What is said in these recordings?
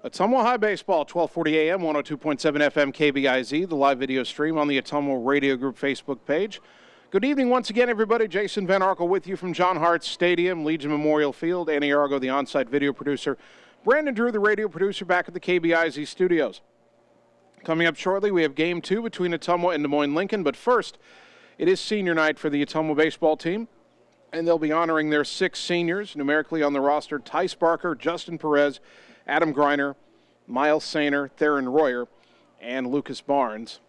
Ottumwa High Baseball, 1240 AM, 102.7 FM KBIZ, the live video stream on the Ottumwa Radio Group Facebook page. Good evening once again, everybody. Jason Van Arkel with you from John Hart Stadium, Legion Memorial Field. Annie Argo, the on-site video producer. Brandon Drew, the radio producer, back at the KBIZ studios. Coming up shortly, we have Game 2 between Ottumwa and Des Moines Lincoln. But first, it is senior night for the Ottumwa baseball team, and they'll be honoring their 6 seniors. Numerically on the roster, Tice Barker, Justin Perez, Adam Greiner, Miles Sainer, Theron Royer, and Lucas Barnes.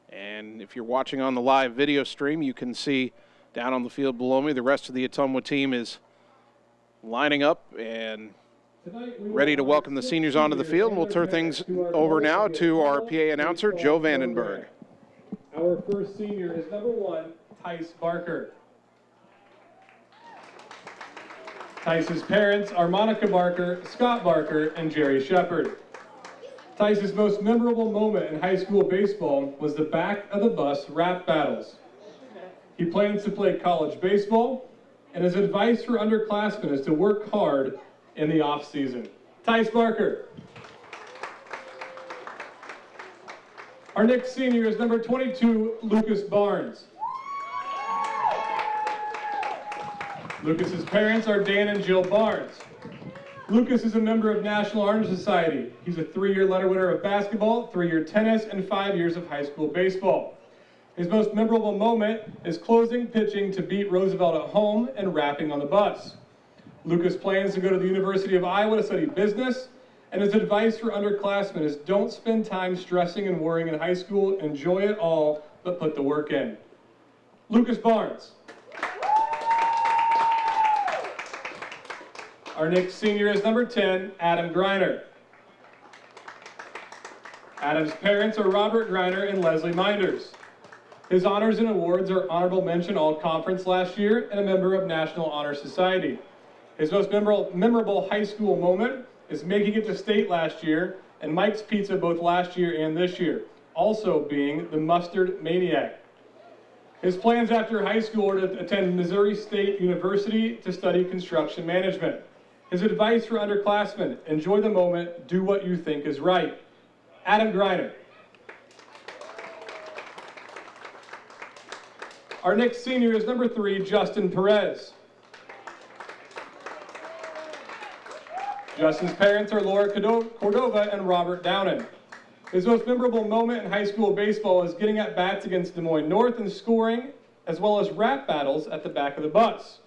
And if you're watching on the live video stream, you can see down on the field below me, the rest of the Ottumwa team is lining up and ready to welcome the seniors onto the field. And we'll turn things over now to our PA announcer, Joe Vandenberg. Our first senior is number 1, Tice Barker. Tice's parents are Monica Barker, Scott Barker, and Jerry Shepard. Tice's most memorable moment in high school baseball was the back of the bus rap battles. He plans to play college baseball, and his advice for underclassmen is to work hard in the off-season. Tice Barker. Our next senior is number 22, Lucas Barnes. Lucas's parents are Dan and Jill Barnes. Lucas is a member of National Honor Society. He's a 3-year letter winner of basketball, 3-year tennis, and 5 years of high school baseball. His most memorable moment is closing pitching to beat Roosevelt at home and rapping on the bus. Lucas plans to go to the University of Iowa to study business, and his advice for underclassmen is don't spend time stressing and worrying in high school, enjoy it all, but put the work in. Lucas Barnes. Our next senior is number 10, Adam Greiner. Adam's parents are Robert Greiner and Leslie Minders. His honors and awards are Honorable Mention All-Conference last year and a member of National Honor Society. His most memorable high school moment is making it to state last year and Mike's Pizza both last year and this year, also being the Mustard Maniac. His plans after high school are to attend Missouri State University to study construction management. His advice for underclassmen, enjoy the moment, do what you think is right. Adam Greiner. Our next senior is number 3, Justin Perez. Justin's parents are Laura Cordova and Robert Downen. His most memorable moment in high school baseball is getting at bats against Des Moines North and scoring, as well as rap battles at the back of the bus.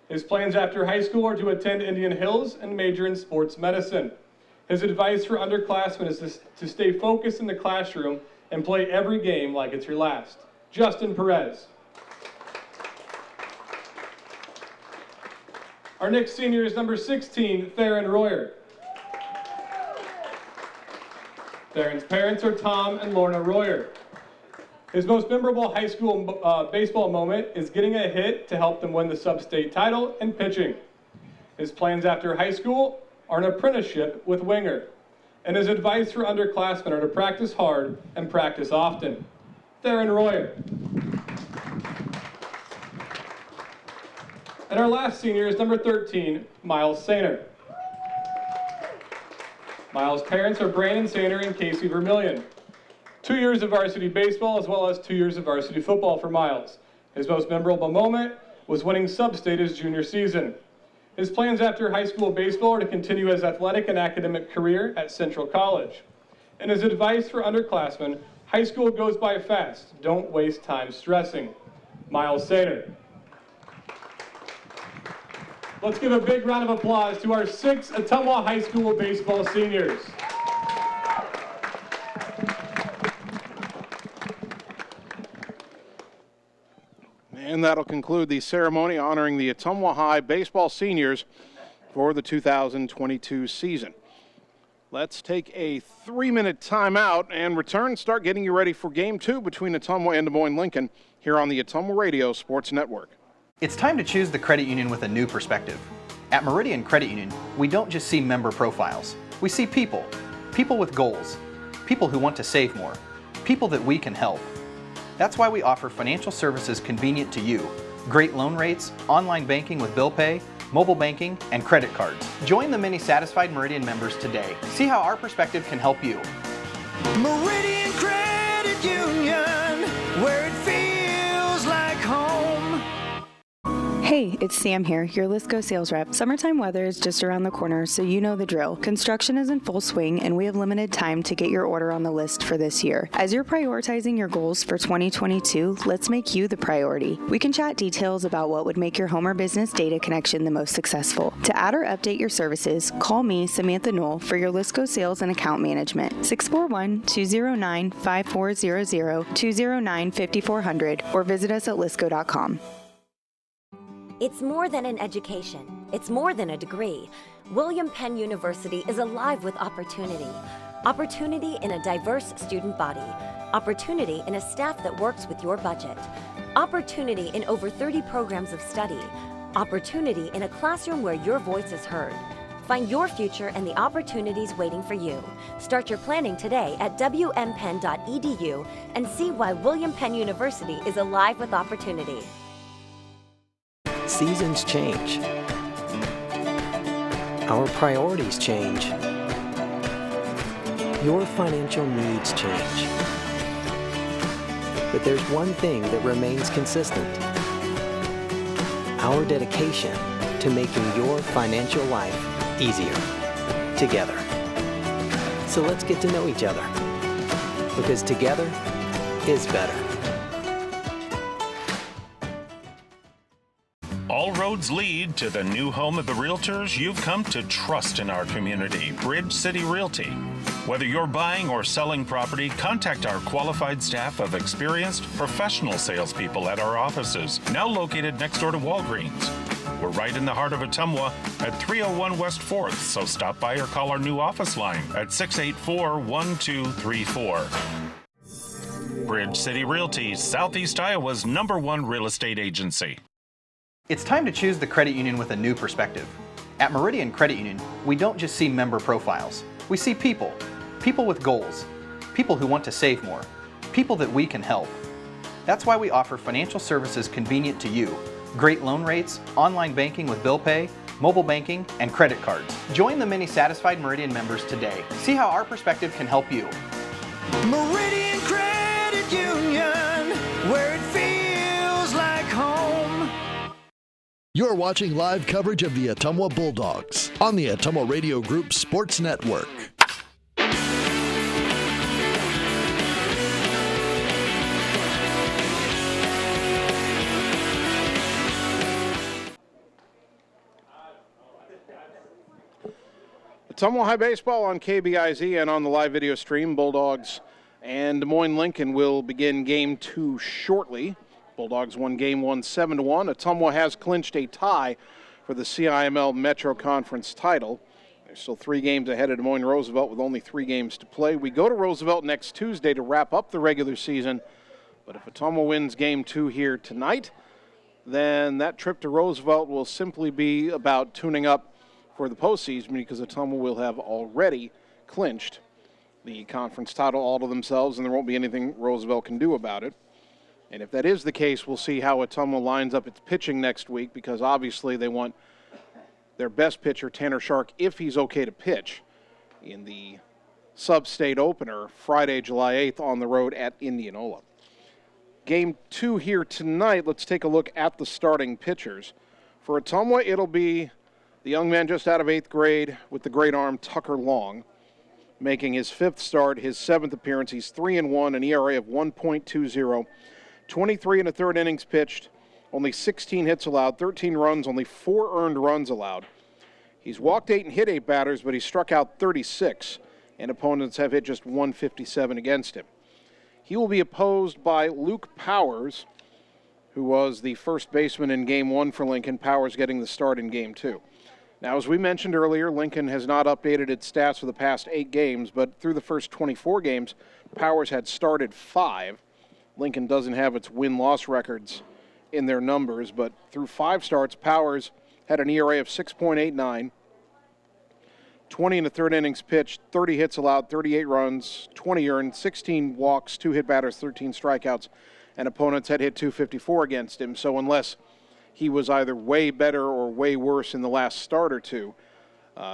His plans after high school are to attend Indian Hills and major in sports medicine. His advice for underclassmen is to stay focused in the classroom and play every game like it's your last. Justin Perez. Our next senior is number 16, Theron Royer. Theron's parents are Tom and Lorna Royer. His most memorable high school baseball moment is getting a hit to help them win the sub-state title and pitching. His plans after high school are an apprenticeship with Winger. And his advice for underclassmen are to practice hard and practice often. Theron Royer. And our last senior is number 13, Miles Sainer. Miles' parents are Brandon Sainer and Casey Vermillion. 2 years of varsity baseball as well as 2 years of varsity football for Miles. His most memorable moment was winning sub-state his junior season. His plans after high school baseball are to continue his athletic and academic career at Central College. And his advice for underclassmen, high school goes by fast. Don't waste time stressing. Miles Sainer. Let's give a big round of applause to our 6 Ottumwa High School baseball seniors. And that'll conclude the ceremony honoring the Ottumwa High baseball seniors for the 2022 season. Let's take a 3-minute timeout and return and start getting you ready for Game 2 between Ottumwa and Des Moines Lincoln here on the Ottumwa Radio Sports Network. It's time to choose the credit union with a new perspective. At Meridian Credit Union, we don't just see member profiles. We see people. People with goals. People who want to save more. People that we can help. That's why we offer financial services convenient to you, great loan rates, online banking with bill pay, mobile banking, and credit cards. Join the many satisfied Meridian members today. See how our perspective can help you. Meridian Credit Union, where it feels like home. Hey, it's Sam here, your Lisco sales rep. Summertime weather is just around the corner, so you know the drill. Construction is in full swing, and we have limited time to get your order on the list for this year. As you're prioritizing your goals for 2022, let's make you the priority. We can chat details about what would make your home or business data connection the most successful. To add or update your services, call me, Samantha Knoll, for your Lisco sales and account management. 641-209-5400, 209-5400, or visit us at lisco.com. It's more than an education. It's more than a degree. William Penn University is alive with opportunity. Opportunity in a diverse student body. Opportunity in a staff that works with your budget. Opportunity in over 30 programs of study. Opportunity in a classroom where your voice is heard. Find your future and the opportunities waiting for you. Start your planning today at wmpenn.edu and see why William Penn University is alive with opportunity. Seasons change. Our priorities change. Your financial needs change. But there's one thing that remains consistent. Our dedication to making your financial life easier together. So let's get to know each other, because together is better. All roads lead to the new home of the realtors you've come to trust in our community, Bridge City Realty. Whether you're buying or selling property, contact our qualified staff of experienced professional salespeople at our offices, now located next door to Walgreens. We're right in the heart of Ottumwa at 301 West 4th, so stop by or call our new office line at 684-1234. Bridge City Realty, Southeast Iowa's #1 real estate agency. It's time to choose the credit union with a new perspective. At Meridian Credit Union, we don't just see member profiles. We see people. People with goals. People who want to save more. People that we can help. That's why we offer financial services convenient to you. Great loan rates, online banking with bill pay, mobile banking, and credit cards. Join the many satisfied Meridian members today. See how our perspective can help you. Meridian Credit Union, where it feels like home. You're watching live coverage of the Ottumwa Bulldogs on the Ottumwa Radio Group Sports Network. Ottumwa High Baseball on KBIZ and on the live video stream. Bulldogs and Des Moines Lincoln will begin Game 2 shortly. Bulldogs won Game 1 7-1. Ottumwa has clinched a tie for the CIML Metro Conference title. There's still 3 games ahead of Des Moines Roosevelt with only 3 games to play. We go to Roosevelt next Tuesday to wrap up the regular season. But if Ottumwa wins Game 2 here tonight, then that trip to Roosevelt will simply be about tuning up for the postseason, because Ottumwa will have already clinched the conference title all to themselves, and there won't be anything Roosevelt can do about it. And if that is the case, we'll see how Ottumwa lines up its pitching next week, because obviously they want their best pitcher, Tanner Shark, if he's okay to pitch in the sub-state opener Friday, July 8th on the road at Indianola. Game 2 here tonight, let's take a look at the starting pitchers. For Ottumwa, it'll be the young man just out of 8th grade with the great arm, Tucker Long, making his 5th start, his 7th appearance. He's 3-1, an ERA of 1.20. 23 and a third innings pitched, only 16 hits allowed, 13 runs, only 4 earned runs allowed. He's walked 8 and hit 8 batters, but he struck out 36, and opponents have hit just 157 against him. He will be opposed by Luke Powers, who was the first baseman in Game 1 for Lincoln, Powers getting the start in Game 2. Now, as we mentioned earlier, Lincoln has not updated its stats for the past 8 games, but through the first 24 games, Powers had started 5. Lincoln doesn't have its win-loss records in their numbers, but through 5 starts, Powers had an ERA of 6.89, 20 in the third innings pitched, 30 hits allowed, 38 runs, 20 earned, 16 walks, 2 hit batters, 13 strikeouts, and opponents had hit .254 against him. So unless he was either way better or way worse in the last start or two,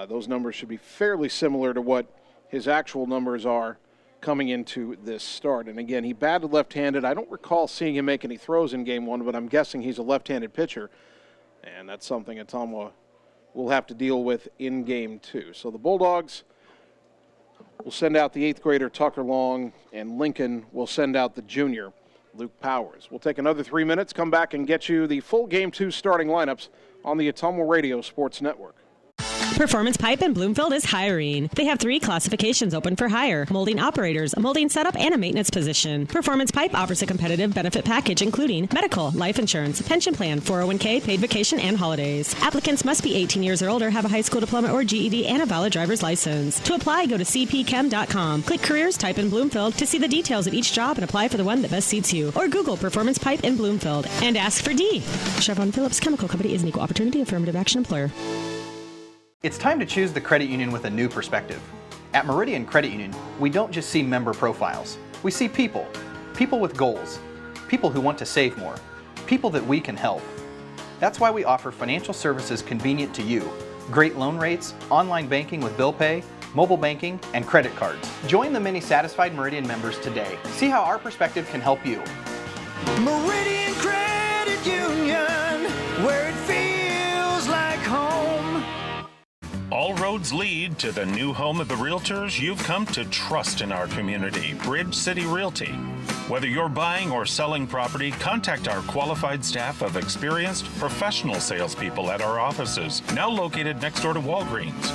those numbers should be fairly similar to what his actual numbers are coming into this start. And again, he batted left-handed. I don't recall seeing him make any throws in game one, but I'm guessing he's a left-handed pitcher, and that's something Ottumwa will have to deal with in game two. So the Bulldogs will send out the 8th grader Tucker Long, and Lincoln will send out the junior Luke Powers. We'll take another 3 minutes, come back and get you the full game two starting lineups on the Ottumwa Radio Sports Network. Performance Pipe in Bloomfield is hiring. They have 3 classifications open for hire: molding operators, a molding setup, and a maintenance position. Performance Pipe offers a competitive benefit package including medical, life insurance, pension plan, 401k, paid vacation, and holidays. Applicants must be 18 years or older, have a high school diploma or GED, and a valid driver's license. To apply, go to cpchem.com. Click Careers, type in Bloomfield to see the details of each job and apply for the one that best suits you. Or Google Performance Pipe in Bloomfield and ask for D. Chevron Phillips Chemical Company is an equal opportunity affirmative action employer. It's time to choose the credit union with a new perspective. At Meridian Credit Union, we don't just see member profiles. We see people. People with goals. People who want to save more. People that we can help. That's why we offer financial services convenient to you. Great loan rates, online banking with bill pay, mobile banking, and credit cards. Join the many satisfied Meridian members today. See how our perspective can help you. Meridian Credit Union, where it feels like home. All roads lead to the new home of the realtors you've come to trust in our community, Bridge City Realty. Whether you're buying or selling property, contact our qualified staff of experienced professional salespeople at our offices, now located next door to Walgreens.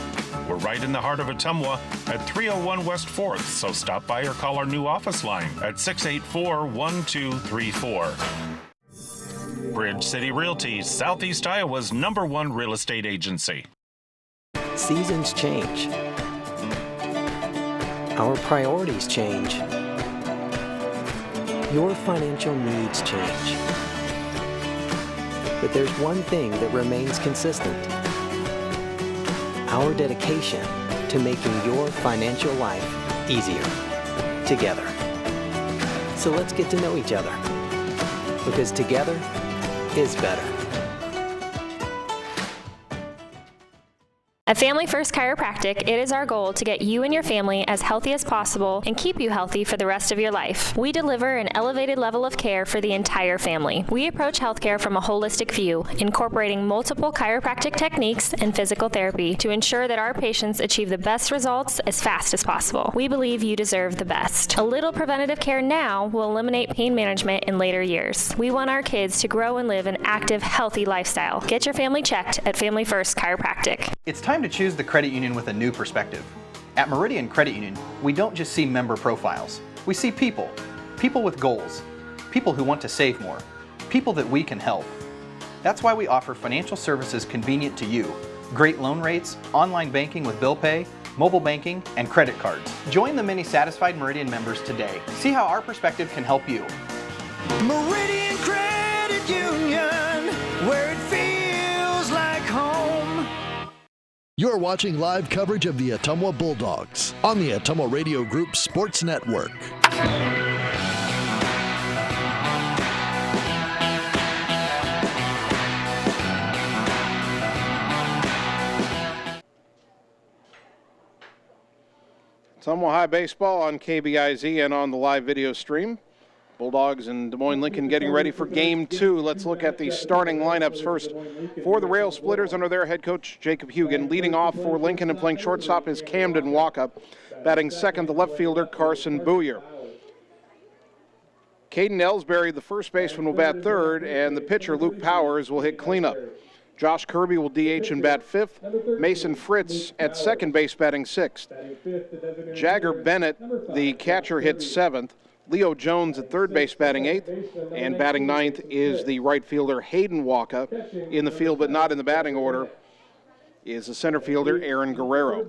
We're right in the heart of Ottumwa at 301 West 4th, so stop by or call our new office line at 684-1234. Bridge City Realty, Southeast Iowa's #1 real estate agency. Seasons change. Our priorities change. Your financial needs change. But there's one thing that remains consistent: our dedication to making your financial life easier together. So let's get to know each other, because together is better. At Family First Chiropractic, it is our goal to get you and your family as healthy as possible and keep you healthy for the rest of your life. We deliver an elevated level of care for the entire family. We approach healthcare from a holistic view, incorporating multiple chiropractic techniques and physical therapy to ensure that our patients achieve the best results as fast as possible. We believe you deserve the best. A little preventative care now will eliminate pain management in later years. We want our kids to grow and live an active, healthy lifestyle. Get your family checked at Family First Chiropractic. It's time to choose the credit union with a new perspective. At Meridian Credit Union, we don't just see member profiles. We see people. People with goals. People who want to save more. People that we can help. That's why we offer financial services convenient to you. Great loan rates, online banking with bill pay, mobile banking, and credit cards. Join the many satisfied Meridian members today. See how our perspective can help you. Meridian Credit Union, where it feels like home. You're watching live coverage of the Ottumwa Bulldogs on the Ottumwa Radio Group Sports Network. Ottumwa High Baseball on KBIZ and on the live video stream. Bulldogs and Des Moines Lincoln getting ready for game two. Let's look at the starting lineups first. For the Railsplitters under their head coach, Jacob Hugan. Leading off for Lincoln and playing shortstop is Camden Walkup. Batting second, the left fielder, Carson Booyer. Caden Ellsbury, the first baseman, will bat third, and the pitcher, Luke Powers, will hit cleanup. Josh Kirby will DH and bat fifth. Mason Fritz at second base batting sixth. Jagger Bennett, the catcher, hits seventh. Leo Jones at third base batting eighth, and batting ninth is the right fielder Hayden Waka. In the field but not in the batting order is the center fielder Aaron Guerrero.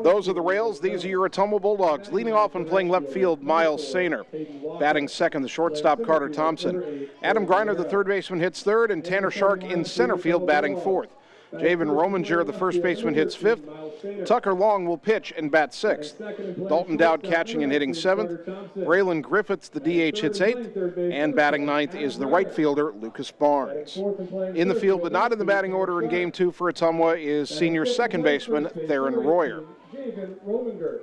Those are the Rails. These are your Ottumwa Bulldogs. Leading off and playing left field, Miles Sainer. Batting second, the shortstop Carter Thompson. Adam Griner, the third baseman, hits third, and Tanner Shark in center field batting fourth. Javen Rominger, the first baseman, hits 5th. Tucker Long will pitch and bat 6th. Dalton Dowd catching and hitting 7th. Braylon Griffiths, the DH, hits 8th. And batting 9th is the right fielder, Lucas Barnes. In the field, but not in the batting order in Game 2 for Ottumwa, is senior second baseman Theron Royer. Javen Rominger.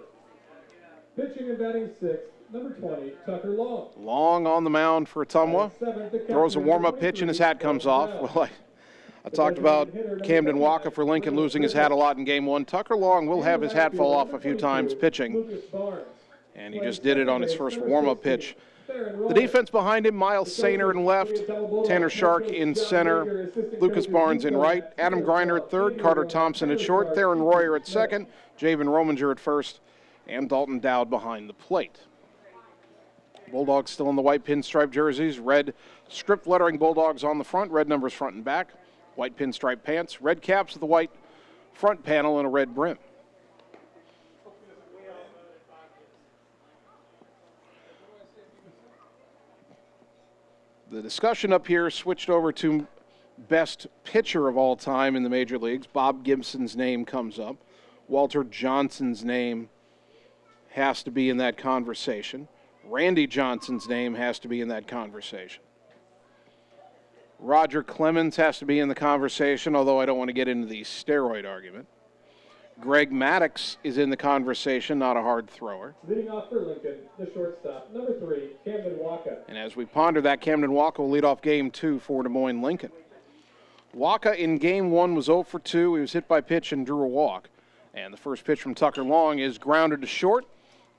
Pitching and batting 6th, number 20, Tucker Long. Long on the mound for Ottumwa. Throws a warm-up pitch and his hat comes off. Well, I talked about Camden Walker for Lincoln losing his hat a lot in Game 1. Tucker Long will have his hat fall off a few times pitching, and he just did it on his first warm-up pitch. The defense behind him, Miles Sainer in left, Tanner Shark in center, Lucas Barnes in right, Adam Griner at third, Carter Thompson at short, Theron Royer at second, Javen Rominger at first, and Dalton Dowd behind the plate. Bulldogs still in the white pinstripe jerseys, red script lettering Bulldogs on the front, red numbers front and back, white pinstripe pants, red caps with the white front panel and a red brim. The discussion up here switched over to best pitcher of all time in the major leagues. Bob Gibson's name comes up. Walter Johnson's name has to be in that conversation. Randy Johnson's name has to be in that conversation. Roger Clemens has to be in the conversation, although I don't want to get into the steroid argument. Greg Maddox is in the conversation, not a hard thrower. Leading off for Lincoln, the shortstop, number 3, Camden Walker. And as we ponder that, Camden Walker will lead off Game 2 for Des Moines Lincoln. Walker in Game 1 was 0 for 2. He was hit by pitch and drew a walk. And the first pitch from Tucker Long is grounded to short.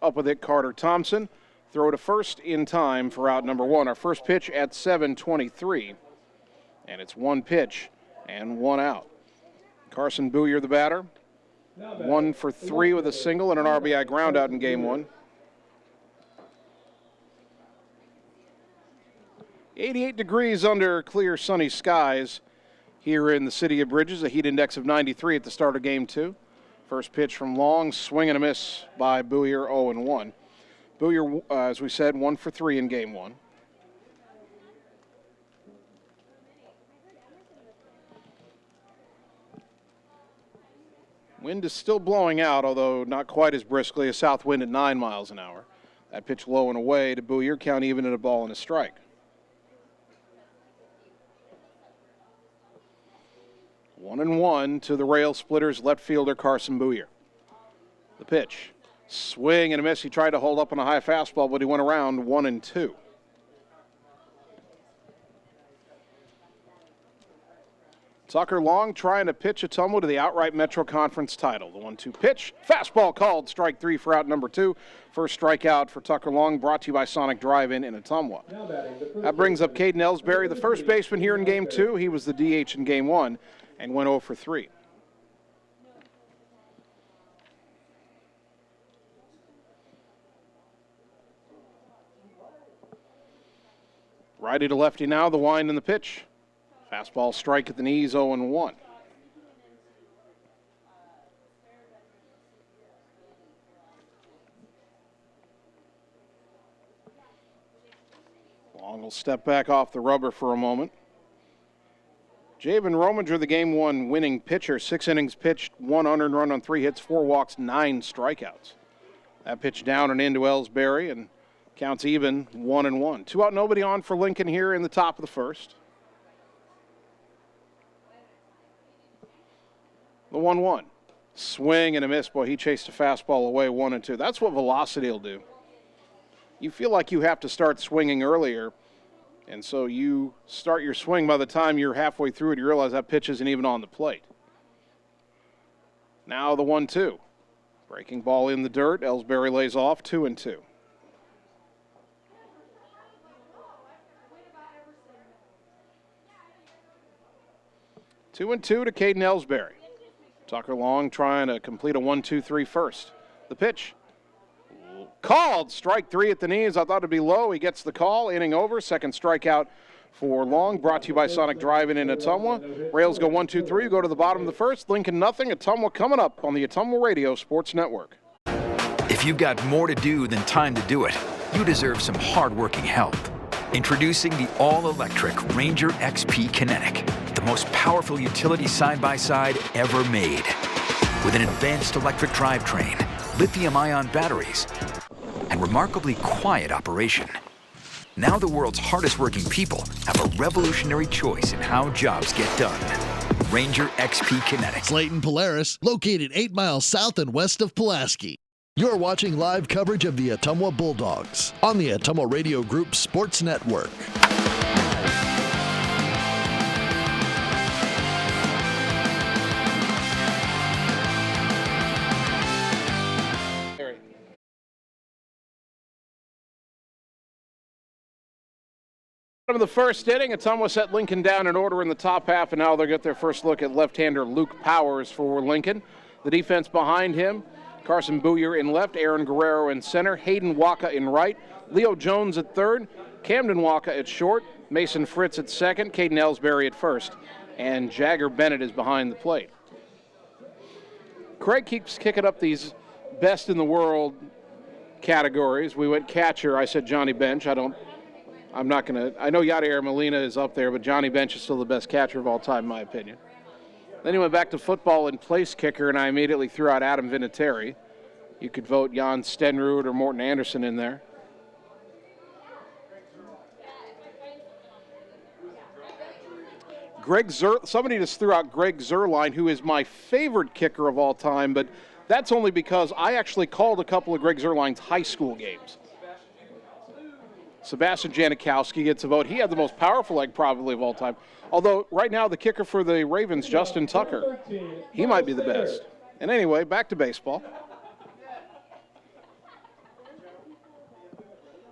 Up with it, Carter Thompson. Throw to first in time for out number 1. Our first pitch at 7:23. And it's one pitch and one out. Carson Booyer, the batter. 1 for 3 with a single and an RBI ground out in Game 1. 88 degrees under clear sunny skies here in the city of Bridges, a heat index of 93 at the start of Game 2. First pitch from Long, swing and a miss by Booyer, 0-1. Booyer, as we said, 1 for 3 in Game 1. Wind is still blowing out, although not quite as briskly. A south wind at 9 miles an hour. That pitch low and away to Booyer, count even at a ball and a strike. One and one to the Railsplitters left fielder Carson Booyer. The pitch. Swing and a miss. He tried to hold up on a high fastball, but he went around 1-2. Tucker Long trying to pitch Ottumwa to the outright Metro Conference title. The 1-2 pitch. Fastball called. Strike 3 for out number 2. First strikeout for Tucker Long, brought to you by Sonic Drive-In in Ottumwa. That brings up Caden Ellsbury, the first baseman here in Game 2. He was the DH in Game 1 and went 0 for 3. Righty to lefty now, the wind and the pitch. Fastball strike at the knees, 0-1. Long will step back off the rubber for a moment. Javen Rominger, the Game 1 winning pitcher, 6 innings pitched, 1 unearned run on 3 hits, 4 walks, 9 strikeouts. That pitch down and into Ellsbury, and counts even, 1-1. 2 out, nobody on for Lincoln here in the top of the first. The 1-1. Swing and a miss. Boy, he chased a fastball away, 1-2. That's what velocity will do. You feel like you have to start swinging earlier, and so you start your swing. By the time you're halfway through it, you realize that pitch isn't even on the plate. Now the 1-2. Breaking ball in the dirt. Ellsbury lays off, 2-2. Two and two to Caden Ellsbury. Tucker Long trying to complete a 1-2-3 first. The pitch. Called. Strike 3 at the knees. I thought it'd be low. He gets the call. Inning over. Second strikeout for Long. Brought to you by Sonic Drive-In Ottumwa. Rails go 1-2-3. Go to the bottom of the first. Lincoln nothing. Ottumwa coming up on the Ottumwa Radio Sports Network. If you've got more to do than time to do it, you deserve some hard-working help. Introducing the all-electric Ranger XP Kinetic. the most powerful utility side-by-side ever made. With an advanced electric drivetrain, lithium-ion batteries, and remarkably quiet operation. Now the world's hardest working people have a revolutionary choice in how jobs get done. Ranger XP Kinetic. Slayton Polaris, located 8 miles south and west of Pulaski. You're watching live coverage of the Ottumwa Bulldogs on the Ottumwa Radio Group Sports Network. Of the first inning, Ottumwa set Lincoln down in order in the top half, and now they'll get their first look at left-hander Luke Powers for Lincoln. The defense behind him, Carson Booyer in left, Aaron Guerrero in center, Hayden Waka in right, Leo Jones at third, Camden Waka at short, Mason Fritz at second, Caden Ellsbury at first, and Jagger Bennett is behind the plate. Craig keeps kicking up these best in the world categories. We went catcher, I said Johnny Bench. I know Yadier Molina is up there, but Johnny Bench is still the best catcher of all time, in my opinion. Then he went back to football and place kicker, and I immediately threw out Adam Vinatieri. You could vote Jan Stenrud or Morton Anderson in there. Somebody just threw out Greg Zerline, who is my favorite kicker of all time, but that's only because I actually called a couple of Greg Zerline's high school games. Sebastian Janikowski gets a vote. He had the most powerful leg probably of all time. Although right now the kicker for the Ravens, Justin Tucker, he might be the best. And anyway, back to baseball.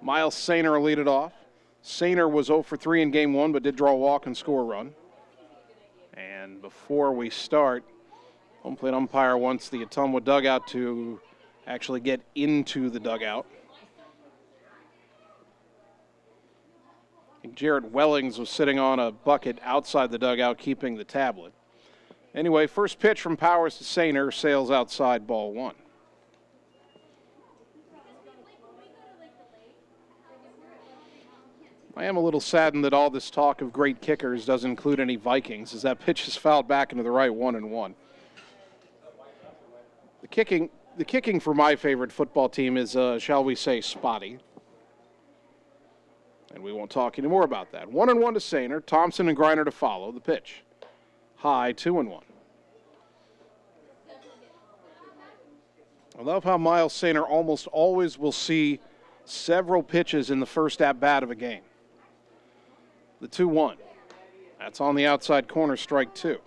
Miles Sainer will lead it off. Sainer was 0 for 3 in game 1, but did draw a walk and score a run. And before we start, home plate umpire wants the Ottumwa dugout to actually get into the dugout. Jarrett Wellings was sitting on a bucket outside the dugout, keeping the tablet. Anyway, first pitch from Powers to Sainer, sails outside, ball 1. I am a little saddened that all this talk of great kickers doesn't include any Vikings, as that pitch is fouled back into the right 1-1. The kicking for my favorite football team is, shall we say, spotty. And we won't talk any more about that. 1-1 to Sainer. Thompson and Griner to follow. The pitch. High, 2-1. I love how Miles Sainer almost always will see several pitches in the first at-bat of a game. The 2-1. That's on the outside corner, strike 2.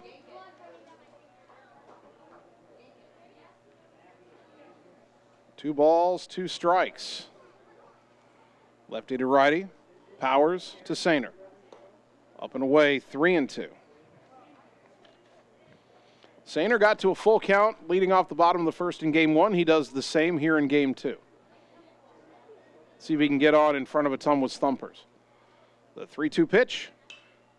Two balls, 2 strikes. Lefty to righty. Powers to Sainer. Up and away, 3-2. Sainer got to a full count, leading off the bottom of the first in game 1. He does the same here in game 2. See if he can get on in front of Ottumwa's thumpers. The 3-2 pitch,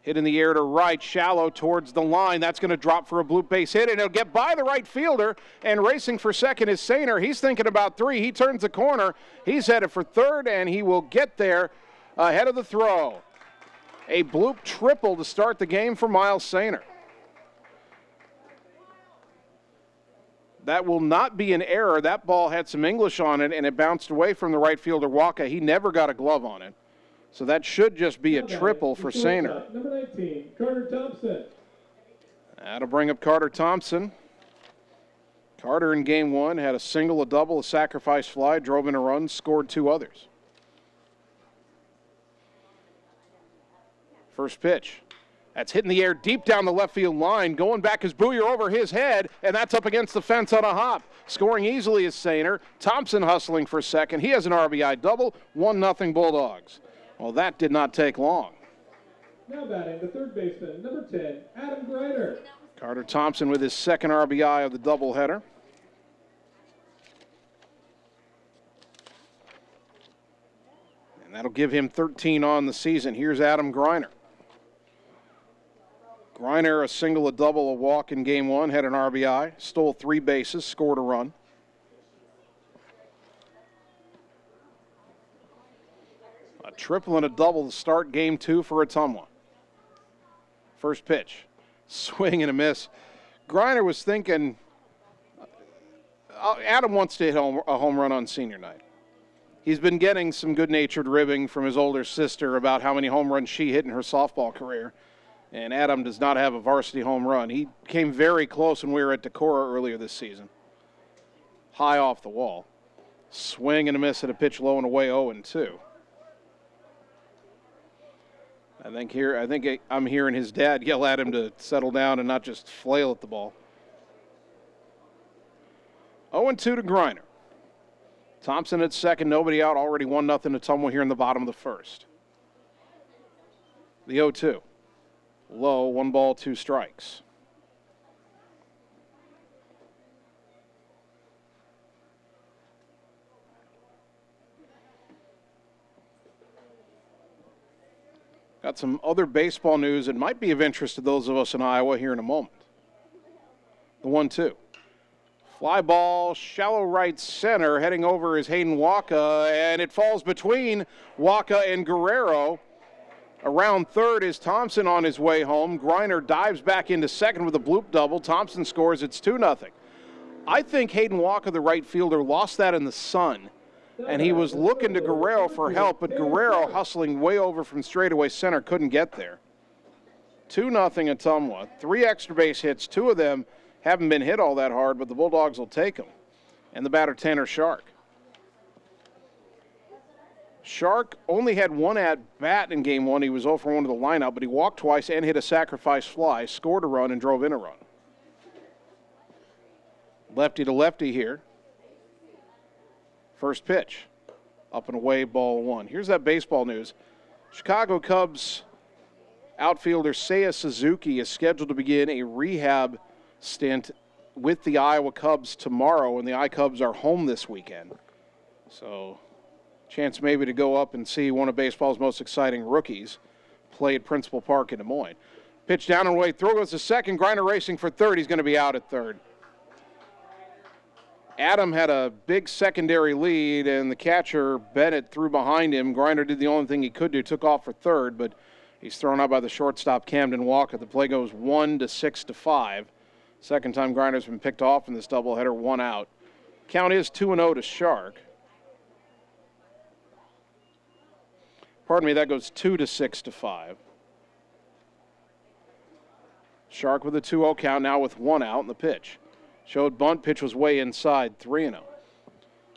hit in the air to right, shallow towards the line. That's going to drop for a bloop base hit, and it'll get by the right fielder, and racing for second is Sainer. He's thinking about 3. He turns the corner. He's headed for third, and he will get there ahead of the throw. A bloop triple to start the game for Miles Sainer. That will not be an error. That ball had some English on it, and it bounced away from the right fielder Waka. He never got a glove on it. So that should just be a triple for Sainer. Number 19, Carter Thompson. That'll bring up Carter Thompson. Carter in game 1 had a single, a double, a sacrifice fly, drove in a run, scored 2 others. First pitch. That's hitting the air deep down the left field line. Going back is Booyer over his head, and that's up against the fence on a hop. Scoring easily is Sainer. Thompson hustling for second. He has an RBI double. 1-0 Bulldogs. Well, that did not take long. Now batting the third baseman, number 10, Adam Griner. Carter Thompson with his second RBI of the doubleheader. And that'll give him 13 on the season. Here's Adam Griner. Griner, a single, a double, a walk in game 1, had an RBI, stole 3 bases, scored a run. A triple and a double to start game 2 for Ottumwa. First pitch, Swing and a miss. Griner was thinking, Adam wants to hit a home run on senior night. He's been getting some good-natured ribbing from his older sister about how many home runs she hit in her softball career. And Adam does not have a varsity home run. He came very close when we were at Decorah earlier this season. High off the wall. Swing and a miss at a pitch low and away 0-2. I think I'm hearing his dad yell at him to settle down and not just flail at the ball. 0-2 to Griner. Thompson at second, nobody out, already 1-0 Ottumwa here in the bottom of the first. The 0-2. Low, 1 ball, 2 strikes. Got some other baseball news that might be of interest to those of us in Iowa here in a moment. The 1-2. Fly ball, shallow right center, heading over is Hayden Waka, and it falls between Waka and Guerrero. Around third is Thompson on his way home. Griner dives back into second with a bloop double. Thompson scores. It's 2-0. I think Hayden Waka, the right fielder, lost that in the sun, and he was looking to Guerrero for help, but Guerrero, hustling way over from straightaway center, couldn't get there. 2-0 Ottumwa. 3 extra base hits. 2 of them haven't been hit all that hard, but the Bulldogs will take them. And the batter, Tanner Shark. Shark only had 1 at-bat in Game 1. He was 0 for 1 to the lineup, but he walked twice and hit a sacrifice fly, scored a run, and drove in a run. Lefty to lefty here. First pitch. Up and away, ball 1. Here's that baseball news. Chicago Cubs outfielder Seiya Suzuki is scheduled to begin a rehab stint with the Iowa Cubs tomorrow, and the I-Cubs are home this weekend. So, chance maybe to go up and see one of baseball's most exciting rookies play at Principal Park in Des Moines. Pitch down and away, throw goes to second. Griner racing for third. He's going to be out at third. Adam had a big secondary lead, and the catcher, Bennett, threw behind him. Griner did the only thing he could do, took off for third, but he's thrown out by the shortstop, Camden Walker. The play goes 1-6-5. Second time Griner's been picked off in this doubleheader, 1 out. Count is 2-0 to Shark. Pardon me, that goes 2-6-5. Shark with a 2-0 count, now with 1 out in the pitch. Showed bunt, pitch was way inside, 3-0.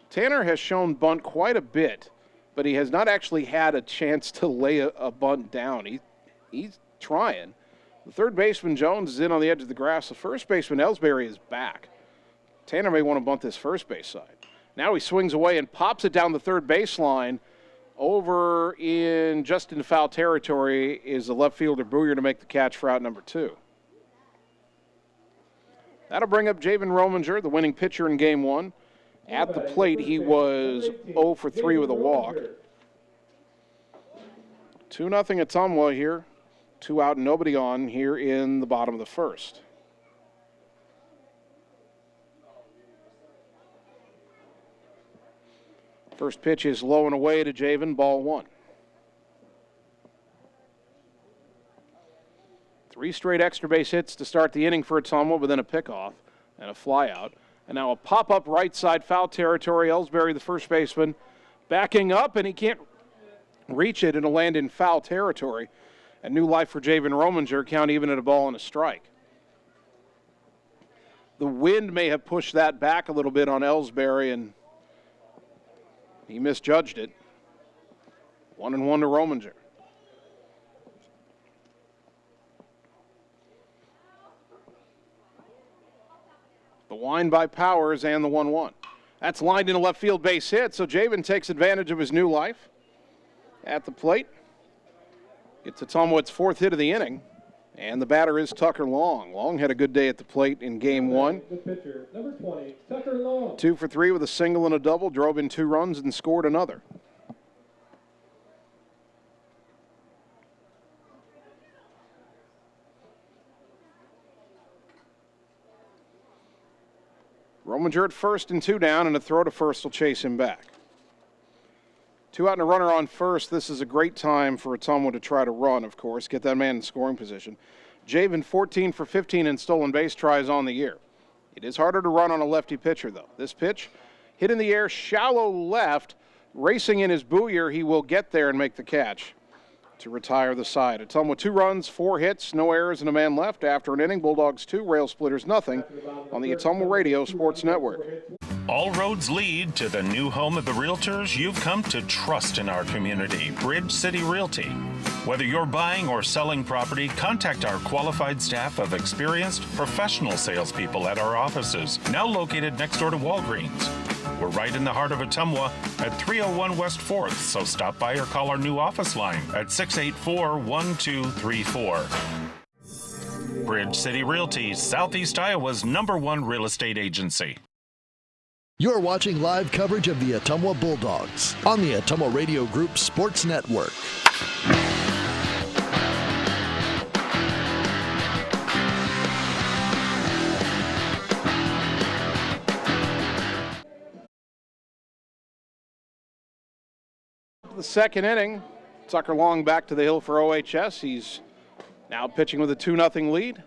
Tanner has shown bunt quite a bit, but he has not actually had a chance to lay a bunt down. He's trying. The third baseman, Jones, is in on the edge of the grass. The first baseman, Ellsbury, is back. Tanner may want to bunt this first base side. Now he swings away and pops it down the third baseline. Over in just in foul territory is the left fielder, Booyer, to make the catch for out number 2. That'll bring up Javen Rominger, the winning pitcher in Game 1. At the plate, he was 0 for 3 with a walk. 2-0 Ottumwa here. 2 out, nobody on here in the bottom of the first. First pitch is low and away to Javen, ball 1. 3 straight extra base hits to start the inning for Ottumwa, but then a pickoff and a fly out. And now a pop-up right side foul territory. Ellsbury, the first baseman, backing up, and he can't reach it. It'll land in foul territory. A new life for Javen Rominger, count even at a ball and a strike. The wind may have pushed that back a little bit on Ellsbury, and he misjudged it. 1-1 to Rominger. The wind by Powers and the 1-1. That's lined in a left field base hit, so Javen takes advantage of his new life at the plate. Gets Ottumwa its 4th hit of the inning, and the batter is Tucker Long. Long had a good day at the plate in Game 1. The pitcher, number 20, Tucker Long. 2 for 3 with a single and a double, drove in 2 runs and scored another. Rominger at first and 2 down, and a throw to first will chase him back. 2 out and a runner on first. This is a great time for Ottumwa to try to run, of course, get that man in scoring position. Javen 14 for 15 in stolen base tries on the year. It is harder to run on a lefty pitcher, though. This pitch hit in the air, shallow left, racing in his booyer. He will get there and make the catch to retire the side. Ottumwa 2 runs, 4 hits, no errors, and a man left. After an inning, Bulldogs 2, Railsplitters nothing on the Ottumwa Radio Sports Network. All roads lead to the new home of the Realtors you've come to trust in our community, Bridge City Realty. Whether you're buying or selling property, contact our qualified staff of experienced professional salespeople at our offices, now located next door to Walgreens. We're right in the heart of Ottumwa at 301 West 4th, so stop by or call our new office line at 684-1234. Bridge City Realty, Southeast Iowa's #1 real estate agency. You're watching live coverage of the Ottumwa Bulldogs on the Ottumwa Radio Group Sports Network. The second inning, Tucker Long back to the hill for OHS. He's now pitching with a 2-0 lead.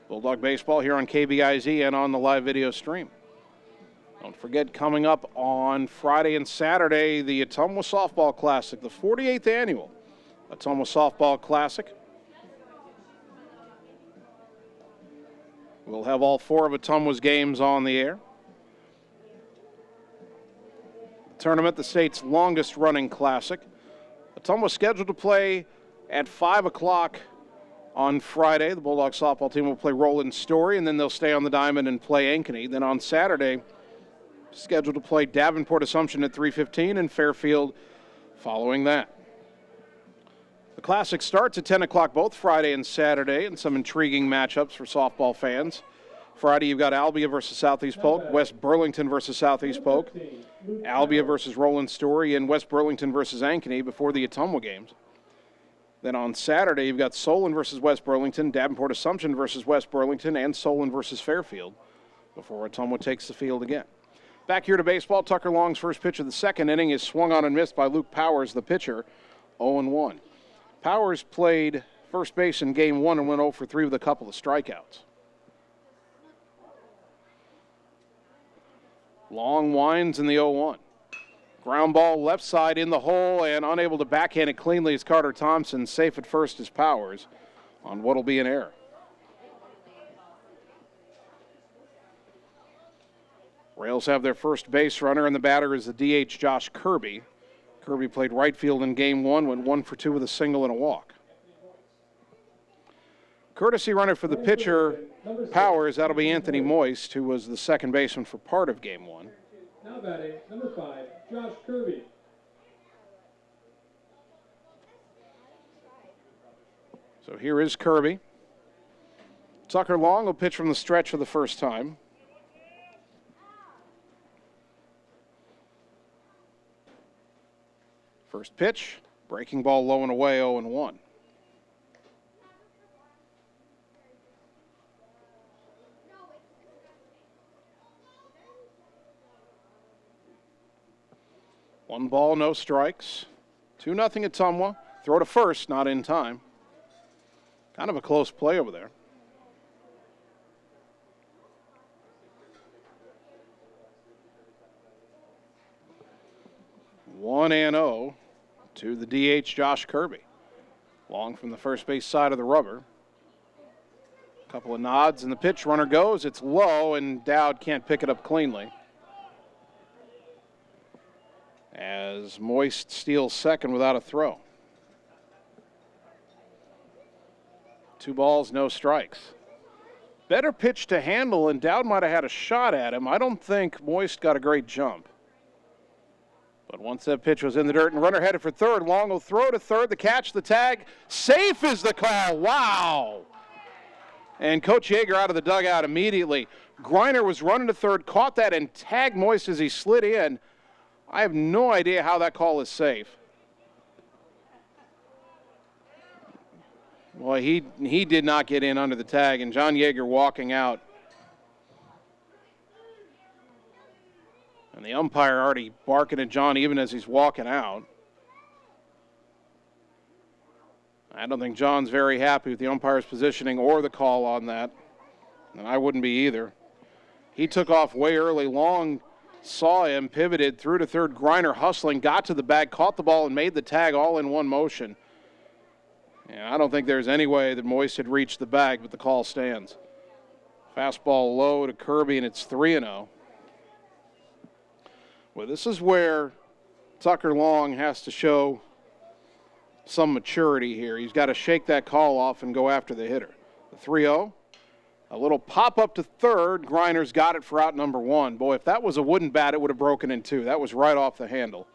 Bulldog baseball here on KBIZ and on the live video stream. Don't forget, coming up on Friday and Saturday, the Ottumwa Softball Classic, the 48th annual Ottumwa Softball Classic. We'll have all 4 of Ottumwa's games on the air. Tournament, the state's longest running classic. Ottumwa scheduled to play at 5 o'clock on Friday. The Bulldog softball team will play Roland Story, and then they'll stay on the diamond and play Ankeny. Then on Saturday, scheduled to play Davenport Assumption at 3:15 and Fairfield following that. The classic starts at 10 o'clock both Friday and Saturday, and some intriguing matchups for softball fans. Friday, you've got Albia versus Southeast Polk, West Burlington versus Southeast Polk, Albia versus Roland Story, and West Burlington versus Ankeny before the Ottumwa games. Then on Saturday, you've got Solon versus West Burlington, Davenport Assumption versus West Burlington, and Solon versus Fairfield before Ottumwa takes the field again. Back here to baseball, Tucker Long's first pitch of the second inning is swung on and missed by Luke Powers, the pitcher, 0-1. Powers played first base in game 1 and went 0 for 3 with a couple of strikeouts. Long winds in the 0-1. Ground ball left side in the hole and unable to backhand it cleanly is Carter Thompson. Safe at first is Powers on what'll be an error. Rails have their first base runner, and the batter is the DH Josh Kirby. Kirby played right field in game 1, went 1 for 2 with a single and a walk. Courtesy runner for the pitcher, Powers, that'll be Anthony Moist, who was the second baseman for part of game 1. Now batting, number 5, Josh Kirby. So here is Kirby. Tucker Long will pitch from the stretch for the first time. First pitch, breaking ball low and away, 0-1. One ball, no strikes. 2-0 Ottumwa. Throw to first, not in time. Kind of a close play over there. One and 0 to the DH Josh Kirby. Long from the first base side of the rubber. A couple of nods and the pitch runner goes. It's low and Dowd can't pick it up cleanly. As Moist steals second without a throw. 2 balls, no strikes. Better pitch to handle, and Dowd might have had a shot at him. I don't think Moist got a great jump. But once that pitch was in the dirt and runner headed for third, Long will throw to third, the catch, the tag. Safe is the call. Wow. And Coach Yeager out of the dugout immediately. Griner was running to third, caught that and tagged Moist as he slid in. I have no idea how that call is safe. Well, he did not get in under the tag, and John Yeager walking out. And the umpire already barking at John even as he's walking out. I don't think John's very happy with the umpire's positioning or the call on that, and I wouldn't be either. He took off way early. Long saw him, pivoted through to third. Griner hustling, got to the bag, caught the ball, and made the tag all in one motion. And I don't think there's any way that Moines had reached the bag, but the call stands. Fastball low to Kirby, and it's 3-0. Well, this is where Tucker Long has to show some maturity here. He's got to shake that call off and go after the hitter. The 3-0. A little pop up to third. Griner's got it for out number 1. Boy, if that was a wooden bat, it would have broken in 2. That was right off the handle.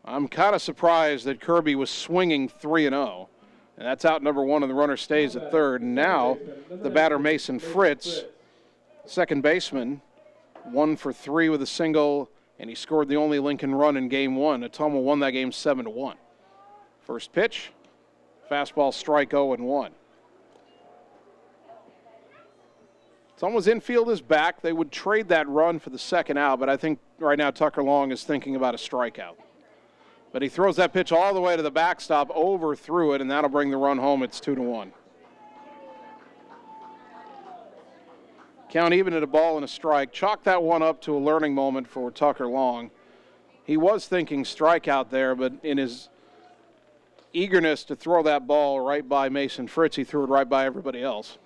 I'm kind of surprised that Kirby was swinging 3-0. And that's out number 1, and the runner stays at third. And now the batter, Mason Fritz, second baseman, 1 for 3 with a single, and he scored the only Lincoln run in Game 1. Ottumwa won that game 7-1. First pitch, fastball, strike 0-1. Ottumwa's infield is back. They would trade that run for the second out, but I think right now Tucker Long is thinking about a strikeout. But he throws that pitch all the way to the backstop, overthrew it, and that'll bring the run home. It's 2-1. Count even at a ball and a strike. Chalk that one up to a learning moment for Tucker Long. He was thinking strikeout there, but in his eagerness to throw that ball right by Mason Fritz, he threw it right by everybody else.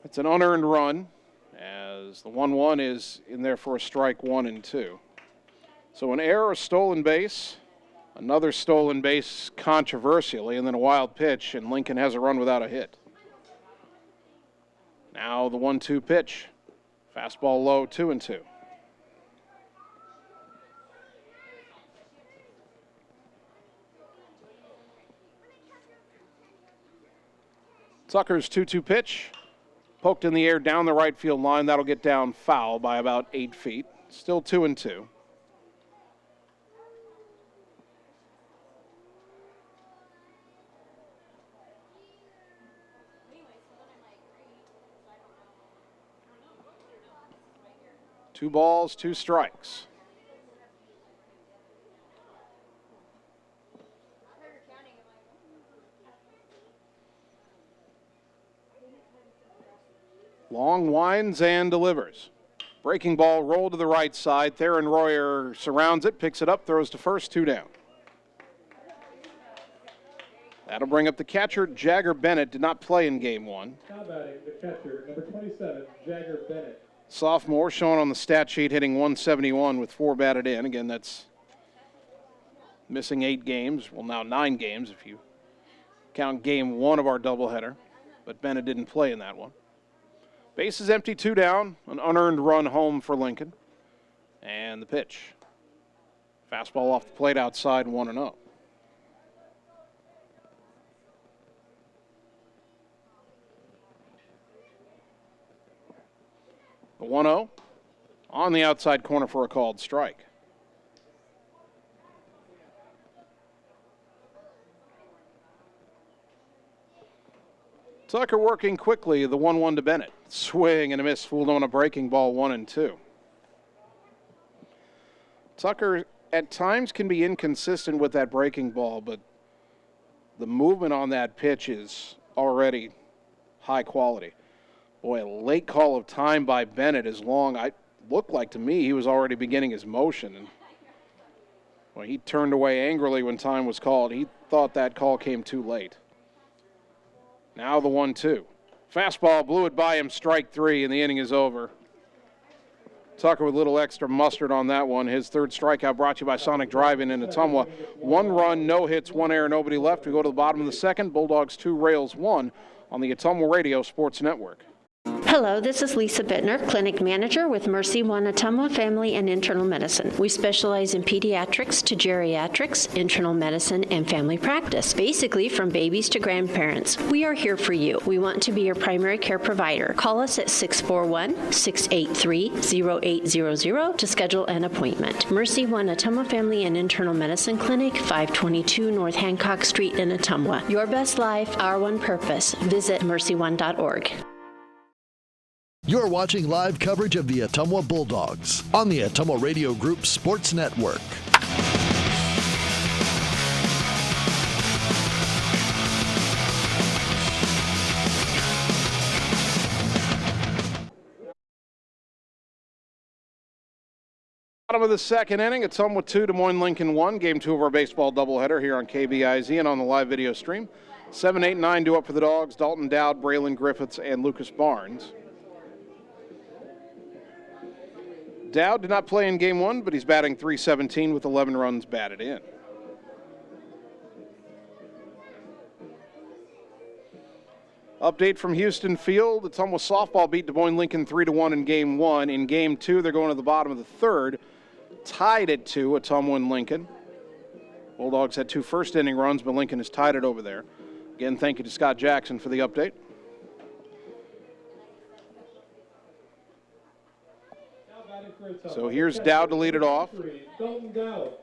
It's an unearned run, as the 1-1 is in there for a strike 1 and 2. So an error, a stolen base, another stolen base controversially, and then a wild pitch, and Lincoln has a run without a hit. Now the 1-2 pitch. Fastball low, 2-2. Tucker's 2-2 pitch. Poked in the air down the right field line. That'll get down foul by about 8 feet. Still 2-2. Two balls, 2 strikes. Long winds and delivers. Breaking ball rolled to the right side. Theron Royer surrounds it, picks it up, throws to first, 2 down. That'll bring up the catcher, Jagger Bennett. Did not play in Game 1. Now batting the catcher, number 27, Jagger Bennett. Sophomore shown on the stat sheet hitting 171 with 4 batted in. Again, that's missing 8 games. Well, now 9 games if you count Game 1 of our doubleheader. But Bennett didn't play in that one. Base is empty, 2 down. An unearned run home for Lincoln. And the pitch. Fastball off the plate outside, 1-0. The 1-0 on the outside corner for a called strike. Tucker working quickly, the 1-1 to Bennett. Swing and a miss, fooled on a breaking ball, 1-2. Tucker at times can be inconsistent with that breaking ball, but the movement on that pitch is already high quality. Boy, a late call of time by Bennett is long. I looked like to me he was already beginning his motion. And well, he turned away angrily when time was called. He thought that call came too late. Now the 1-2. Fastball blew it by him, strike 3, and the inning is over. Tucker with a little extra mustard on that one. His third strikeout brought to you by Sonic Drive-In in Ottumwa. 1 run, no hits, 1 error, nobody left. We go to the bottom of the second. Bulldogs 2, Rails 1 on the Ottumwa Radio Sports Network. Hello, this is Lisa Bittner, Clinic Manager with Mercy One Ottumwa Family and Internal Medicine. We specialize in pediatrics to geriatrics, internal medicine, and family practice, basically from babies to grandparents. We are here for you. We want to be your primary care provider. Call us at 641-683-0800 to schedule an appointment. Mercy One Ottumwa Family and Internal Medicine Clinic, 522 North Hancock Street in Ottumwa. Your best life, our one purpose. Visit mercyone.org. You're watching live coverage of the Ottumwa Bulldogs on the Ottumwa Radio Group Sports Network. Bottom of the second inning, Ottumwa 2, Des Moines Lincoln 1. Game 2 of our baseball doubleheader here on KBIZ and on the live video stream. 7, 8, 9 due up for the Dogs. Dalton Dowd, Braylon Griffiths, and Lucas Barnes. Dowd did not play in Game 1, but he's batting .317 with 11 runs batted in. Update from Houston Field. Ottumwa softball beat Des Moines Lincoln 3-1 in Game 1. In Game 2, they're going to the bottom of the third. Tied at 2, Ottumwa and Lincoln. Bulldogs had 2 first-inning runs, but Lincoln has tied it over there. Again, thank you to Scott Jackson for the update. So here's Dowd to lead it off. Dalton Dowd.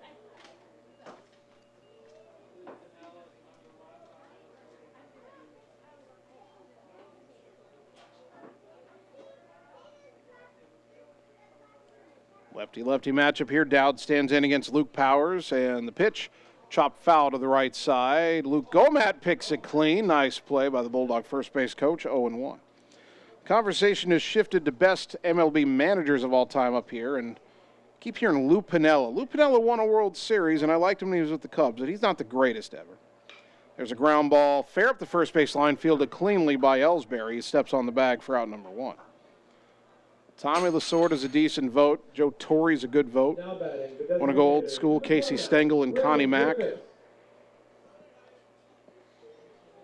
Lefty-lefty matchup here. Dowd stands in against Luke Powers, and the pitch chopped foul to the right side. Luke Gomat picks it clean. Nice play by the Bulldog first base coach, 0-1. Conversation has shifted to best MLB managers of all time up here, and keep hearing Lou Piniella. Lou Piniella won a World Series, and I liked him when he was with the Cubs, but he's not the greatest ever. There's a ground ball, fair up the first base line, fielded cleanly by Ellsbury. He steps on the bag for out number 1. Tommy Lasorda is a decent vote. Joe Torre's a good vote. Want to go old school, Casey Stengel and Connie Mack.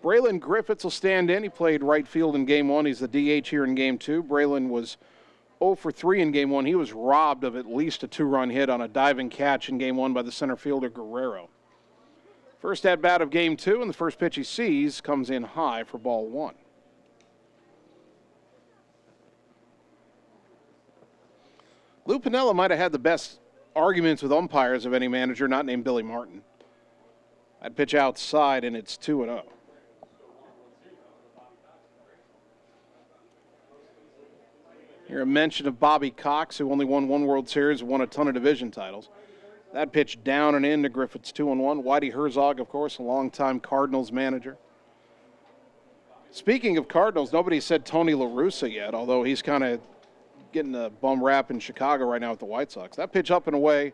Braylon Griffiths will stand in. He played right field in Game 1. He's the DH here in Game 2. Braylon was 0 for 3 in Game 1. He was robbed of at least a 2-run hit on a diving catch in Game 1 by the center fielder Guerrero. First at bat of Game 2, and the first pitch he sees comes in high for ball 1. Lou Piniella might have had the best arguments with umpires of any manager not named Billy Martin. That pitch outside, and it's 2-0. Here a mention of Bobby Cox, who only won 1 World Series and won a ton of division titles. That pitch down and in to Griffiths, 2-1. Whitey Herzog, of course, a longtime Cardinals manager. Speaking of Cardinals, nobody said Tony La Russa yet, although he's kind of getting a bum rap in Chicago right now with the White Sox. That pitch up and away.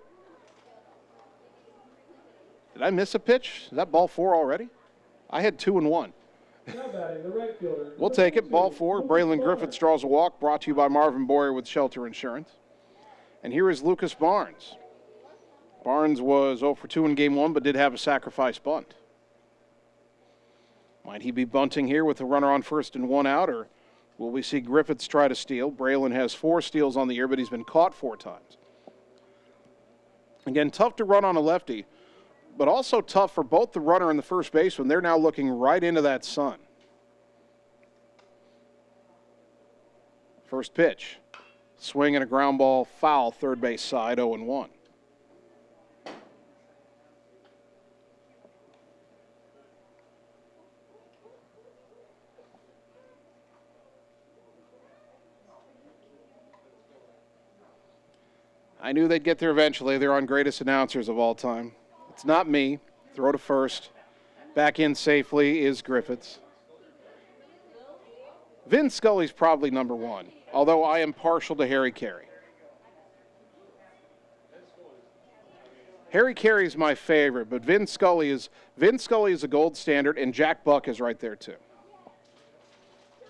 Did I miss a pitch? Is that ball 4 already? I had 2-1. We'll take it. Ball 4. Braylon Griffiths draws a walk, brought to you by Marvin Boyer with Shelter Insurance. And here is Lucas Barnes. Barnes was 0 for 2 in Game 1, but did have a sacrifice bunt. Might he be bunting here with a runner on first and 1 out, or will we see Griffiths try to steal? Braylon has 4 steals on the year, but he's been caught 4 times. Again, tough to run on a lefty, but also tough for both the runner and the first baseman. They're now looking right into that sun. First pitch. Swing and a ground ball foul, third base side, 0-1. I knew they'd get there eventually. They're on greatest announcers of all time. It's not me. Throw to first. Back in safely is Griffiths. Vin Scully's probably number 1, although I am partial to Harry Carey. Harry Carey's my favorite, but Vin Scully is a gold standard, and Jack Buck is right there too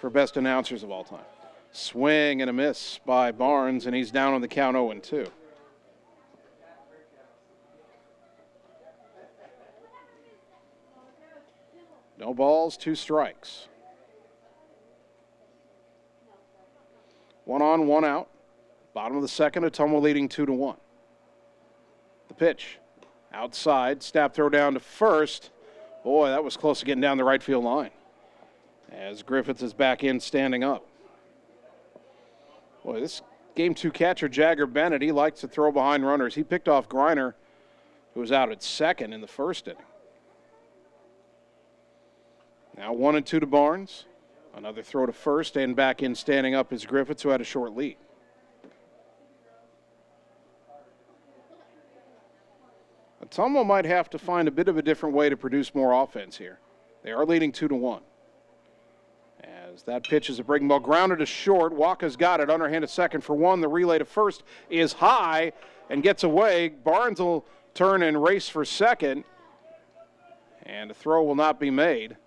for best announcers of all time. Swing and a miss by Barnes, and he's down on the count 0-2. No balls, 2 strikes. 1 on, 1 out. Bottom of the second, Ottumwa leading 2-1. The pitch. Outside, snap throw down to first. Boy, that was close to getting down the right field line. As Griffiths is back in, standing up. Boy, this Game 2 catcher, Jagger Bennett, he likes to throw behind runners. He picked off Griner, who was out at second in the first inning. Now 1-2 to Barnes. Another throw to first, and back in standing up is Griffiths, who had a short lead. Ottumwa might have to find a bit of a different way to produce more offense here. They are leading 2-1. As that pitch is a breaking ball, grounded to short. Waka's got it, underhand at second for 1. The relay to first is high, and gets away. Barnes will turn and race for second, and a throw will not be made.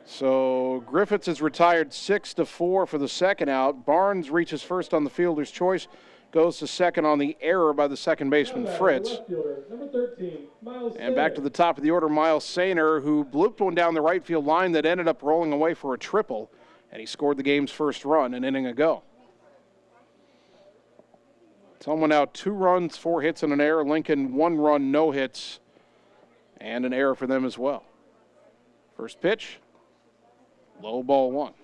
So Griffiths is retired 6-4 for the second out. Barnes reaches first on the fielder's choice, goes to second on the error by the second baseman Fritz. Number 13, Miles And back to the top of the order, Miles Sainer, who blooped one down the right field line that ended up rolling away for a triple, and he scored the game's first run an inning ago. Ottumwa now 2 runs, 4 hits, and an error. Lincoln 1 run, no hits, and an error for them as well. First pitch, low ball 1.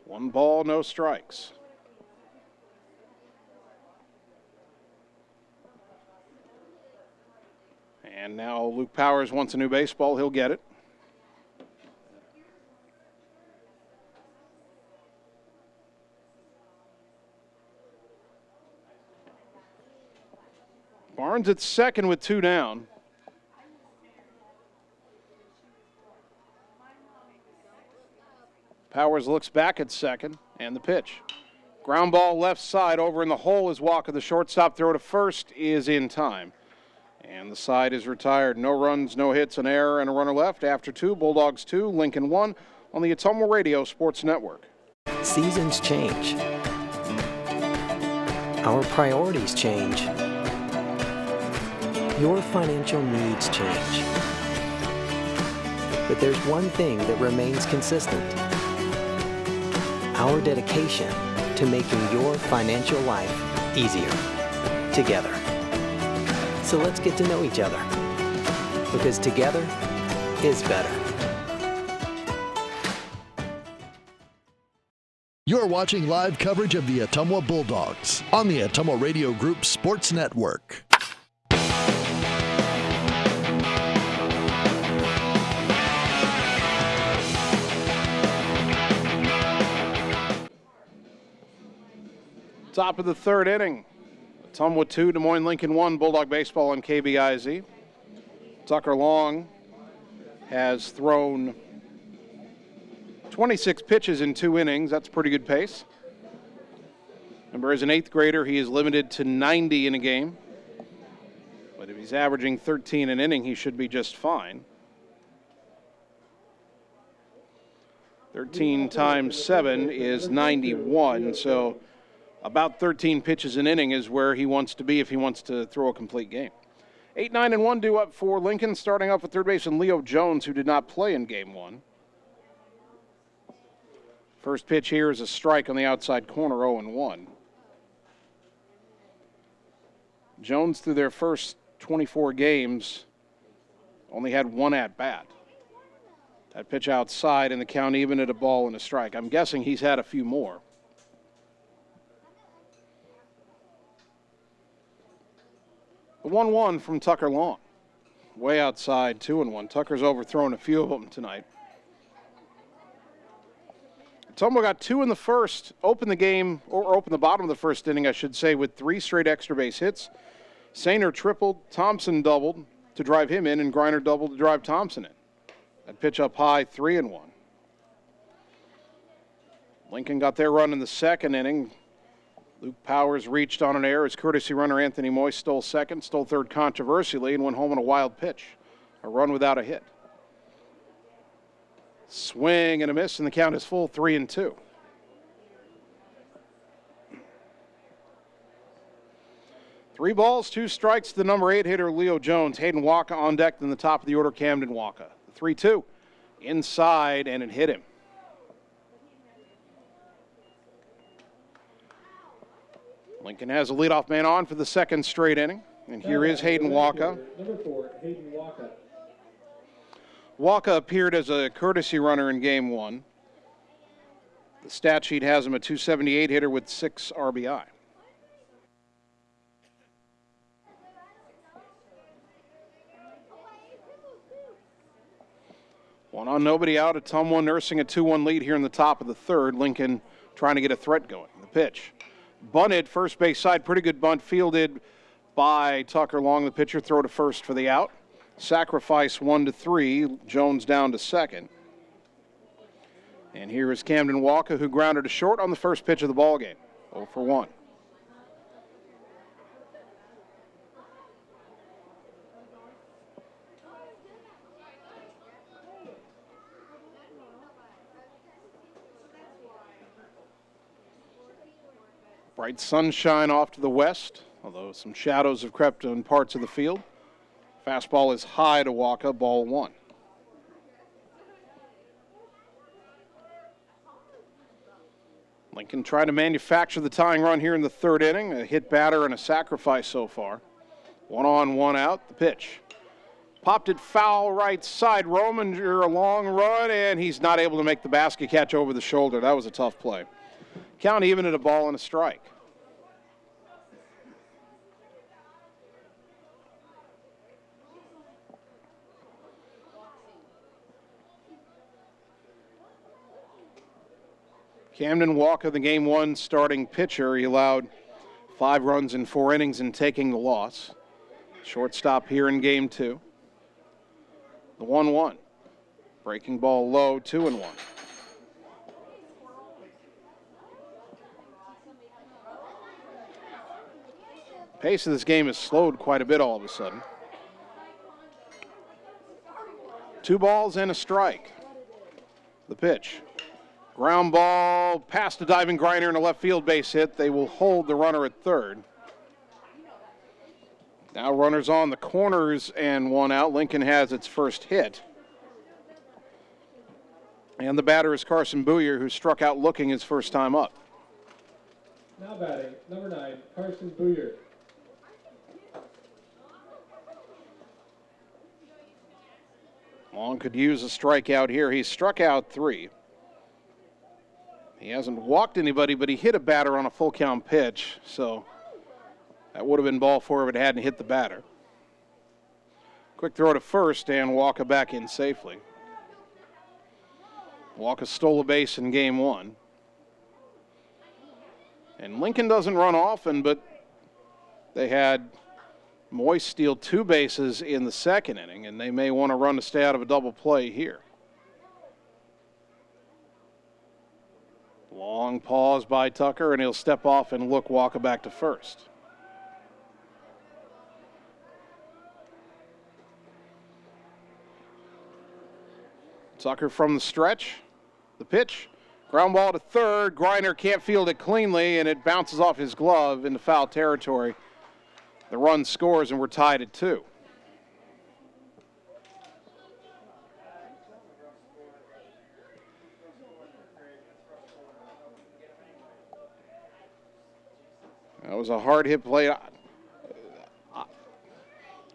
One ball, no strikes. And now Luke Powers wants a new baseball. He'll get it. Barnes at second with 2 down. Powers looks back at second, and the pitch. Ground ball left side over in the hole is Walker. The shortstop throw to first is in time. And the side is retired. No runs, no hits, an error, and a runner left. After 2, Bulldogs 2, Lincoln 1 on the Ottumwa Radio Sports Network. Seasons change. Our priorities change. Your financial needs change. But there's one thing that remains consistent. Our dedication to making your financial life easier together. So let's get to know each other, because together is better. You're watching live coverage of the Ottumwa Bulldogs on the Ottumwa Radio Group Sports Network. Top of the third inning. Ottumwa 2, Des Moines Lincoln 1, Bulldog Baseball on KBIZ. Tucker Long has thrown 26 pitches in 2 innings. That's pretty good pace. Remember, as an 8th grader, he is limited to 90 in a game. But if he's averaging 13 an inning, he should be just fine. 13 times 7 is 91, so about 13 pitches an inning is where he wants to be if he wants to throw a complete game. 8, 9, and 1 due up for Lincoln, starting off with third baseman Leo Jones, who did not play in Game 1. First pitch here is a strike on the outside corner, 0-1. Jones, through their first 24 games, only had 1 at-bat. That pitch outside, and the count even at a ball and a strike. I'm guessing he's had a few more. The 1-1 from Tucker Long. Way outside, 2-1. Tucker's overthrown a few of them tonight. Ottumwa got 2 in the first, opened the game, or opened the bottom of the first inning, I should say, with 3 straight extra base hits. Sainer tripled, Thompson doubled to drive him in, and Griner doubled to drive Thompson in. That pitch up high, 3-1. Lincoln got their run in the second inning. Luke Powers reached on an error. His courtesy runner Anthony Moines stole second, stole third controversially, and went home on a wild pitch. A run without a hit. Swing and a miss, and the count is full, 3-2. Three balls, 2 strikes to the number 8 hitter, Leo Jones. Hayden Walker on deck in the top of the order, Camden Walker. 3-2. Inside, and it hit him. Lincoln has a leadoff man on for the second straight inning. And here is Hayden Walker. Number 4, Hayden Walker. Walker appeared as a courtesy runner in Game 1. The stat sheet has him a .278 hitter with 6 RBI. One on, nobody out. Ottumwa nursing a 2-1 lead here in the top of the third. Lincoln trying to get a threat going. The pitch. Bunted, first base side. Pretty good bunt fielded by Tucker Long, the pitcher. Throw to first for the out. Sacrifice 1-3. Jones down to second. And here is Camden Walker, who grounded to short on the first pitch of the ball game. 0 for 1. Bright sunshine off to the west, although some shadows have crept in parts of the field. Fastball is high to Walker, ball 1. Lincoln tried to manufacture the tying run here in the third inning. A hit batter and a sacrifice so far. 1 on, 1 out, the pitch. Popped it foul right side. Rominger a long run, and he's not able to make the basket catch over the shoulder. That was a tough play. Count even at a ball and a strike. Camden Walker, the game 1 starting pitcher. He allowed 5 runs in 4 innings in taking the loss. Shortstop here in game 2. The 1-1. Breaking ball low, 2-1. Pace of this game has slowed quite a bit all of a sudden. 2 balls and a strike. The pitch. Ground ball past the diving Griner and a left field base hit. They will hold the runner at third. Now runners on the corners and 1 out. Lincoln has its first hit. And the batter is Carson Booyer, who struck out looking his first time up. Now batting, number 9, Carson Booyer. Long could use a strikeout here. He's struck out 3. He hasn't walked anybody, but he hit a batter on a full count pitch, so that would have been ball 4 if it hadn't hit the batter. Quick throw to first, and Walker back in safely. Walker stole a base in game 1. And Lincoln doesn't run often, but they had Moines steal 2 bases in the second inning, and they may want to run to stay out of a double play here. Long pause by Tucker, and he'll step off and look Walker back to first. Tucker from the stretch. The pitch. Ground ball to third. Griner can't field it cleanly, and it bounces off his glove into foul territory. The run scores, and we're tied at 2. That was a hard hit play.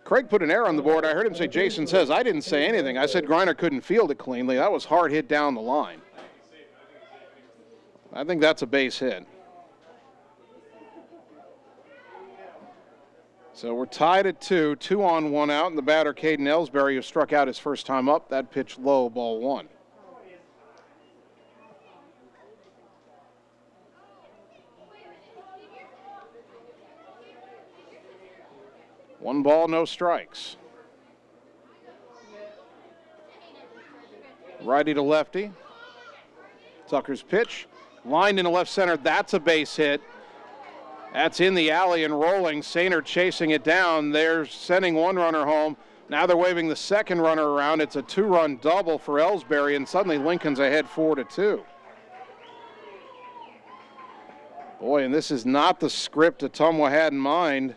Craig put an error on the board. I heard him say, Jason says, I didn't say anything. I said Griner couldn't field it cleanly. That was hard hit down the line. I think that's a base hit. So we're tied at 2. 2 on, 1 out. And the batter, Caden Ellsbury, who struck out his first time up. That pitch low, ball 1. One ball, no strikes. Righty to lefty. Tucker's pitch. Lined into left center. That's a base hit. That's in the alley and rolling. Sainer chasing it down. They're sending 1 runner home. Now they're waving the second runner around. It's a 2-run double for Ellsbury, and suddenly Lincoln's ahead 4-2. Boy, and this is not the script Ottumwa had in mind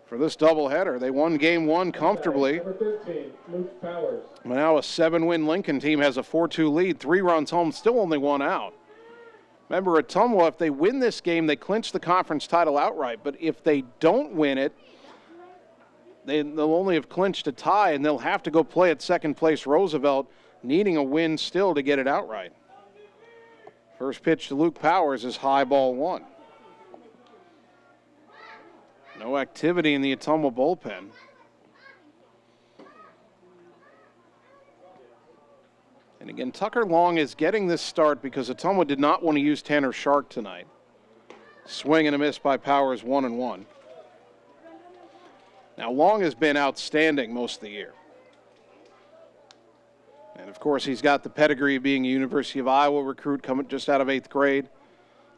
for this doubleheader. They won game 1 comfortably. Number 13, Luke Powers. Now a 7-win Lincoln team has a 4-2 lead. 3 runs home, still only 1 out. Remember, Ottumwa, if they win this game, they clinch the conference title outright. But if they don't win it, they'll only have clinched a tie, and they'll have to go play at second place Roosevelt, needing a win still to get it outright. First pitch to Luke Powers is high, ball 1. No activity in the Ottumwa bullpen. And again, Tucker Long is getting this start because Ottumwa did not want to use Tanner Shark tonight. Swing and a miss by Powers, 1-1. Now, Long has been outstanding most of the year. And, of course, he's got the pedigree of being a University of Iowa recruit coming just out of 8th grade.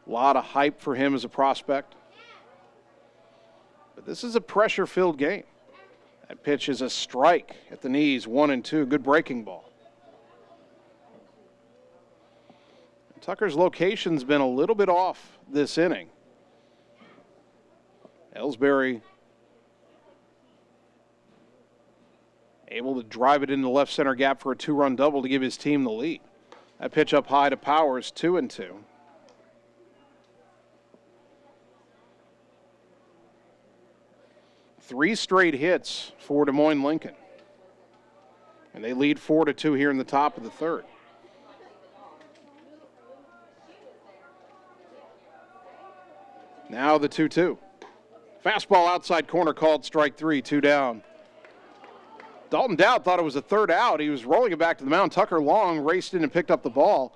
A lot of hype for him as a prospect. But this is a pressure-filled game. That pitch is a strike at the knees, 1-2. Good breaking ball. And Tucker's location's been a little bit off this inning. Ellsbury able to drive it into the left center gap for a 2-run double to give his team the lead. That pitch up high to Powers, 2-2. Three straight hits for Des Moines Lincoln. And they lead 4-2 here in the top of the third. Now the 2-2. Fastball outside corner called strike 3, 2 down. Dalton Dowd thought it was a third out. He was rolling it back to the mound. Tucker Long raced in and picked up the ball.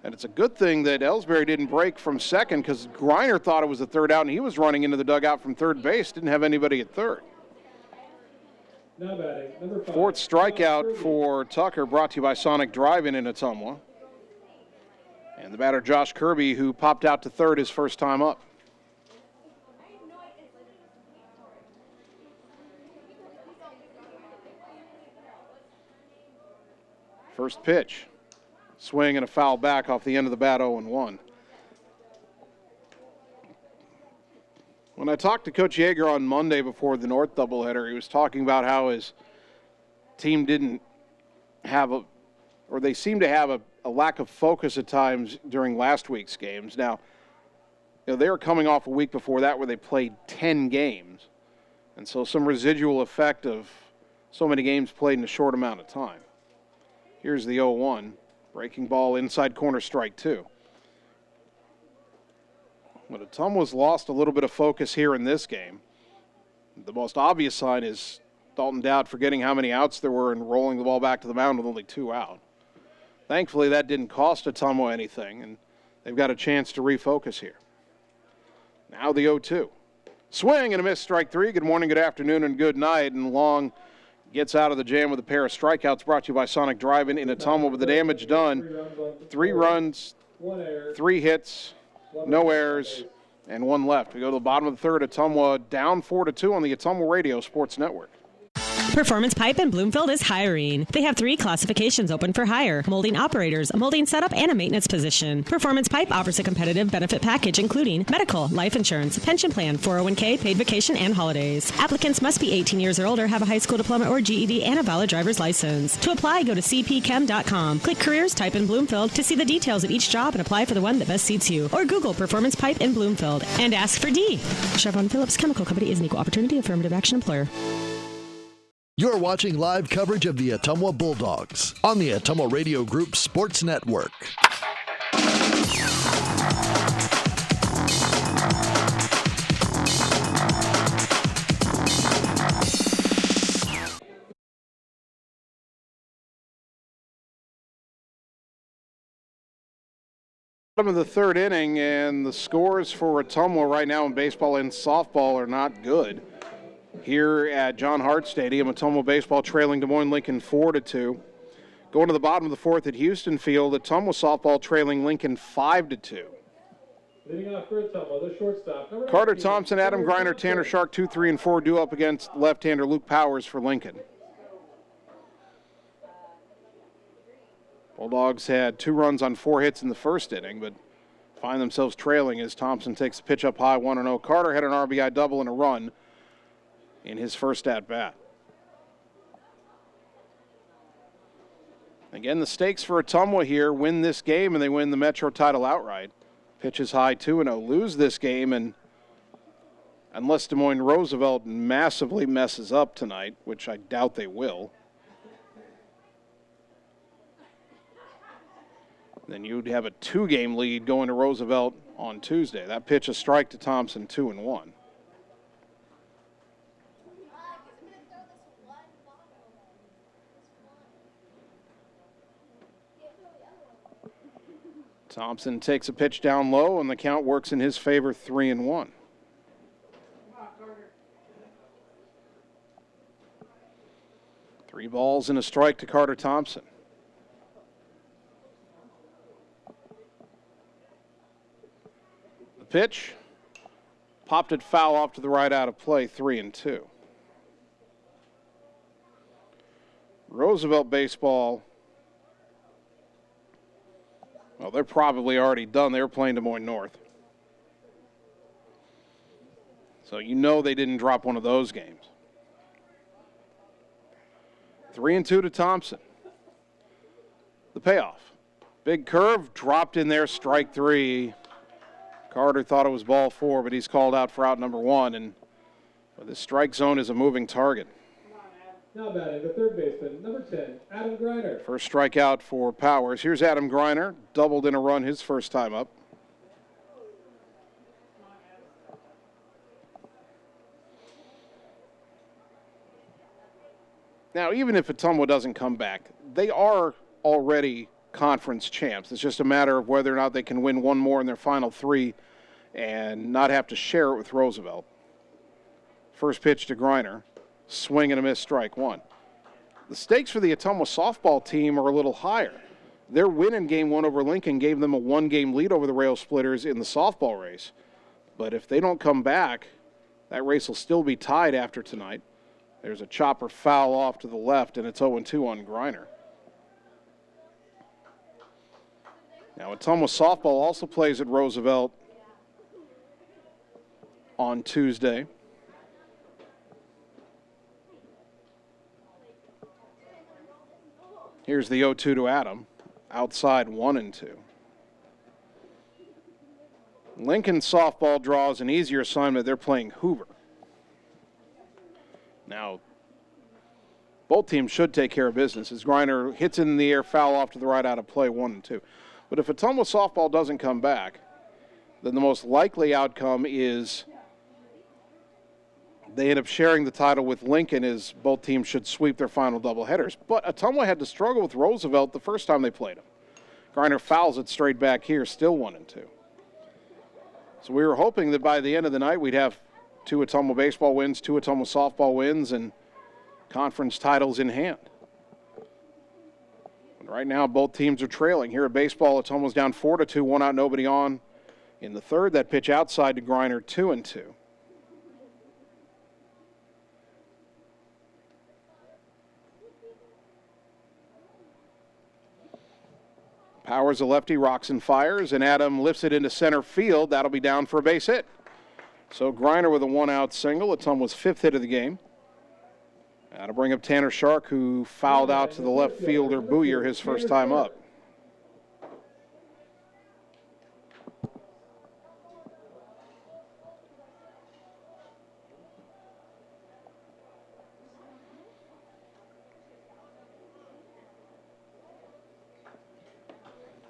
And it's a good thing that Ellsbury didn't break from second because Griner thought it was a third out and he was running into the dugout from third base. Didn't have anybody at third. Now batting, number 5. Fourth strikeout for Tucker, brought to you by Sonic Drive-In in Ottumwa. And the batter Josh Kirby, who popped out to third his first time up. First pitch, swing and a foul back off the end of the bat, 0-1. When I talked to Coach Yeager on Monday before the North doubleheader, he was talking about how his team didn't have they seemed to have a lack of focus at times during last week's games. Now, they were coming off a week before that where they played 10 games. And so some residual effect of so many games played in a short amount of time. Here's the 0-1. Breaking ball inside corner, strike 2. But Ottumwa's lost a little bit of focus here in this game. The most obvious sign is Dalton Dowd forgetting how many outs there were and rolling the ball back to the mound with only 2 out. Thankfully, that didn't cost Ottumwa anything, and they've got a chance to refocus here. Now the 0-2. Swing and a miss, strike 3. Good morning, good afternoon, and good night. And Long gets out of the jam with a pair of strikeouts, brought to you by Sonic Drive-In in Ottumwa with the damage done. 3 runs, 3 hits, no errors, and 1 left. We go to the bottom of the third. Ottumwa down 4-2 on the Ottumwa Radio Sports Network. Performance Pipe in Bloomfield is hiring. They have 3 classifications open for hire: molding operators, a molding setup, and a maintenance position. Performance Pipe offers a competitive benefit package including medical, life insurance, pension plan, 401k, paid vacation, and holidays. Applicants must be 18 years or older, have a high school diploma or GED, and a valid driver's license. To apply, go to cpchem.com. Click Careers, type in Bloomfield to see the details of each job and apply for the one that best suits you. Or Google Performance Pipe in Bloomfield and ask for D. Chevron Phillips Chemical Company is an equal opportunity affirmative action employer. You're watching live coverage of the Ottumwa Bulldogs on the Ottumwa Radio Group Sports Network. Bottom of the third inning, and the scores for Ottumwa right now in baseball and softball are not good. Here at John Hart Stadium, Ottumwa baseball trailing Des Moines Lincoln 4-2. Going to the bottom of the fourth at Houston Field, Ottumwa softball trailing Lincoln 5-2. Leading off for Ottumwa, the shortstop. Carter Thompson, Adam Griner, Tanner Shark 2, 3, and 4 due up against left-hander Luke Powers for Lincoln. Bulldogs had 2 runs on 4 hits in the first inning, but find themselves trailing as Thompson takes the pitch up high, 1-0. Carter had an RBI double and a run in his first at-bat. Again, the stakes for Ottumwa here: win this game and they win the Metro title outright. Pitch is high, 2-0. Lose this game, and unless Des Moines Roosevelt massively messes up tonight, which I doubt they will, then you'd have a 2-game lead going to Roosevelt on Tuesday. That pitch, a strike to Thompson, 2-1. Thompson takes a pitch down low, and the count works in his favor, 3-1. 3 balls and a strike to Carter Thompson. The pitch, popped it foul off to the right out of play, 3-2. Roosevelt baseball, well, they're probably already done. They were playing Des Moines North. So you know they didn't drop one of those games. 3-2 to Thompson. The payoff. Big curve, dropped in there, strike 3. Carter thought it was ball 4, but he's called out for out number 1, and the strike zone is a moving target. Now batting the third baseman, number 10, Adam Griner. First strikeout for Powers. Here's Adam Griner, doubled in a run his first time up. Now, even if Ottumwa doesn't come back, they are already conference champs. It's just a matter of whether or not they can win one more in their final 3 and not have to share it with Roosevelt. First pitch to Griner. Swing and a miss, strike 1. The stakes for the Ottumwa softball team are a little higher. Their win in Game 1 over Lincoln gave them a 1-game lead over the Railsplitters in the softball race. But if they don't come back, that race will still be tied after tonight. There's a chopper foul off to the left, and it's 0-2 on Griner. Now, Ottumwa softball also plays at Roosevelt on Tuesday. Here's the 0-2 to Adam. Outside, 1-2. Lincoln softball draws an easier assignment. They're playing Hoover. Now, both teams should take care of business as Griner hits it in the air, foul off to the right out of play, 1-2. But if Ottumwa softball doesn't come back, then the most likely outcome is they end up sharing the title with Lincoln, as both teams should sweep their final doubleheaders. But Ottumwa had to struggle with Roosevelt the first time they played him. Griner fouls it straight back here, still 1-2. So we were hoping that by the end of the night we'd have 2 Ottumwa baseball wins, 2 Ottumwa softball wins, and conference titles in hand. But right now, both teams are trailing. Here at baseball, Ottumwa's down 4-2, 1 out, nobody on. In the third, that pitch outside to Griner, 2-2. Powers a lefty, rocks and fires, and Adam lifts it into center field. That'll be down for a base hit. So Griner with a 1-out single. Ottumwa's 5th hit of the game. That'll bring up Tanner Shark, who fouled out to the left fielder Booyer his first time up.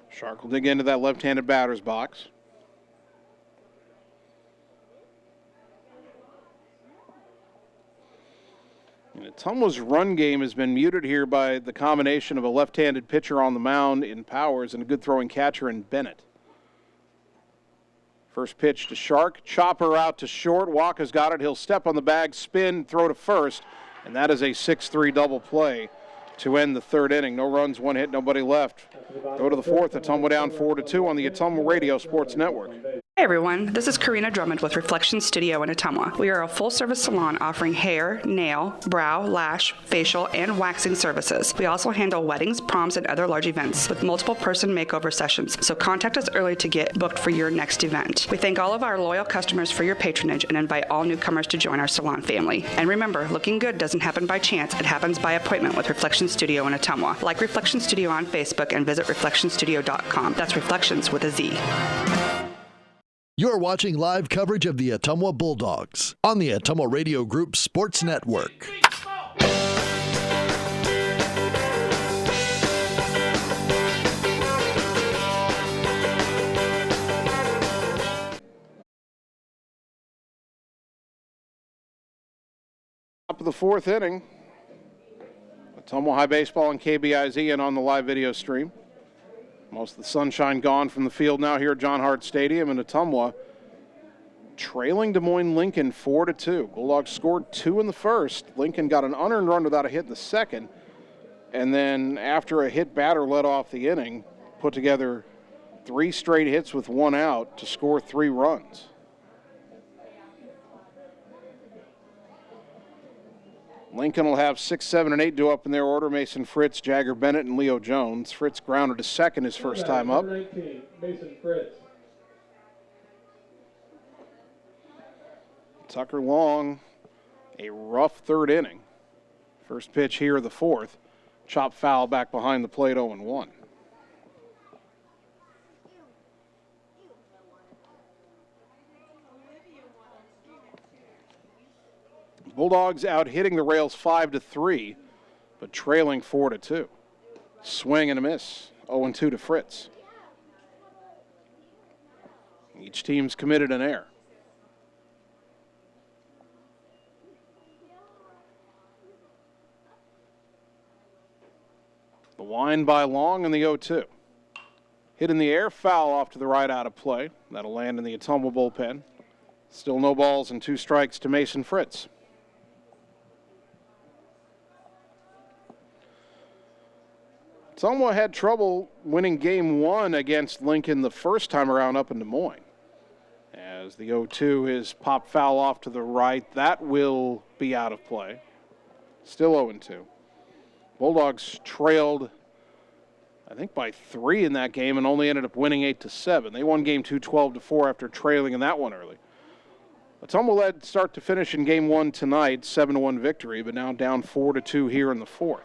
Shark will dig into that left-handed batter's box. And Ottumwa's run game has been muted here by the combination of a left-handed pitcher on the mound in Powers and a good throwing catcher in Bennett. First pitch to Shark, chopper out to short. Walker's got it. He'll step on the bag, spin, throw to first, and that is a 6-3 double play to end the third inning. No runs, 1 hit, nobody left. Go to the fourth. Ottumwa down 4-2 on the Ottumwa Radio Sports Network. Hey everyone, this is Karina Drummond with Reflection Studio in Ottumwa. We are a full-service salon offering hair, nail, brow, lash, facial, and waxing services. We also handle weddings, proms, and other large events with multiple person makeover sessions, so contact us early to get booked for your next event. We thank all of our loyal customers for your patronage and invite all newcomers to join our salon family. And remember, looking good doesn't happen by chance, it happens by appointment with Reflection Studio in Ottumwa. Like Reflection Studio on Facebook and visit reflectionstudio.com. That's Reflections with a Z. You're watching live coverage of the Ottumwa Bulldogs on the Ottumwa Radio Group Sports Network. Top of the fourth inning. Ottumwa High Baseball and KBIZ and on the live video stream. Most of the sunshine gone from the field now here at John Hart Stadium, and Ottumwa trailing Des Moines Lincoln 4-2. Bulldogs scored 2 in the first. Lincoln got an unearned run without a hit in the second. And then after a hit batter led off the inning, put together 3 straight hits with 1 out to score 3 runs. Lincoln will have 6, 7, and 8 due up in their order. Mason Fritz, Jagger Bennett, and Leo Jones. Fritz grounded to second his first time up. 19, Mason Fritz. Tucker Long, a rough third inning. First pitch here of the fourth. Chop foul back behind the plate, 0-1. Bulldogs out hitting the Rails 5-3, but trailing 4-2. Swing and a miss, 0-2 to Fritz. Each team's committed an error. The wind by Long in the 0-2. Hit in the air, foul off to the right out of play. That'll land in the Ottumwa bullpen. Still no balls and 2 strikes to Mason Fritz. Ottumwa had trouble winning game 1 against Lincoln the first time around up in Des Moines. As the 0-2 is popped foul off to the right. That will be out of play. Still 0-2. Bulldogs trailed, I think, by 3 in that game and only ended up winning 8-7. They won game 2 12-4 after trailing in that one early. Ottumwa led start to finish in game 1 tonight, 7-1 victory, but now down 4-2 here in the fourth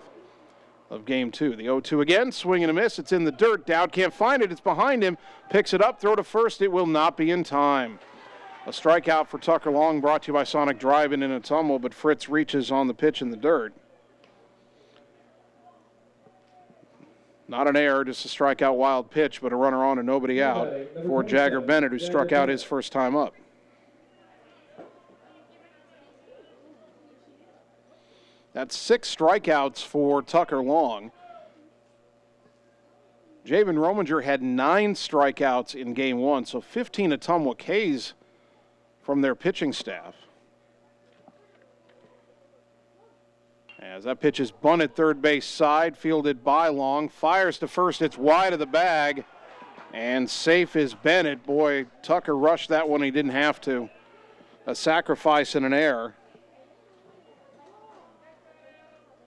of game 2. The 0-2 again, swing and a miss. It's in the dirt. Dowd can't find it. It's behind him. Picks it up, throw to first. It will not be in time. A strikeout for Tucker Long, brought to you by Sonic Drive-In in Ottumwa, but Fritz reaches on the pitch in the dirt. Not an error, just a strikeout wild pitch, but a runner on and nobody out for Jagger Bennett, who struck out his first time up. That's 6 strikeouts for Tucker Long. Javen Rominger had 9 strikeouts in game 1, so 15 Ottumwa Ks from their pitching staff. As that pitch is bunted third base side, fielded by Long, fires to first, it's wide of the bag, and safe is Bennett. Boy, Tucker rushed that one, he didn't have to. A sacrifice and an error.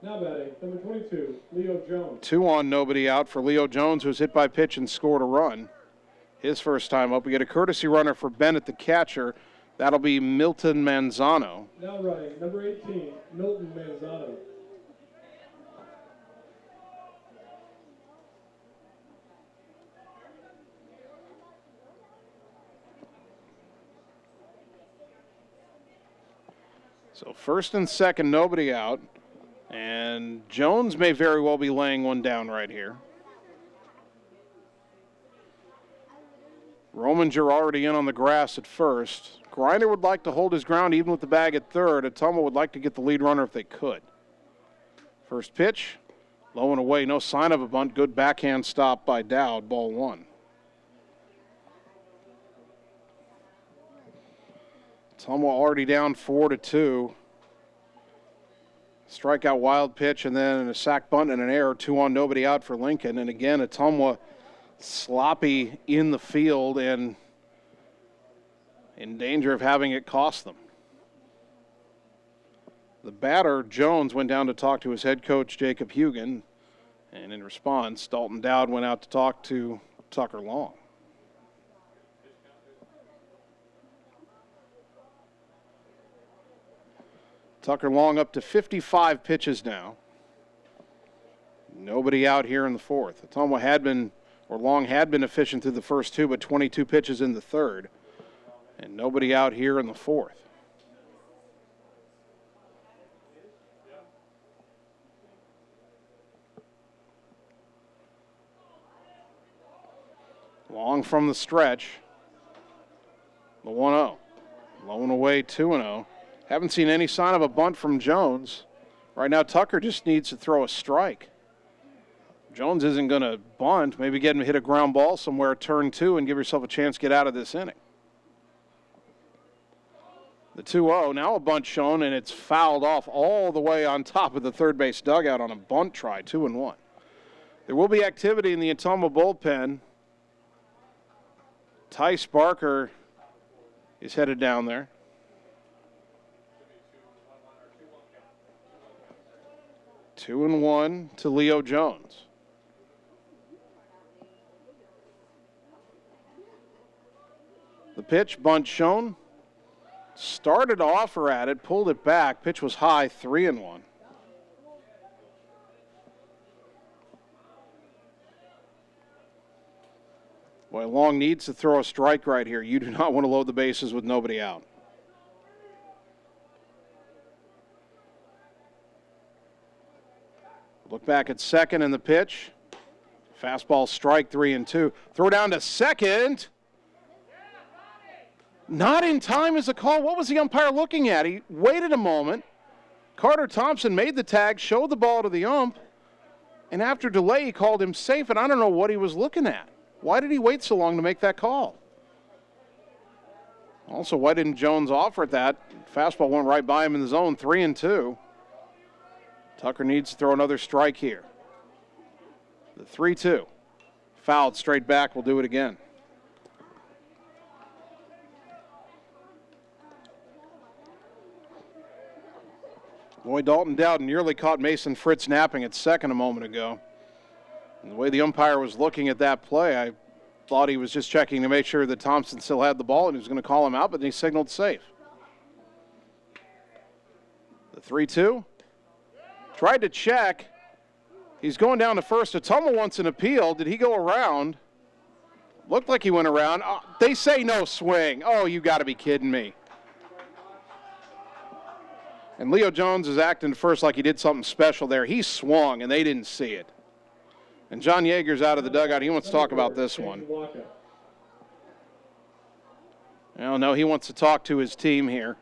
Now batting, number 22, Leo Jones. 2 on, nobody out for Leo Jones, who was hit by pitch and scored a run. His first time up. We get a courtesy runner for Bennett, the catcher. That'll be Milton Manzano. Now running, number 18, Milton Manzano. So first and second, nobody out. And Jones may very well be laying one down right here. Rominger already in on the grass at first. Griner would like to hold his ground even with the bag at third. Ottumwa would like to get the lead runner if they could. First pitch, low and away, no sign of a bunt. Good backhand stop by Dowd, ball 1. Ottumwa already down 4-2. Strikeout wild pitch and then a sac bunt and an error. 2 on, nobody out for Lincoln. And again, Ottumwa sloppy in the field and in danger of having it cost them. The batter, Jones, went down to talk to his head coach, Jacob Hugan. And in response, Dalton Dowd went out to talk to Tucker Long. Tucker Long up to 55 pitches now. Nobody out here in the fourth. Ottumwa Long had been efficient through the first 2, but 22 pitches in the third. And nobody out here in the fourth. Long from the stretch. The 1-0. Low and away, 2-0. Haven't seen any sign of a bunt from Jones. Right now, Tucker just needs to throw a strike. Jones isn't going to bunt. Maybe get him to hit a ground ball somewhere, turn 2, and give yourself a chance to get out of this inning. The 2-0, now a bunt shown, and it's fouled off all the way on top of the third base dugout on a bunt try, 2-1. There will be activity in the Ottumwa bullpen. Tice Barker is headed down there. Two and one to Leo Jones. The pitch, bunt shown. Started to offer at it, pulled it back. Pitch was high, 3-1. Boy, Long needs to throw a strike right here. You do not want to load the bases with nobody out. Look back at second in the pitch. Fastball strike, 3-2. Throw down to second. Not in time is a call. What was the umpire looking at? He waited a moment. Carter Thompson made the tag, showed the ball to the ump, and after delay, he called him safe, and I don't know what he was looking at. Why did he wait so long to make that call? Also, why didn't Jones offer it that? Fastball went right by him in the zone, 3-2. Tucker needs to throw another strike here. The 3-2. Fouled straight back, will do it again. Boy, Dalton Dowd nearly caught Mason Fritz napping at second a moment ago. And the way the umpire was looking at that play, I thought he was just checking to make sure that Thompson still had the ball and he was going to call him out, but he signaled safe. The 3-2. Tried to check. He's going down to first. Ottumwa wants an appeal. Did he go around? Looked like he went around. They say no swing. Oh, you got to be kidding me. And Leo Jones is acting first like he did something special there. He swung, and they didn't see it. And John Yeager's out of the dugout. He wants to talk about this one. Well, no, he wants to talk to his team here.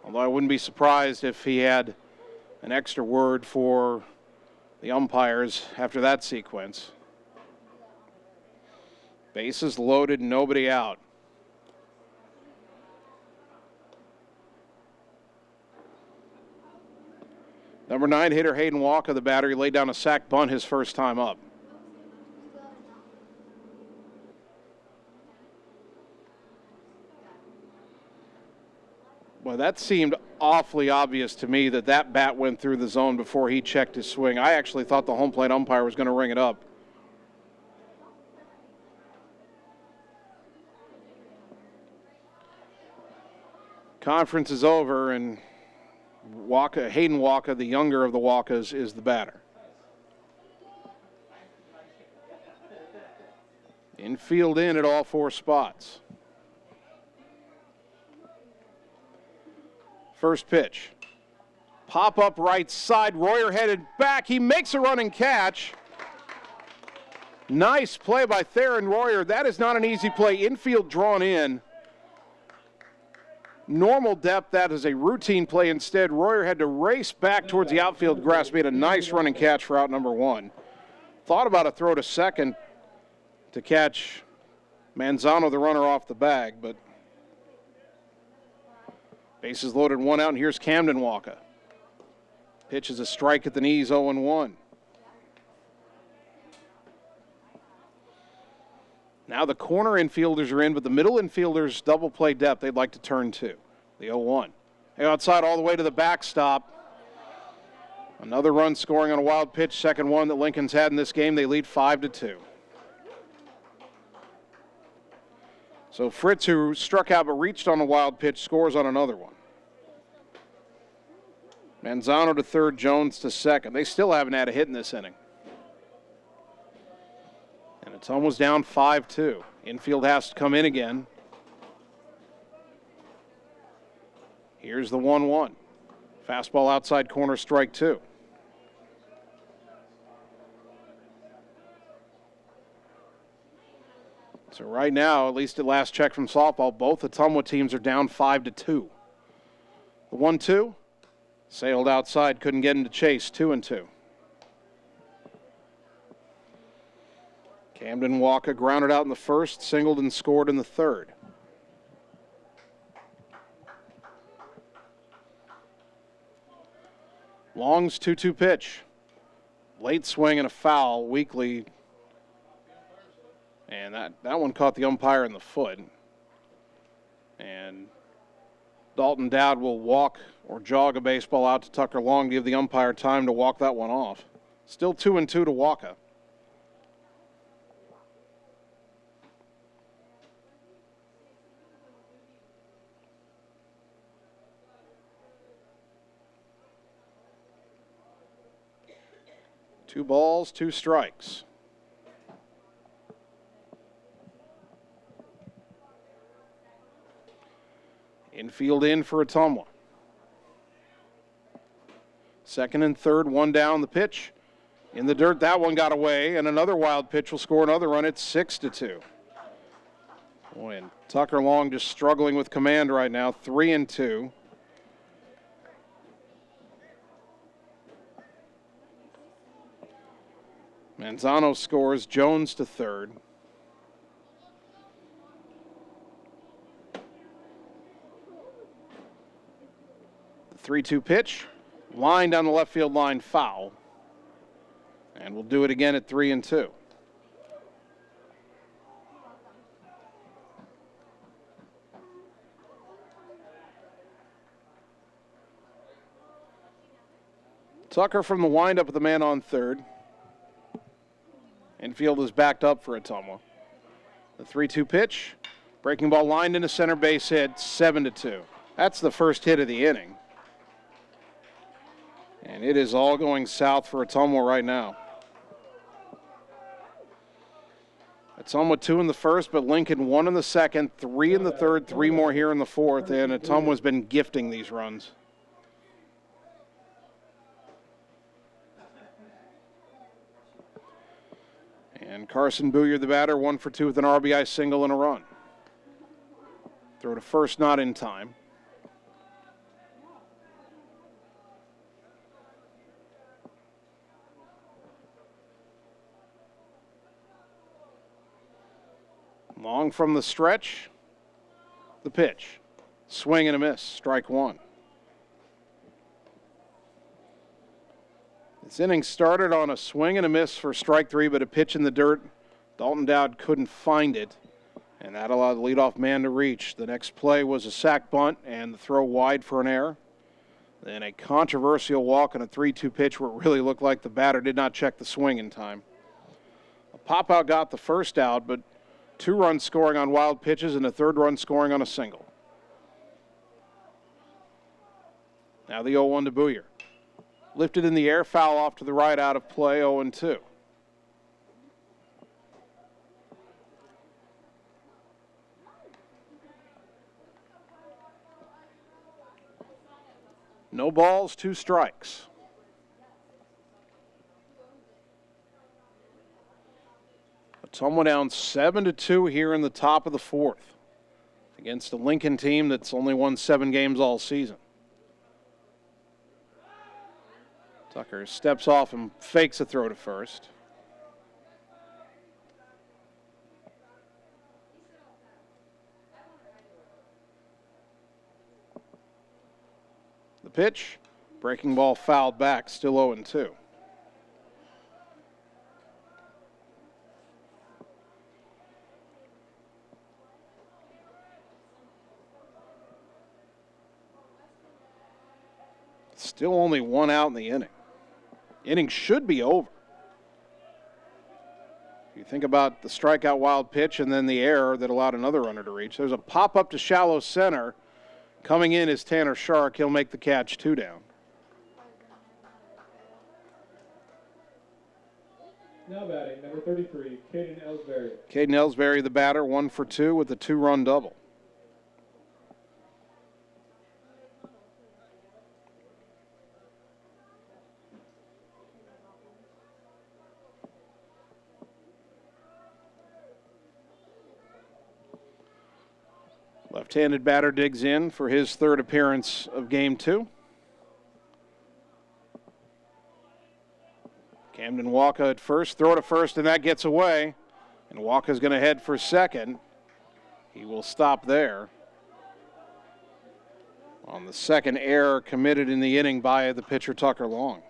Although I wouldn't be surprised if he had an extra word for the umpires after that sequence. Bases loaded, nobody out. Number 9 hitter Hayden Walker, the batter, he laid down a sac bunt his first time up. Well, that seemed awfully obvious to me that that bat went through the zone before he checked his swing. I actually thought the home plate umpire was going to ring it up. Conference is over, and Hayden Walker, the younger of the Walkers, is the batter. Infield in at all 4 spots. First pitch. Pop up right side. Royer headed back. He makes a running catch. Nice play by Theron Royer. That is not an easy play. Infield drawn in. Normal depth, that is a routine play. Instead, Royer had to race back towards the outfield grass, made a nice running catch for out number 1. Thought about a throw to second to catch Manzano, the runner, off the bag, but bases loaded, 1 out, and here's Camden Walker. Pitch is a strike at the knees, 0-1. Now the corner infielders are in, but the middle infielders double play depth they'd like to turn to. The 0-1. Hey, outside all the way to the backstop. Another run scoring on a wild pitch, second one that Lincoln's had in this game. They lead 5-2. So Fritz, who struck out but reached on a wild pitch, scores on another one. Manzano to third, Jones to second. They still haven't had a hit in this inning. And it's almost down 5-2. Infield has to come in again. Here's the 1-1. Fastball outside corner, strike 2. So right now, at least at last check from softball, both Ottumwa teams are down 5-2. The 1-2 sailed outside, couldn't get into chase, 2-2. Camden Walker grounded out in the first, singled and scored in the third. Long's 2-2 pitch. Late swing and a foul, Weekly. And that one caught the umpire in the foot. And Dalton Dowd will walk or jog a baseball out to Tucker Long to give the umpire time to walk that one off. Still 2-2 to Walker. Two balls, two strikes. Infield in for Ottumwa. Second and third, one down the pitch. In the dirt, that one got away, and another wild pitch will score another run. It's 6-2. Boy, and Tucker Long just struggling with command right now, 3-2. Manzano scores, Jones to third. The 3-2 pitch, line down the left field line, foul. And we'll do it again at 3-2. Tucker from the windup with the man on third. Infield is backed up for Ottumwa. The 3-2 pitch, breaking ball lined into center base hit, 7-2. That's the first hit of the inning. And it is all going south for Ottumwa right now. Ottumwa 2 in the first, but Lincoln 1 in the second, 3 in the third, 3 more here in the fourth, and Ottumwa's been gifting these runs. And Carson Booyer, the batter, 1 for 2 with an RBI single and a run. Throw to first, not in time. Long from the stretch. The pitch. Swing and a miss. Strike one. This inning started on a swing and a miss for strike three, but a pitch in the dirt. Dalton Dowd couldn't find it, and that allowed the leadoff man to reach. The next play was a sac bunt and the throw wide for an error. Then a controversial walk on a 3-2 pitch where it really looked like the batter did not check the swing in time. A pop-out got the first out, but 2 runs scoring on wild pitches and a 3rd run scoring on a single. Now the 0-1 to Booyer. Lifted in the air, foul off to the right, out of play, 0-2. No balls, 2 strikes. Ottumwa down 7-2 here in the top of the 4th against a Lincoln team that's only won 7 games all season. Tucker steps off and fakes a throw to first. The pitch, breaking ball fouled back, still 0-2. Still only 1 out in the inning. Inning should be over. If you think about the strikeout wild pitch and then the error that allowed another runner to reach. There's a pop-up to shallow center. Coming in is Tanner Shark. He'll make the catch, 2 down. Now batting, number 33, Caden Ellsbury. Caden Ellsbury, the batter, 1 for 2 with a 2-run double. Left-handed batter digs in for his 3rd appearance of Game 2. Camden Walker at first, throw to first, and that gets away. And Walker's going to head for second. He will stop there. on the second error committed in the inning by the pitcher Tucker Long.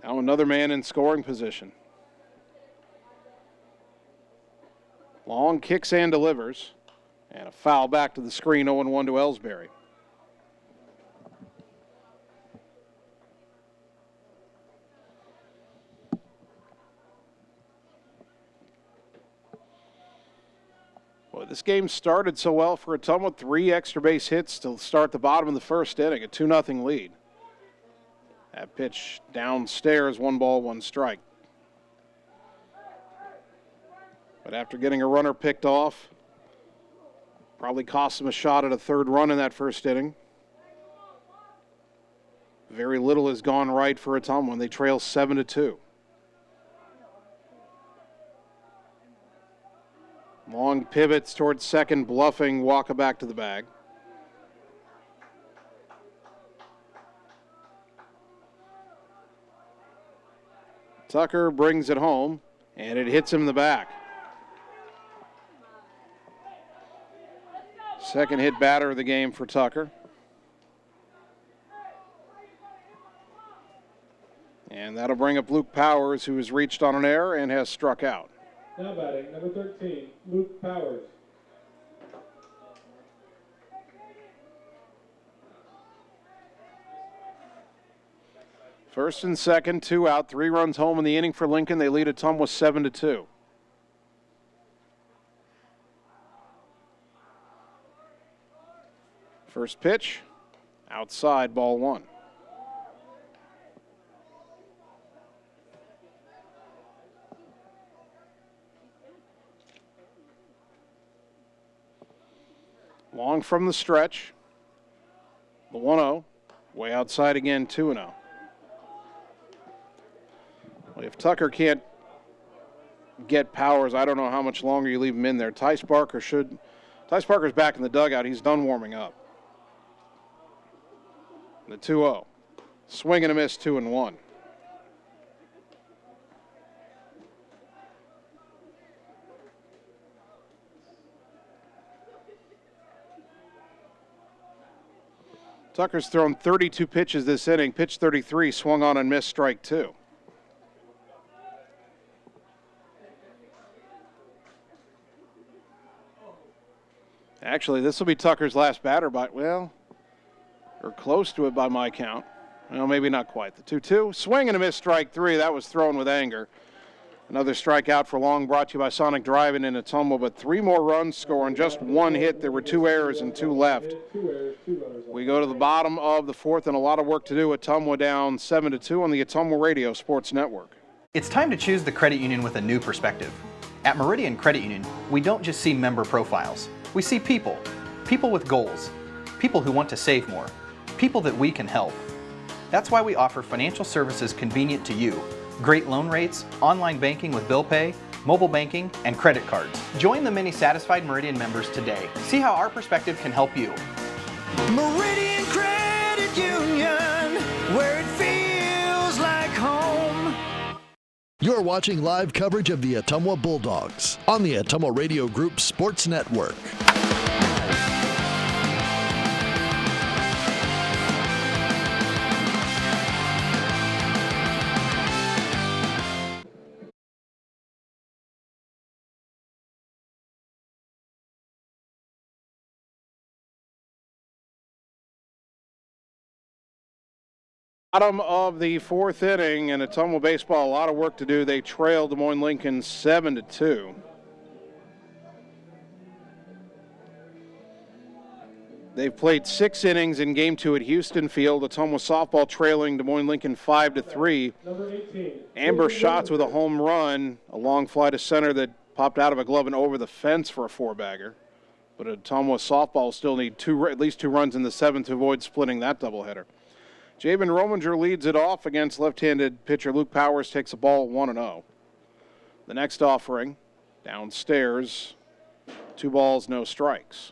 Now another man in scoring position. Long kicks and delivers. And a foul back to the screen, 0-1 to Ellsbury. Well, this game started so well for Ottumwa. 3 extra base hits to start the bottom of the first inning, a 2-0 lead. That pitch downstairs, 1 ball, 1 strike. But after getting a runner picked off, probably cost them a shot at a 3rd run in that first inning. Very little has gone right for Ottumwa when they trail 7-2. Long pivots towards second, bluffing, walk back to the bag. Tucker brings it home, and it hits him in the back. Second hit batter of the game for Tucker. And that'll bring up Luke Powers, who has reached on an error and has struck out. Now batting, number 13, Luke Powers. First and second, 2 out, 3 runs home in the inning for Lincoln. They lead Ottumwa 7-2. First pitch, outside, ball 1. Long from the stretch, the 1-0, way outside again, 2-0. Well, if Tucker can't get Powers, I don't know how much longer you leave him in there. Ty Parker's back in the dugout. He's done warming up. The 2-0. Swing and a miss, 2-1. Tucker's thrown 32 pitches this inning. Pitch 33, swung on and missed, strike 2. Actually, this will be Tucker's last batter or close to it by my count. Well, maybe not quite. The 2-2, swing and a miss, strike 3. That was thrown with anger. Another strikeout for Long, brought to you by Sonic Drive-In in Ottumwa, but 3 more runs scoring, just 1 hit. There were 2 errors and 2 left. We go to the bottom of the 4th and a lot of work to do. Ottumwa down 7-2 on the Ottumwa Radio Sports Network. It's time to choose the credit union with a new perspective. At Meridian Credit Union, we don't just see member profiles. We see people. People with goals. People who want to save more. People that we can help. That's why we offer financial services convenient to you. Great loan rates, online banking with bill pay, mobile banking, and credit cards. Join the many satisfied Meridian members today. See how our perspective can help you. Meridian Credit Union, where it feels like home. You're watching live coverage of the Ottumwa Bulldogs on the Ottumwa Radio Group Sports Network. Bottom of the 4th inning, and Ottumwa baseball, a lot of work to do. They trail Des Moines Lincoln 7-2. They've played 6 innings in Game 2 at Houston Field. Ottumwa softball trailing Des Moines Lincoln 5-3. Amber Schatz with a home run, a long fly to center that popped out of a glove and over the fence for a 4-bagger. But Ottumwa softball still need at least 2 runs in the 7th to avoid splitting that doubleheader. Javen Rominger leads it off against left-handed pitcher Luke Powers, takes a ball 1-0. The next offering, downstairs, 2 balls, no strikes.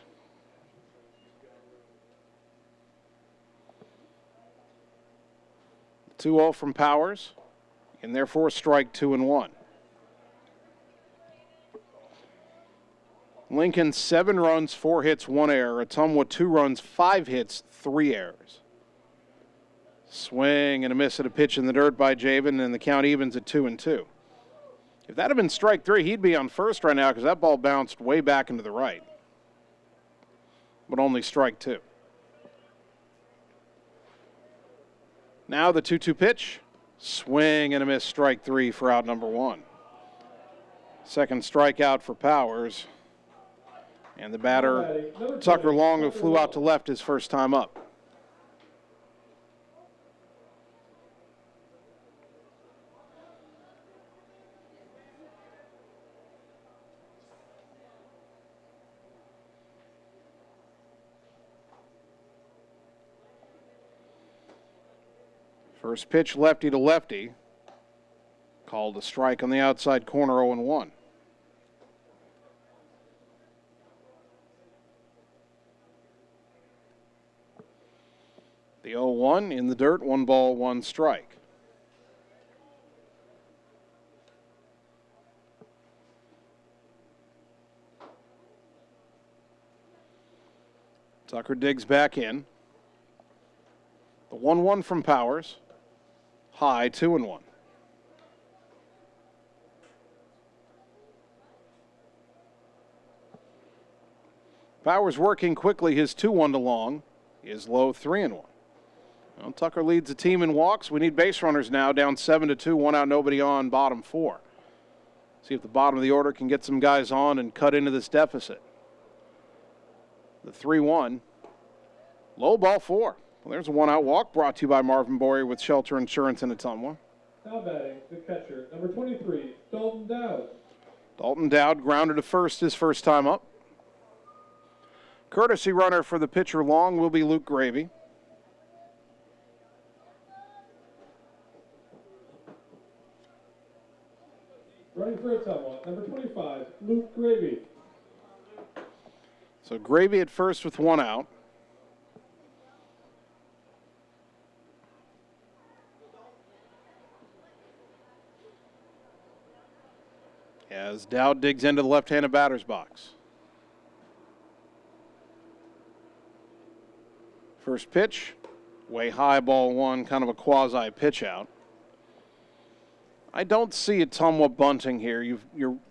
The 2-0 from Powers. In there for a strike, 2-1. Lincoln 7 runs, 4 hits, 1 error. Ottumwa 2 runs, 5 hits, 3 errors. Swing and a miss at a pitch in the dirt by Javen, and the count evens at 2-2. If that had been strike 3, he'd be on first right now because that ball bounced way back into the right. But only strike 2. Now the 2-2 pitch. Swing and a miss, strike 3 for out number 1. Second strikeout for Powers. And the batter, Tucker Long, who flew out to left his first time up. First pitch, lefty to lefty. Called a strike on the outside corner, 0-1. The 0-1 in the dirt, 1 ball, 1 strike. Tucker digs back in. The 1-1 from Powers. High, 2-1. Powers working quickly. His 2-1 to Long is low, 3-1. Well, Tucker leads the team in walks. We need base runners now, down 7-2, 1 out, nobody on, bottom 4. See if the bottom of the order can get some guys on and cut into this deficit. The 3-1, low, ball 4. Well, there's a 1-out walk brought to you by Marvin Boyer with Shelter Insurance in Ottumwa. Now batting, the catcher, number 23, Dalton Dowd. Dalton Dowd grounded to first his first time up. Courtesy runner for the pitcher Long will be Luke Gravy. Running for Ottumwa, number 25, Luke Gravy. So Gravy at first with 1 out. As Dowd digs into the left-handed batter's box. First pitch, way high, ball 1, kind of a quasi pitch out. I don't see Ottumwa bunting here.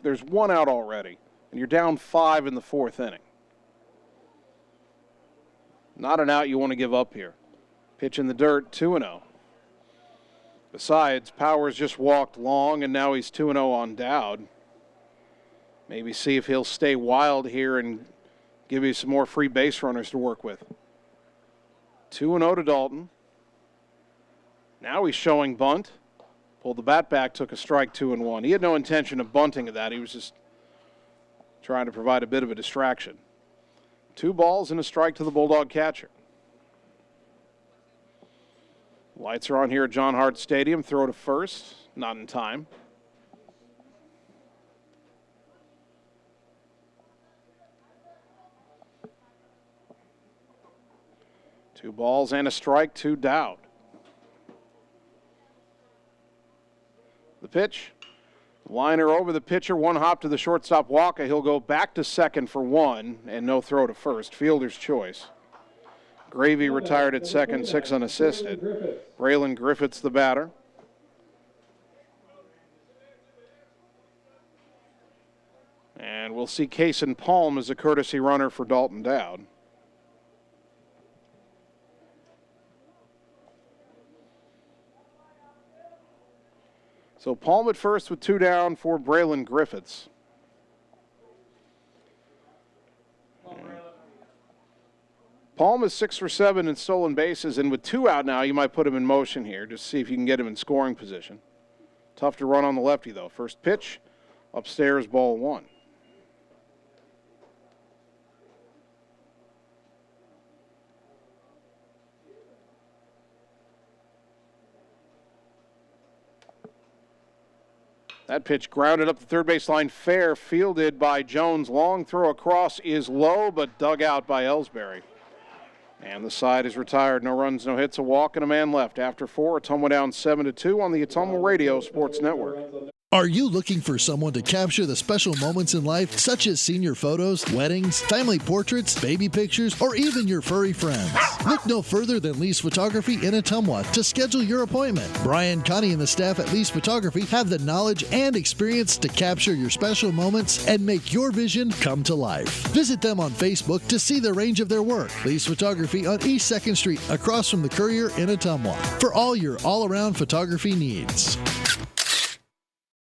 There's 1 out already, and you're down 5 in the 4th inning. Not an out you want to give up here. Pitch in the dirt, 2-0. Besides, Powers just walked Long, and now he's 2-0 on Dowd. Maybe see if he'll stay wild here and give you some more free base runners to work with. 2-0 to Dalton. Now he's showing bunt. Pulled the bat back, took a strike, 2-1. He had no intention of bunting at that. He was just trying to provide a bit of a distraction. 2 balls and a strike to the Bulldog catcher. Lights are on here at John Hart Stadium. Throw to first, not in time. Two balls and a strike to Dowd. The pitch, liner over the pitcher, 1 hop to the shortstop Walker. He'll go back to second for 1 and no throw to first. Fielder's choice. Gravy retired at second, 6 unassisted. Braylon Griffiths the batter. And we'll see Cason Palm as a courtesy runner for Dalton Dowd. So Palm at first with 2 down for Braylon Griffiths. Palm is 6 for 7 in stolen bases, and with 2 out now, you might put him in motion here, just see if you can get him in scoring position. Tough to run on the lefty, though. First pitch, upstairs, ball 1. That pitch grounded up the third base line, fair, fielded by Jones. Long throw across is low, but dug out by Ellsbury. And the side is retired. No runs, no hits, a walk, and a man left. After 4, Ottumwa down 7-2 on the Ottumwa Radio Sports Network. Are you looking for someone to capture the special moments in life, such as senior photos, weddings, family portraits, baby pictures, or even your furry friends? Look no further than Lee's Photography in Ottumwa to schedule your appointment. Brian, Connie, and the staff at Lee's Photography have the knowledge and experience to capture your special moments and make your vision come to life. Visit them on Facebook to see the range of their work. Lee's Photography on East 2nd Street, across from the Courier in Ottumwa, for all your all-around photography needs.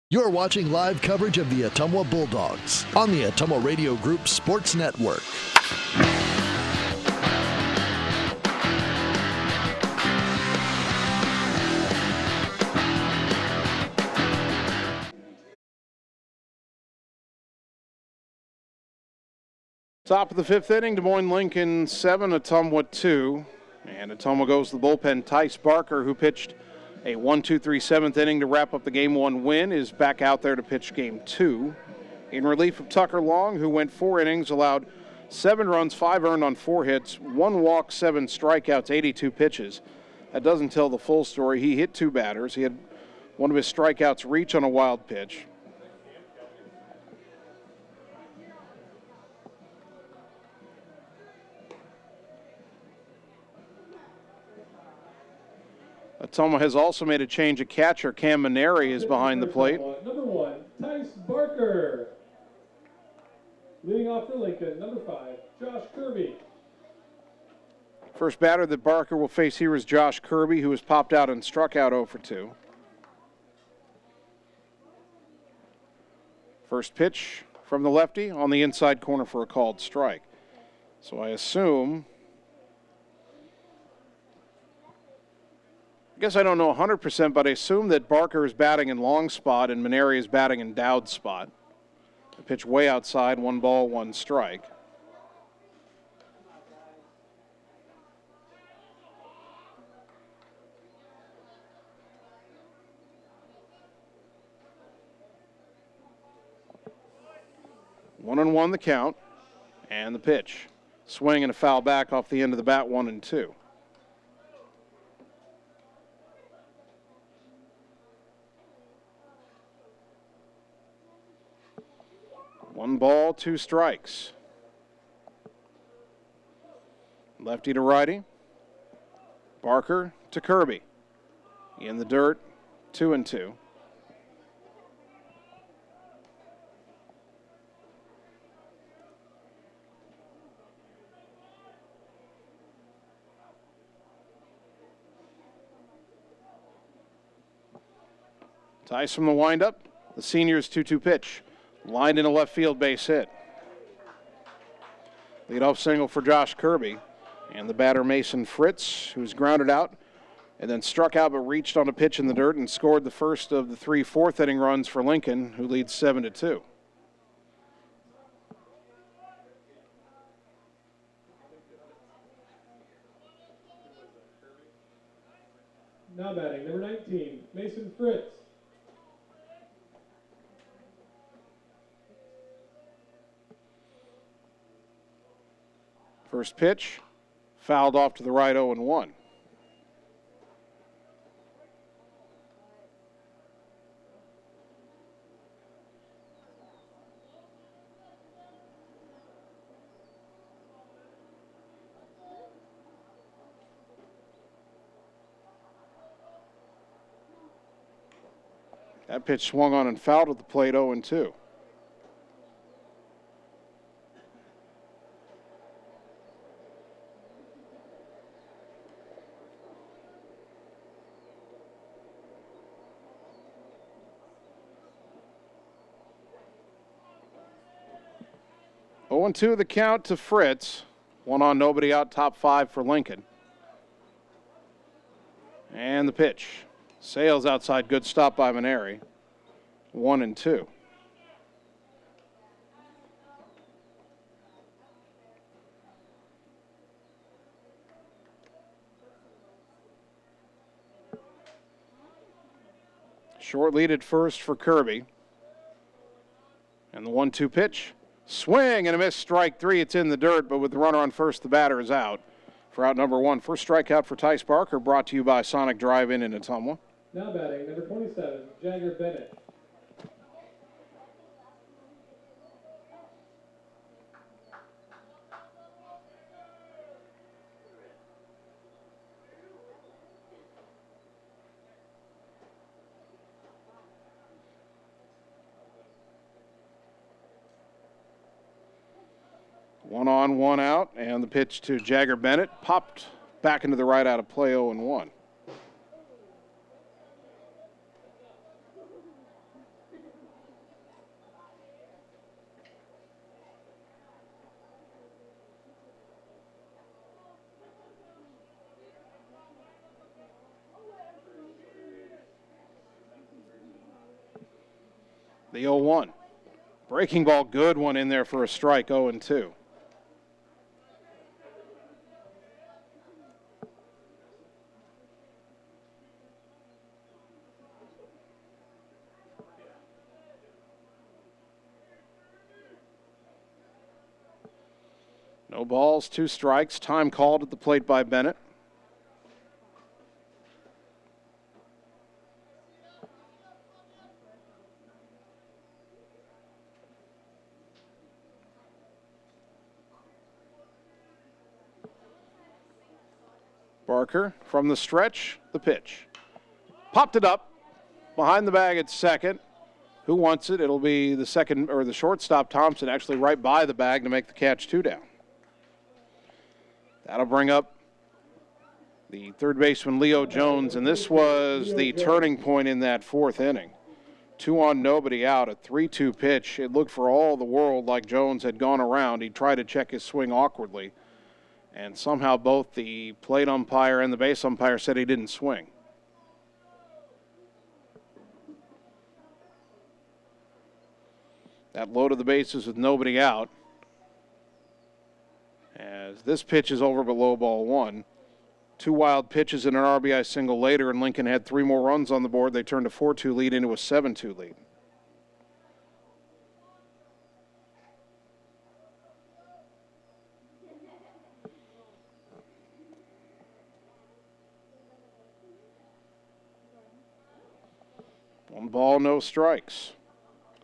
You're watching live coverage of the Ottumwa Bulldogs on the Ottumwa Radio Group Sports Network. Top of the 5th inning, Des Moines Lincoln 7, Ottumwa 2. And Ottumwa goes to the bullpen. Tice Barker, who pitched a 1-2-3 7th inning to wrap up the Game 1 win, is back out there to pitch Game 2. In relief of Tucker Long, who went 4 innings, allowed 7 runs, 5 earned on 4 hits, 1 walk, 7 strikeouts, 82 pitches. That doesn't tell the full story. He hit 2 batters. He had one of his strikeouts reach on a wild pitch. Ottumwa has also made a change of catcher. Cam Maneri is behind the plate. Number 1, Tice Barker. Leading off for Lincoln, number 5, Josh Kirby. First batter that Barker will face here is Josh Kirby, who has popped out and struck out 0 for 2. First pitch from the lefty on the inside corner for a called strike. So I guess I don't know 100%, but I assume that Barker is batting in long spot and Maneri is batting in Dowd spot. The pitch way outside, 1 ball, 1 strike. One and 1 the count, and the pitch. Swing and a foul back off the end of the bat, 1-2. One ball, 2 strikes. Lefty to righty. Barker to Kirby. In the dirt, 2-2. Tice from the windup. The senior's 2-2 pitch. Lined in a left field base hit. Leadoff single for Josh Kirby. And the batter Mason Fritz, who's grounded out and then struck out but reached on a pitch in the dirt and scored the first of the 3 4th inning runs for Lincoln, who leads 7-2. Now batting, number 19, Mason Fritz. First pitch, fouled off to the right, 0-1. That pitch swung on and fouled at the plate, 0-2. Oh, 0-2 the count to Fritz. 1 on, nobody out, top 5 for Lincoln. And the pitch. Sails outside, good stop by Maneri. 1-2. Short lead at first for Kirby. And the 1-2 pitch. Swing and a miss, strike 3. It's in the dirt, but with the runner on first, the batter is out. for out number 1. First strikeout for Tice Barker, brought to you by Sonic Drive-In in Ottumwa. Now batting, number 27, Jagger Bennett. One on, one out, and the pitch to Jagger Bennett popped back into the right out of play 0-1. The 0-1. Breaking ball, good one in there for a strike, 0-2. No balls, 2 strikes. Time called at the plate by Bennett. Barker from the stretch, the pitch. Popped it up behind the bag at second. Who wants it? It'll be the second, or the shortstop Thompson, actually right by the bag to make the catch, 2 down. That'll bring up the third baseman Leo Jones, and this was the turning point in that 4th inning. 2 on, nobody out, a 3-2 pitch. It looked for all the world like Jones had gone around. He tried to check his swing awkwardly, and somehow both the plate umpire and the base umpire said he didn't swing. That low to the bases with nobody out. As this pitch is over below ball 1. 2 wild pitches and an RBI single later, and Lincoln had 3 more runs on the board. They turned a 4-2 lead into a 7-2 lead. One ball, no strikes.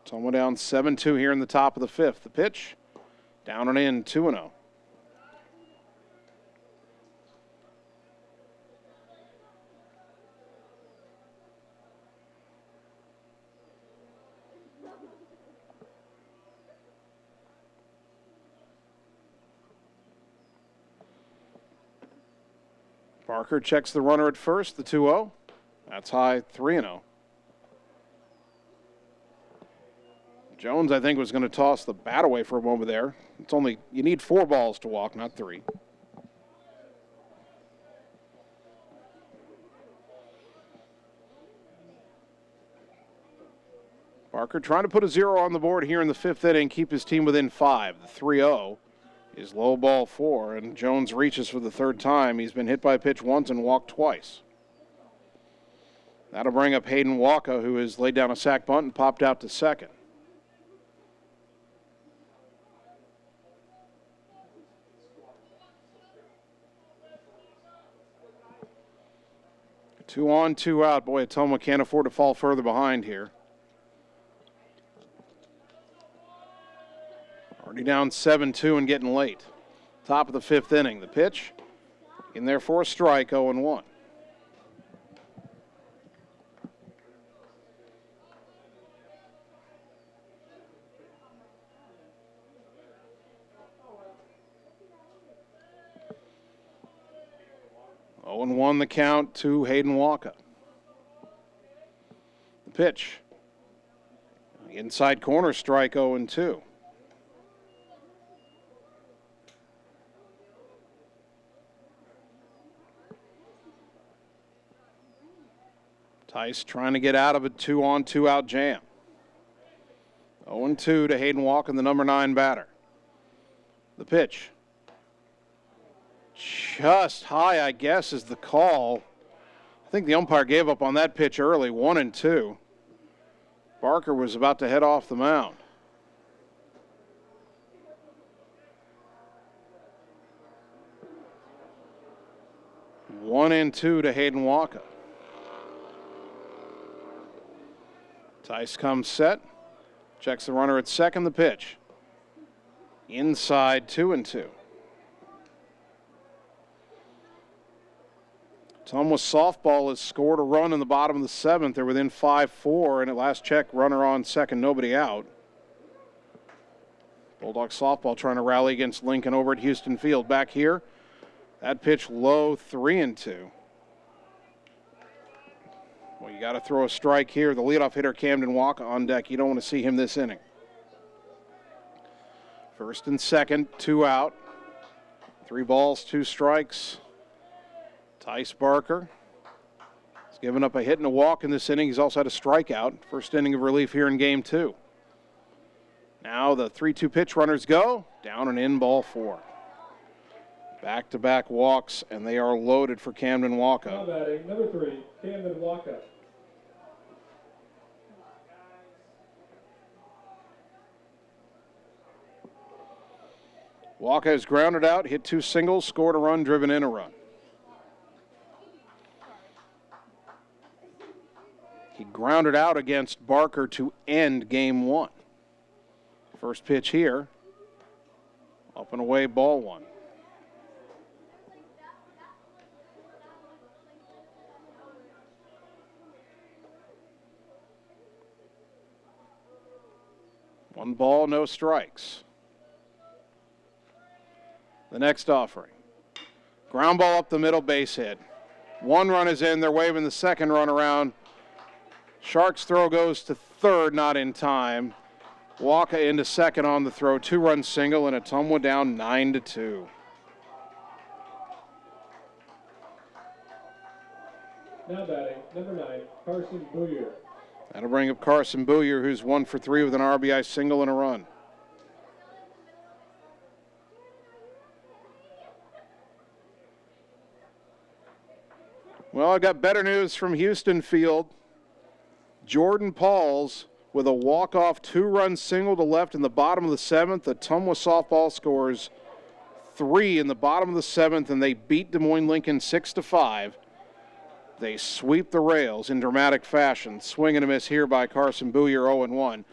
Ottumwa down 7-2 here in the top of the 5th. The pitch, down and in, 2-0. Barker checks the runner at first, the 2-0. That's high, 3-0. Jones, I think, was going to toss the bat away for a moment there. It's only, you need 4 balls to walk, not 3. Barker trying to put a 0 on the board here in the 5th inning, keep his team within 5. The 3-0 is low ball 4, and Jones reaches for the 3rd time. He's been hit by a pitch once and walked twice. That'll bring up Hayden Walker, who has laid down a sac bunt and popped out to second. Two on, 2 out. Boy, Ottumwa can't afford to fall further behind here. Already down 7-2 and getting late. Top of the 5th inning. The pitch in there for a strike, 0-1. And 1 the count to Hayden Walker. The pitch. Inside corner strike, 0-2. Tice trying to get out of a 2 on, 2 out jam. 0-2 to Hayden Walker, the number 9 batter. The pitch. Just high, I guess, is the call. I think the umpire gave up on that pitch early, 1-2. Barker was about to head off the mound. 1-2 to Hayden Walker. Tice comes set. Checks the runner at second, the pitch. Inside, 2-2. Ottumwa softball has scored a run in the bottom of the seventh. They're within 5-4, and at last check, runner on second, nobody out. Bulldog softball trying to rally against Lincoln over at Houston Field. Back here, that pitch low, 3-2. Well, you got to throw a strike here. The leadoff hitter, Camden Walker, on deck. You don't want to see him this inning. First and second, 2 out. 3 balls, 2 strikes. Tice Barker has given up a hit and a walk in this inning. He's also had a strikeout. First inning of relief here in game 2. Now the 3-2 pitch runners go. Down and in, ball 4. Back-to-back walks, and they are loaded for Camden Walker. Now batting, number 3, Camden Walker. Walker has grounded out, hit 2 singles, scored a run, driven in a run. He grounded out against Barker to end game 1. First pitch here, up and away, ball 1. One ball, no strikes. The next offering. Ground ball up the middle, base hit. 1 run is in. They're waving the second run around. Sharks throw goes to third, not in time. Walker into second on the throw. 2-run single, and Ottumwa down 9-2. Now batting, number 9, Carson Booyer. That'll bring up Carson Booyer, who's 1 for 3 with an RBI single and a run. Well, I've got better news from Houston Field. Jordan Pauls with a walk-off 2-run single to left in the bottom of the 7th. Ottumwa softball scores 3 in the bottom of the 7th, and they beat Des Moines Lincoln 6-5. They sweep the rails in dramatic fashion. Swing and a miss here by Carson Booyer, 0-1.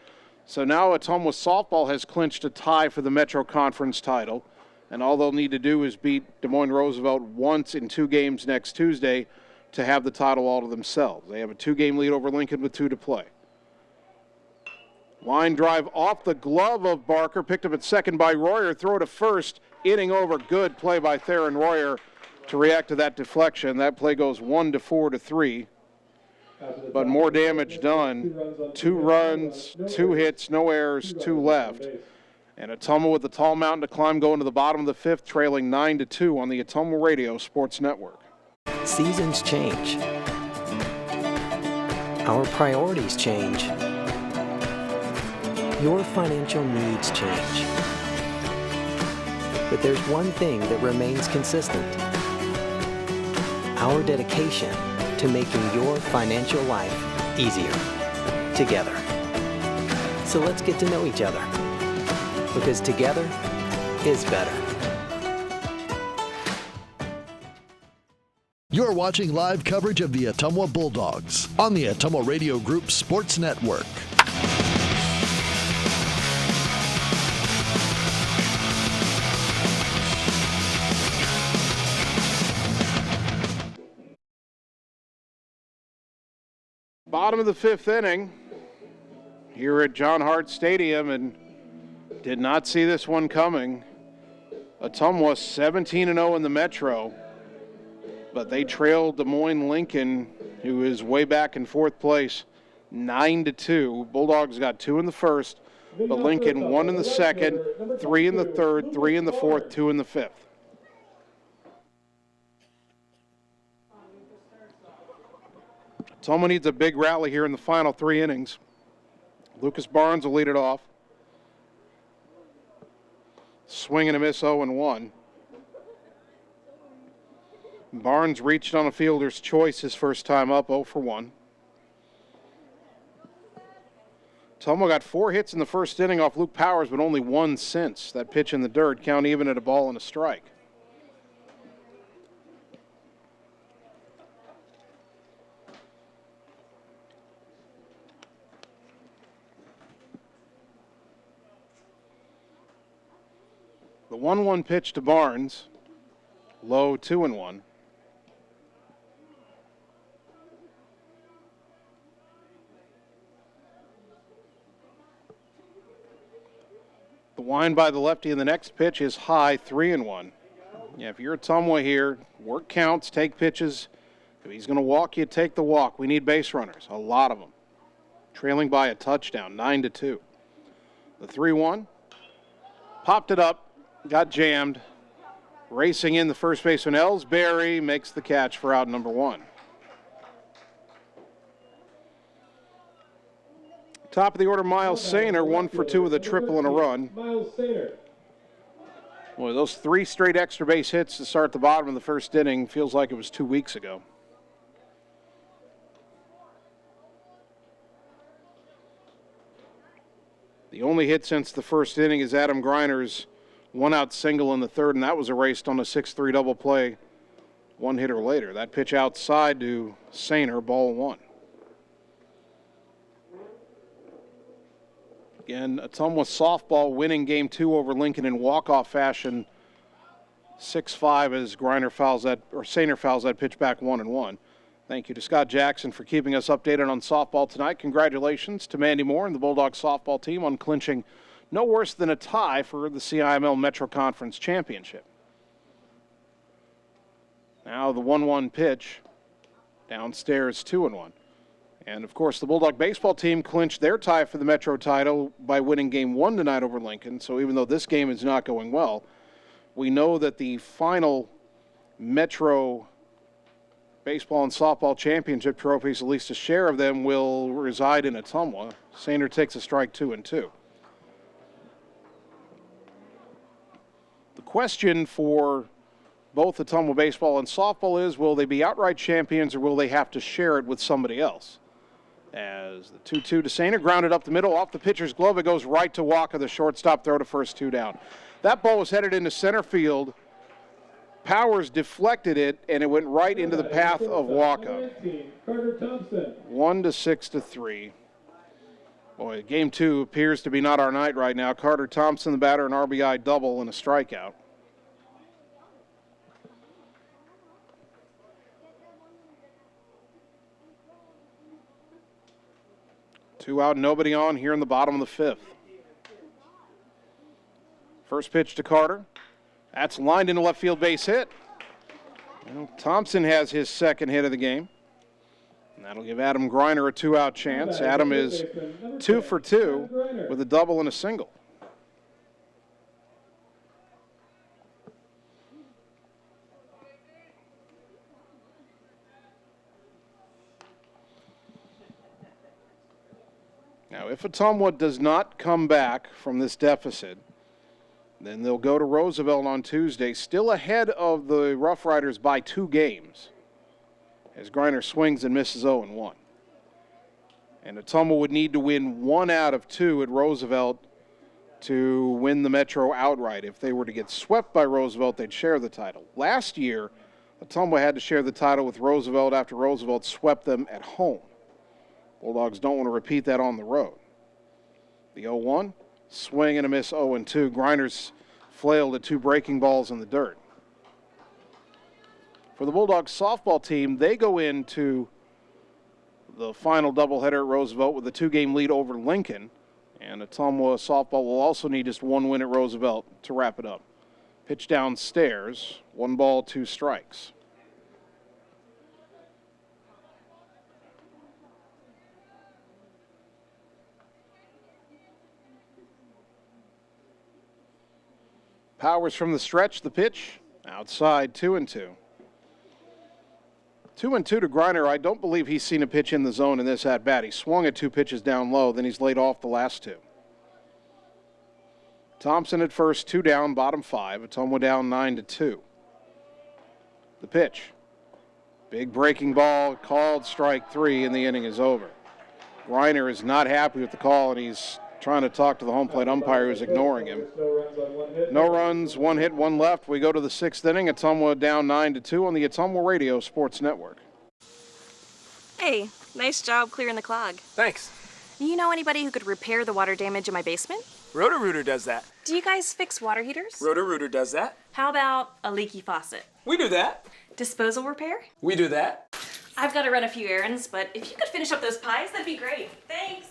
So now Ottumwa softball has clinched a tie for the Metro Conference title, and all they'll need to do is beat Des Moines Roosevelt once in 2 games next Tuesday to have the title all to themselves. They have a 2-game lead over Lincoln with 2 to play. Line drive off the glove of Barker, picked up at second by Royer. Throw to first, inning over. Good play by Theron Royer to react to that deflection. That play goes 1-4-3. But more damage done. 2 runs, 2 hits, no errors, 2 left. And Ottumwa with the tall mountain to climb going to the bottom of the 5th, trailing 9-2 on the Ottumwa Radio Sports Network. Seasons change. Our priorities change. Your financial needs change. But there's one thing that remains consistent. Our dedication to making your financial life easier together. So let's get to know each other, because together is better. You're watching live coverage of the Ottumwa Bulldogs on the Ottumwa Radio Group Sports Network. Bottom of the 5th inning here at John Hart Stadium, and did not see this one coming. Ottumwa 17-0 in the Metro, but they trailed Des Moines Lincoln, who is way back in 4th place, 9-2. Bulldogs got 2 in the first, but Lincoln 1 in the second, 3 in the third, 3 in the fourth, 2 in the 5th. Ottumwa needs a big rally here in the final 3 innings. Lucas Barnes will lead it off. Swing and a miss, 0-1. Barnes reached on a fielder's choice his first time up, 0-1. Ottumwa got 4 hits in the first inning off Luke Powers, but only 1 since. That pitch in the dirt, count even at a ball and a strike. The 1-1 pitch to Barnes. Low, 2-1. The wind by the lefty in the next pitch is high, 3-1. Yeah, if you're Ottumwa here, work counts, take pitches. If he's going to walk you, take the walk. We need base runners, a lot of them. Trailing by a touchdown, 9-2. The 3-1, popped it up, got jammed. Racing in the first baseman, Ellsbury, makes the catch for out number 1. Top of the order, Miles Sainer, 1 for 2 with a triple and a run. Miles Sainer. Boy, those 3 straight extra base hits to start the bottom of the first inning feels like it was 2 weeks ago. The only hit since the first inning is Adam Griner's 1-out single in the third, and that was erased on a 6-3 double play 1 hitter later. That pitch outside to Sainer, ball 1. Again, Ottumwa softball winning game 2 over Lincoln in walk-off fashion, 6-5 as Sainer fouls that pitch back 1-1. Thank you to Scott Jackson for keeping us updated on softball tonight. Congratulations to Mandy Moore and the Bulldogs softball team on clinching no worse than a tie for the CIML Metro Conference Championship. Now the 1-1 pitch, downstairs, 2-1. And, of course, the Bulldog baseball team clinched their tie for the Metro title by winning Game 1 tonight over Lincoln. So even though this game is not going well, we know that the final Metro baseball and softball championship trophies, at least a share of them, will reside in Ottumwa. Sainer takes a strike, 2-2. The question for both Ottumwa baseball and softball is, will they be outright champions or will they have to share it with somebody else? As the 2-2 to Sainer, grounded up the middle, off the pitcher's glove, it goes right to Walker, the shortstop, throw to first, 2 down. That ball was headed into center field. Powers deflected it, and it went right into the path of Walker. 1-6-3. Boy, game 2 appears to be not our night right now. Carter Thompson, the batter, an RBI double and a strikeout. Two out, nobody on here in the bottom of the 5th. First pitch to Carter. That's lined into left field, base hit. Well, Thompson has his second hit of the game. And that'll give Adam Griner a 2-out chance. Adam is 2 for 2 with a double and a single. Now, if Ottumwa does not come back from this deficit, then they'll go to Roosevelt on Tuesday, still ahead of the Rough Riders by 2 games, as Griner swings and misses 0-1. And Ottumwa would need to win 1 out of 2 at Roosevelt to win the Metro outright. If they were to get swept by Roosevelt, they'd share the title. Last year, Ottumwa had to share the title with Roosevelt after Roosevelt swept them at home. Bulldogs don't want to repeat that on the road. The 0-1, swing and a miss, 0-2. Griner's flailed at 2 breaking balls in the dirt. For the Bulldogs softball team, they go into the final doubleheader at Roosevelt with a 2-game lead over Lincoln. And Ottumwa softball will also need just 1 win at Roosevelt to wrap it up. Pitch downstairs, 1 ball, 2 strikes. Powers from the stretch, the pitch, outside, 2-2. 2-2 to Griner. I don't believe he's seen a pitch in the zone in this at-bat. He swung at 2 pitches down low, then he's laid off the last 2. Thompson at first, 2 down, bottom 5. Ottumwa down 9-2. The pitch. Big breaking ball, called strike 3, and the inning is over. Griner is not happy with the call, and he's trying to talk to the home plate umpire who's ignoring him. No runs, 1 hit, 1 left. We go to the 6th inning. Ottumwa down 9-2 on the Ottumwa Radio Sports Network. Hey, nice job clearing the clog. Thanks. You know anybody who could repair the water damage in my basement? Roto-Rooter does that. Do you guys fix water heaters? Roto-Rooter does that. How about a leaky faucet? We do that. Disposal repair? We do that. I've got to run a few errands, but if you could finish up those pies, that'd be great. Thanks.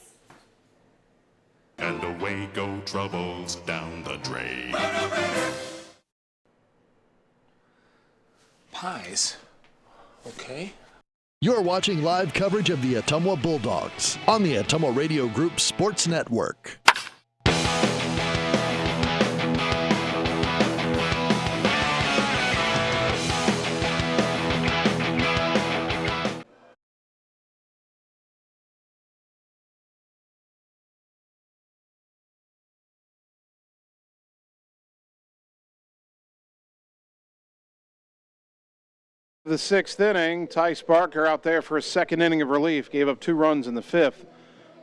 And away go troubles down the drain. Pies. Okay. You're watching live coverage of the Ottumwa Bulldogs on the Ottumwa Radio Group Sports Network. The sixth inning, Tice Barker out there for a second inning of relief, gave up 2 runs in the fifth,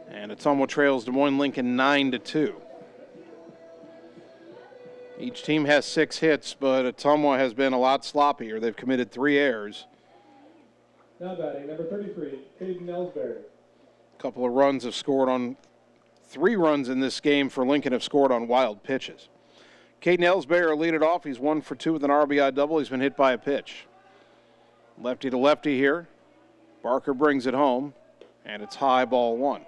and Ottumwa trails Des Moines Lincoln 9-2. Each team has 6 hits, but Ottumwa has been a lot sloppier. They've committed 3 errors. Now batting, number 33, Caden Ellsbury. A couple of runs have scored on 3 runs in this game for Lincoln have scored on wild pitches. Caden Ellsbury will lead it off. He's 1 for 2 with an RBI double. He's been hit by a pitch. Lefty to lefty here. Barker brings it home, and it's high, ball 1.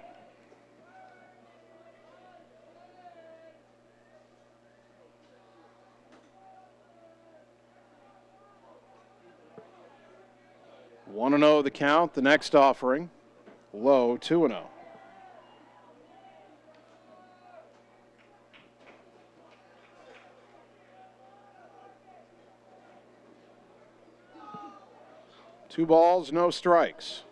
One and 0 the count. The next offering, low 2-0. Two balls, no strikes.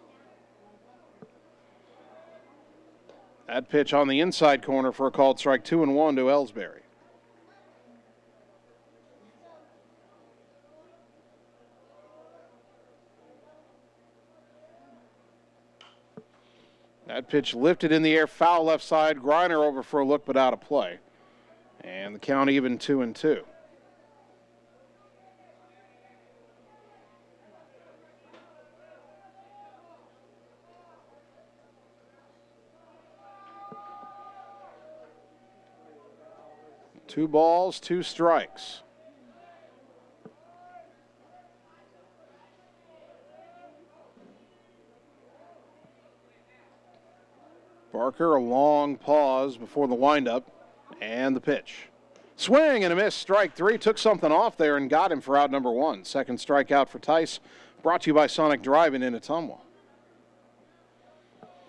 That pitch on the inside corner for a called strike, 2-1 to Ellsbury. That pitch lifted in the air, foul left side. Griner over for a look, but out of play. And the count even 2-2. Two balls, 2 strikes. Barker, a long pause before the windup, and the pitch. Swing and a miss, strike 3. Took something off there and got him for out number 1. Second strikeout for Tice, brought to you by Sonic Drive-In in Ottumwa.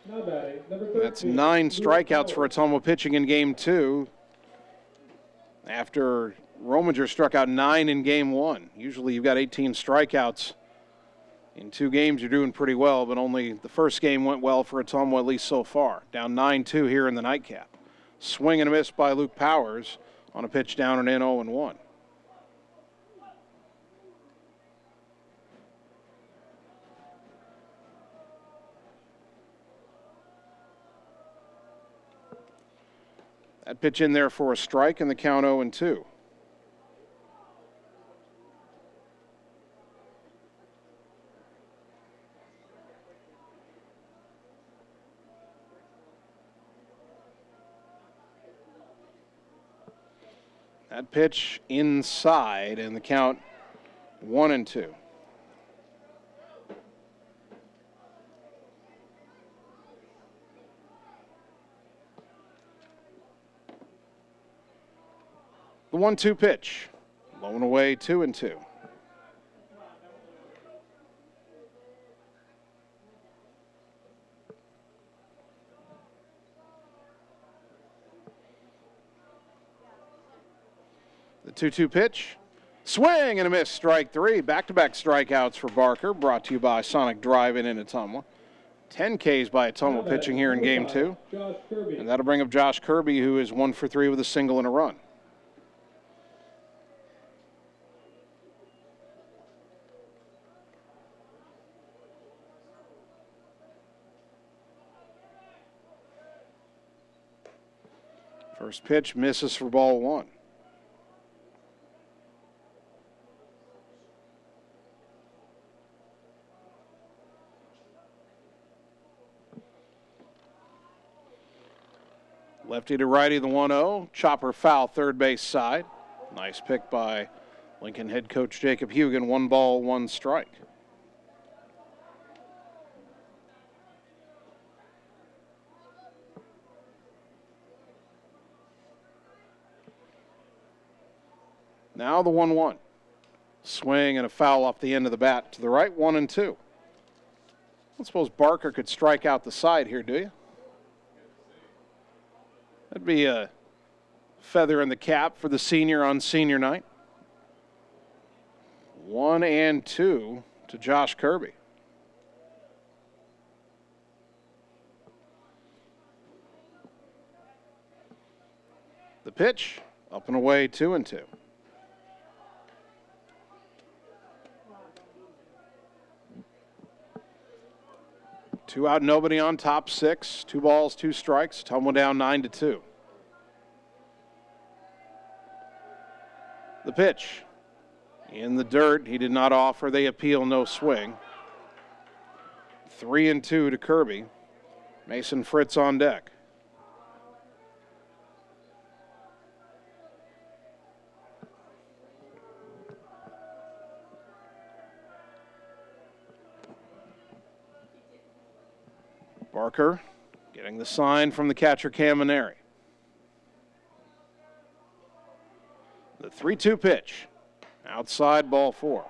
Now batting, number 13, That's 9 strikeouts for Ottumwa pitching in game 2. After Rominger struck out 9 in game 1. Usually you've got 18 strikeouts. In 2 games, you're doing pretty well, but only the first game went well for Ottumwa, at least so far. Down 9-2 here in the nightcap. Swing and a miss by Luke Powers on a pitch down and in 0-1. That pitch in there for a strike, and the count 0-2. That pitch inside, and the count 1-2. The 1-2 pitch, blown away 2-2. The 2-2 pitch, swing and a miss, strike 3. Back-to-back strikeouts for Barker, brought to you by Sonic Drive-In Ottumwa. 10 Ks by Ottumwa pitching here in game 2. And that'll bring up Josh Kirby, who is 1 for 3 with a single and a run. First pitch misses for ball 1. Lefty to righty, the 1-0. Chopper foul, third base side. Nice pick by Lincoln head coach Jacob Hugan. 1 ball, 1 strike. Now the 1-1. Swing and a foul off the end of the bat to the right, 1-2. I don't suppose Barker could strike out the side here, do you? That'd be a feather in the cap for the senior on senior night. 1-2 to Josh Kirby. The pitch, up and away, 2-2. 2 out, nobody on, top 6. 2 balls, 2 strikes. Ottumwa down 9-2. The pitch in the dirt. He did not offer. They appeal, no swing. 3-2 to Kirby. Mason Fritz on deck. Barker getting the sign from the catcher Camineri. The 3-2 pitch. Outside, ball 4.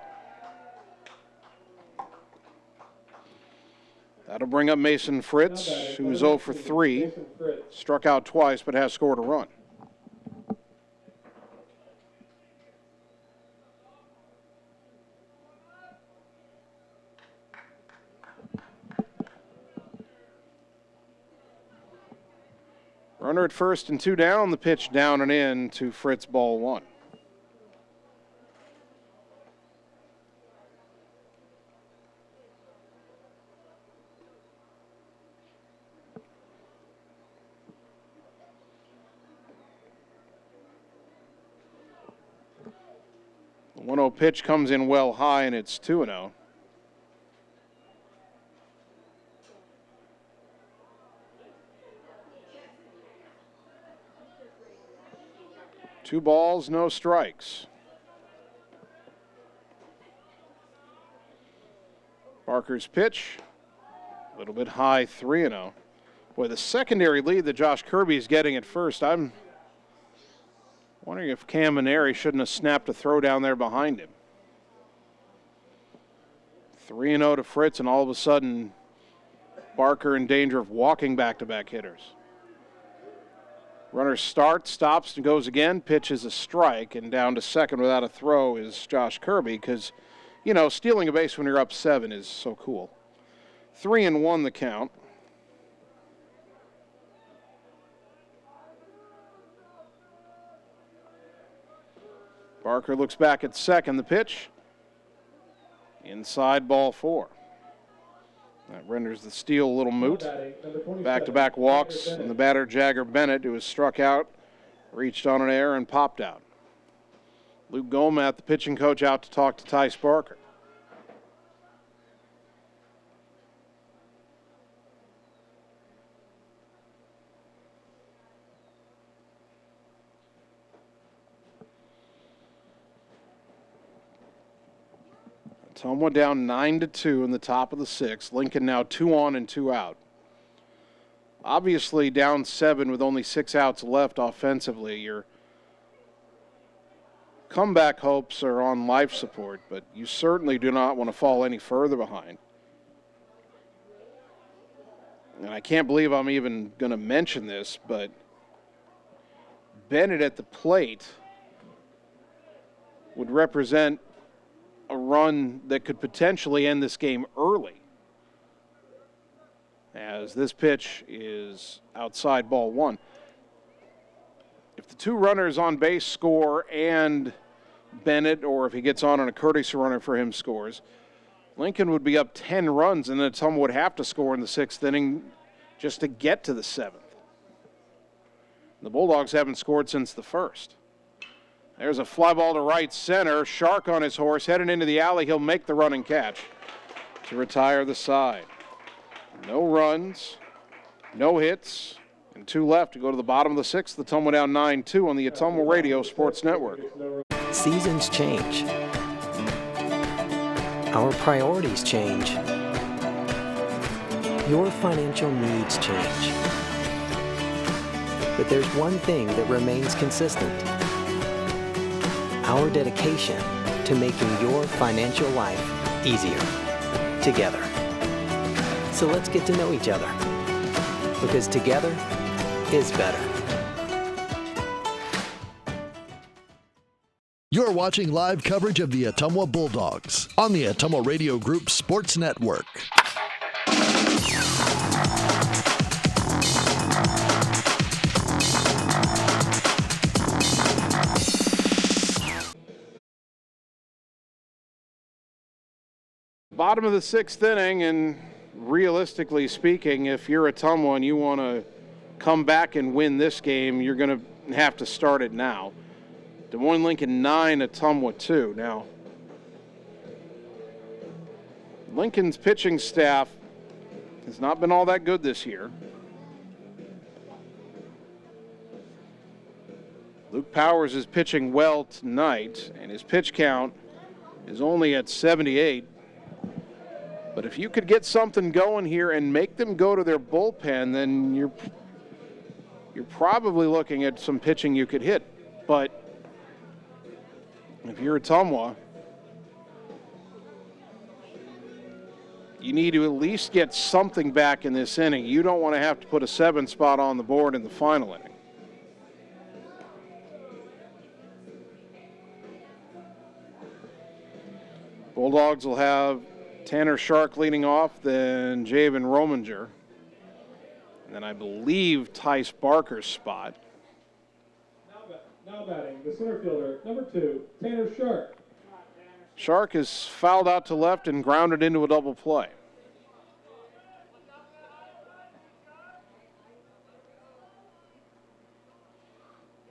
That'll bring up Mason Fritz, who's 0 for 3. Struck out twice, but has scored a run. Runner at first and 2 down. The pitch down and in to Fritz, ball 1. The 1-0 pitch comes in well high, and it's 2-0. Two balls, no strikes. Barker's pitch, a little bit high, 3-0. Boy, the secondary lead that Josh Kirby is getting at first, I'm wondering if Camineri shouldn't have snapped a throw down there behind him. 3-0 to Fritz, and all of a sudden, Barker in danger of walking back-to-back hitters. Runner starts, stops, and goes again. Pitch is a strike, and down to second without a throw is Josh Kirby because, you know, stealing a base when you're up 7 is so cool. 3-1 the count. Barker looks back at second. The pitch, inside, ball 4. That renders the steal a little moot. Back-to-back walks, and the batter, Jagger Bennett, who was struck out, reached on an error and popped out. Luke Gomath, the pitching coach, out to talk to Tice Barker. Ottumwa down 9-2 in the top of the 6th. Lincoln now 2 on and 2 out. Obviously down 7 with only 6 outs left offensively. Your comeback hopes are on life support, but you certainly do not want to fall any further behind. And I can't believe I'm even going to mention this, but Bennett at the plate would represent a run that could potentially end this game early, as this pitch is outside, ball 1. If the 2 runners on base score and Bennett, or if he gets on a courtesy runner for him, scores, Lincoln would be up 10 runs, and then Ottumwa would have to score in the 6th inning just to get to the 7th. The Bulldogs haven't scored since the 1st. There's a fly ball to right center. Shark on his horse, heading into the alley. He'll make the running catch to retire the side. No runs, no hits, And 2 left to go to the bottom of the 6th. The Ottumwa down 9-2 on the Ottumwa Radio Sports Network. Seasons change. Our priorities change. Your financial needs change. But there's one thing that remains consistent. Our dedication to making your financial life easier together. So let's get to know each other, because together is better. You're watching live coverage of the Ottumwa Bulldogs on the Ottumwa Radio Group Sports Network. Bottom of the 6th inning, and realistically speaking, if you're Ottumwa and you want to come back and win this game, you're going to have to start it now. Des Moines Lincoln 9, Ottumwa 2. Now, Lincoln's pitching staff has not been all that good this year. Luke Powers is pitching well tonight, and his pitch count is only at 78. But if you could get something going here and make them go to their bullpen, then you're probably looking at some pitching you could hit. But if you're Ottumwa, you need to at least get something back in this inning. You don't want to have to put a 7 spot on the board in the final inning. Bulldogs will have Tanner Shark leading off, then Javen Rominger. And then I believe Tice Barker's spot. Now batting, the center fielder, number 2, Tanner Shark. Shark is fouled out to left and grounded into a double play.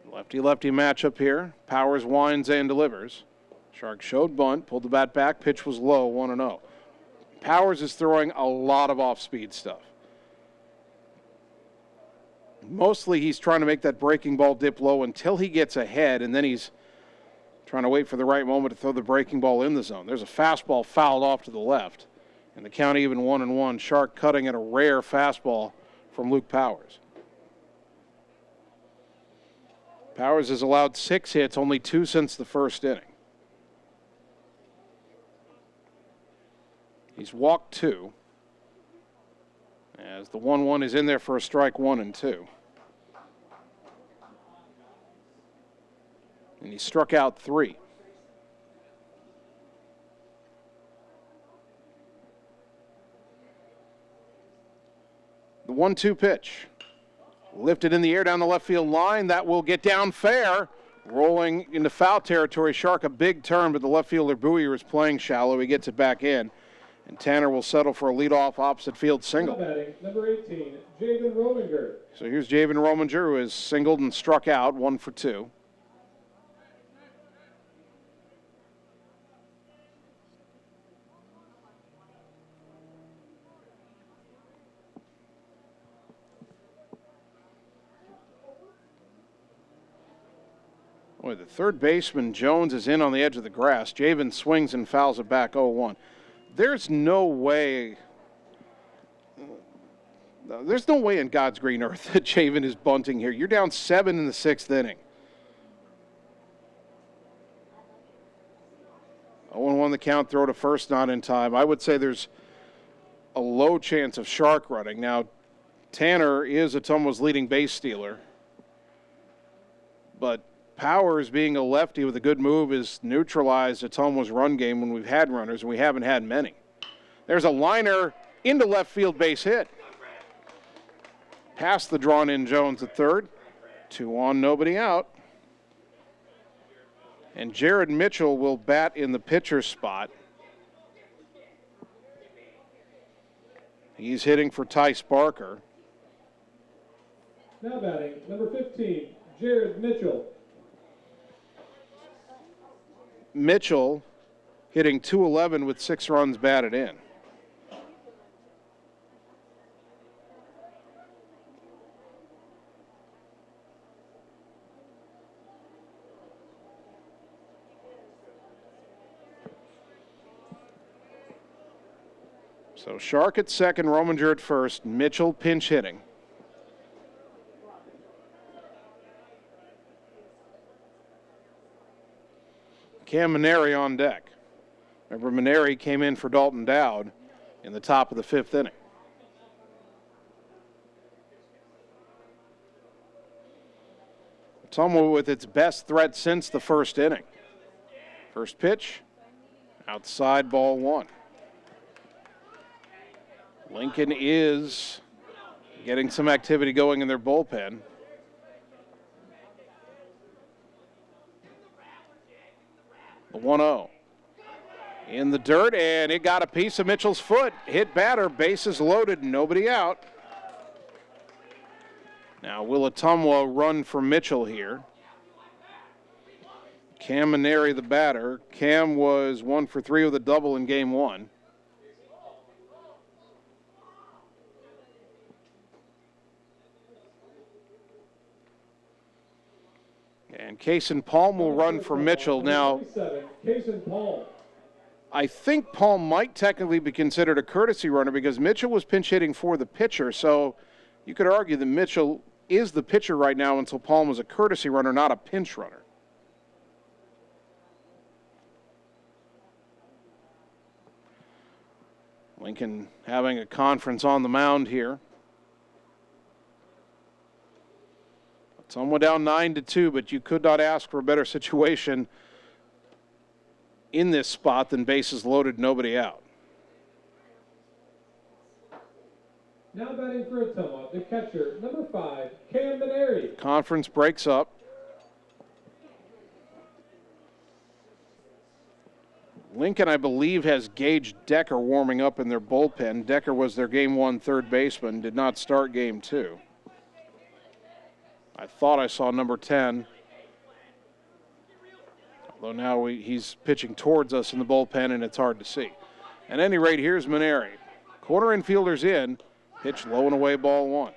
Lefty-lefty matchup here. Powers winds and delivers. Shark showed bunt, pulled the bat back, pitch was low, 1-0. Powers is throwing a lot of off-speed stuff. Mostly he's trying to make that breaking ball dip low until he gets ahead, and then he's trying to wait for the right moment to throw the breaking ball in the zone. There's a fastball fouled off to the left, and the count even 1-1. Shark cutting at a rare fastball from Luke Powers. Powers has allowed 6 hits, only 2 since the first inning. He's walked 2, as the 1-1 is in there for a strike 1 and 2. And he struck out 3. The 1-2 pitch. Lifted in the air down the left field line. That will get down fair. Rolling into foul territory. Shark a big turn, but the left fielder Boyer is playing shallow. He gets it back in. And Tanner will settle for a leadoff opposite field single. Batting, number 18, Javen Rominger. So here's Javen Rominger, who has singled and struck out, 1 for 2. Boy, the third baseman, Jones, is in on the edge of the grass. Javen swings and fouls it back 0-1. There's no way in God's green earth that Javen is bunting here. You're down 7 in the 6th inning. 0-1 the count, throw to first, not in time. I would say there's a low chance of Shark running. Now, Tanner is Ottumwa's leading base stealer, but Powers, being a lefty with a good move, has neutralized Ottumwa's run game when we've had runners, and we haven't had many. There's a liner into left field, base hit. Past the drawn-in Jones at third. 2 on, nobody out. And Jared Mitchell will bat in the pitcher's spot. He's hitting for Tice Barker. Now batting, number 15, Jared Mitchell. Mitchell hitting .211 with 6 runs batted in. So Shark at second, Rominger at first, Mitchell pinch hitting. Cam Maneri on deck. Remember, Maneri came in for Dalton Dowd in the top of the fifth inning. Ottumwa with its best threat since the first inning. First pitch, outside, ball one. Lincoln is getting some activity going in their bullpen. The 1-0. In the dirt, and it got a piece of Mitchell's foot. Hit batter, bases loaded, nobody out. Now, will Ottumwa run for Mitchell here? Cam Maneri, the batter. Cam was 1 for 3 with a double in game one. And Kason Palm will run for Mitchell. Now, I think Palm might technically be considered a courtesy runner because Mitchell was pinch hitting for the pitcher. So you could argue that Mitchell is the pitcher right now until Palm was a courtesy runner, not a pinch runner. Lincoln having a conference on the mound here. Ottumwa down 9-2, but you could not ask for a better situation in this spot than bases loaded, nobody out. Now batting for Ottumwa, the catcher, number 5, Cam Maneri. Conference breaks up. Lincoln, I believe, has Gage Decker warming up in their bullpen. Decker was their game one third baseman, did not start game two. I thought I saw number 10. Although now he's pitching towards us in the bullpen, and it's hard to see. At any rate, here's Maneri. Corner infielder's in. Pitch low and away, ball one.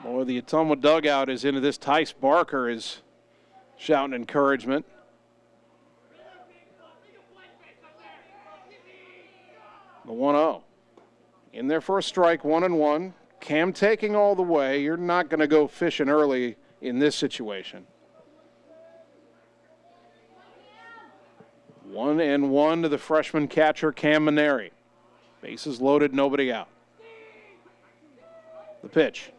Boy, the Ottumwa dugout is into this. Tice Barker is shouting encouragement. The 1-0. In there for a strike, 1-1. Cam taking all the way. You're not going to go fishing early in this situation. 1-1 to the freshman catcher, Cam Maneri. Bases loaded, nobody out. The pitch.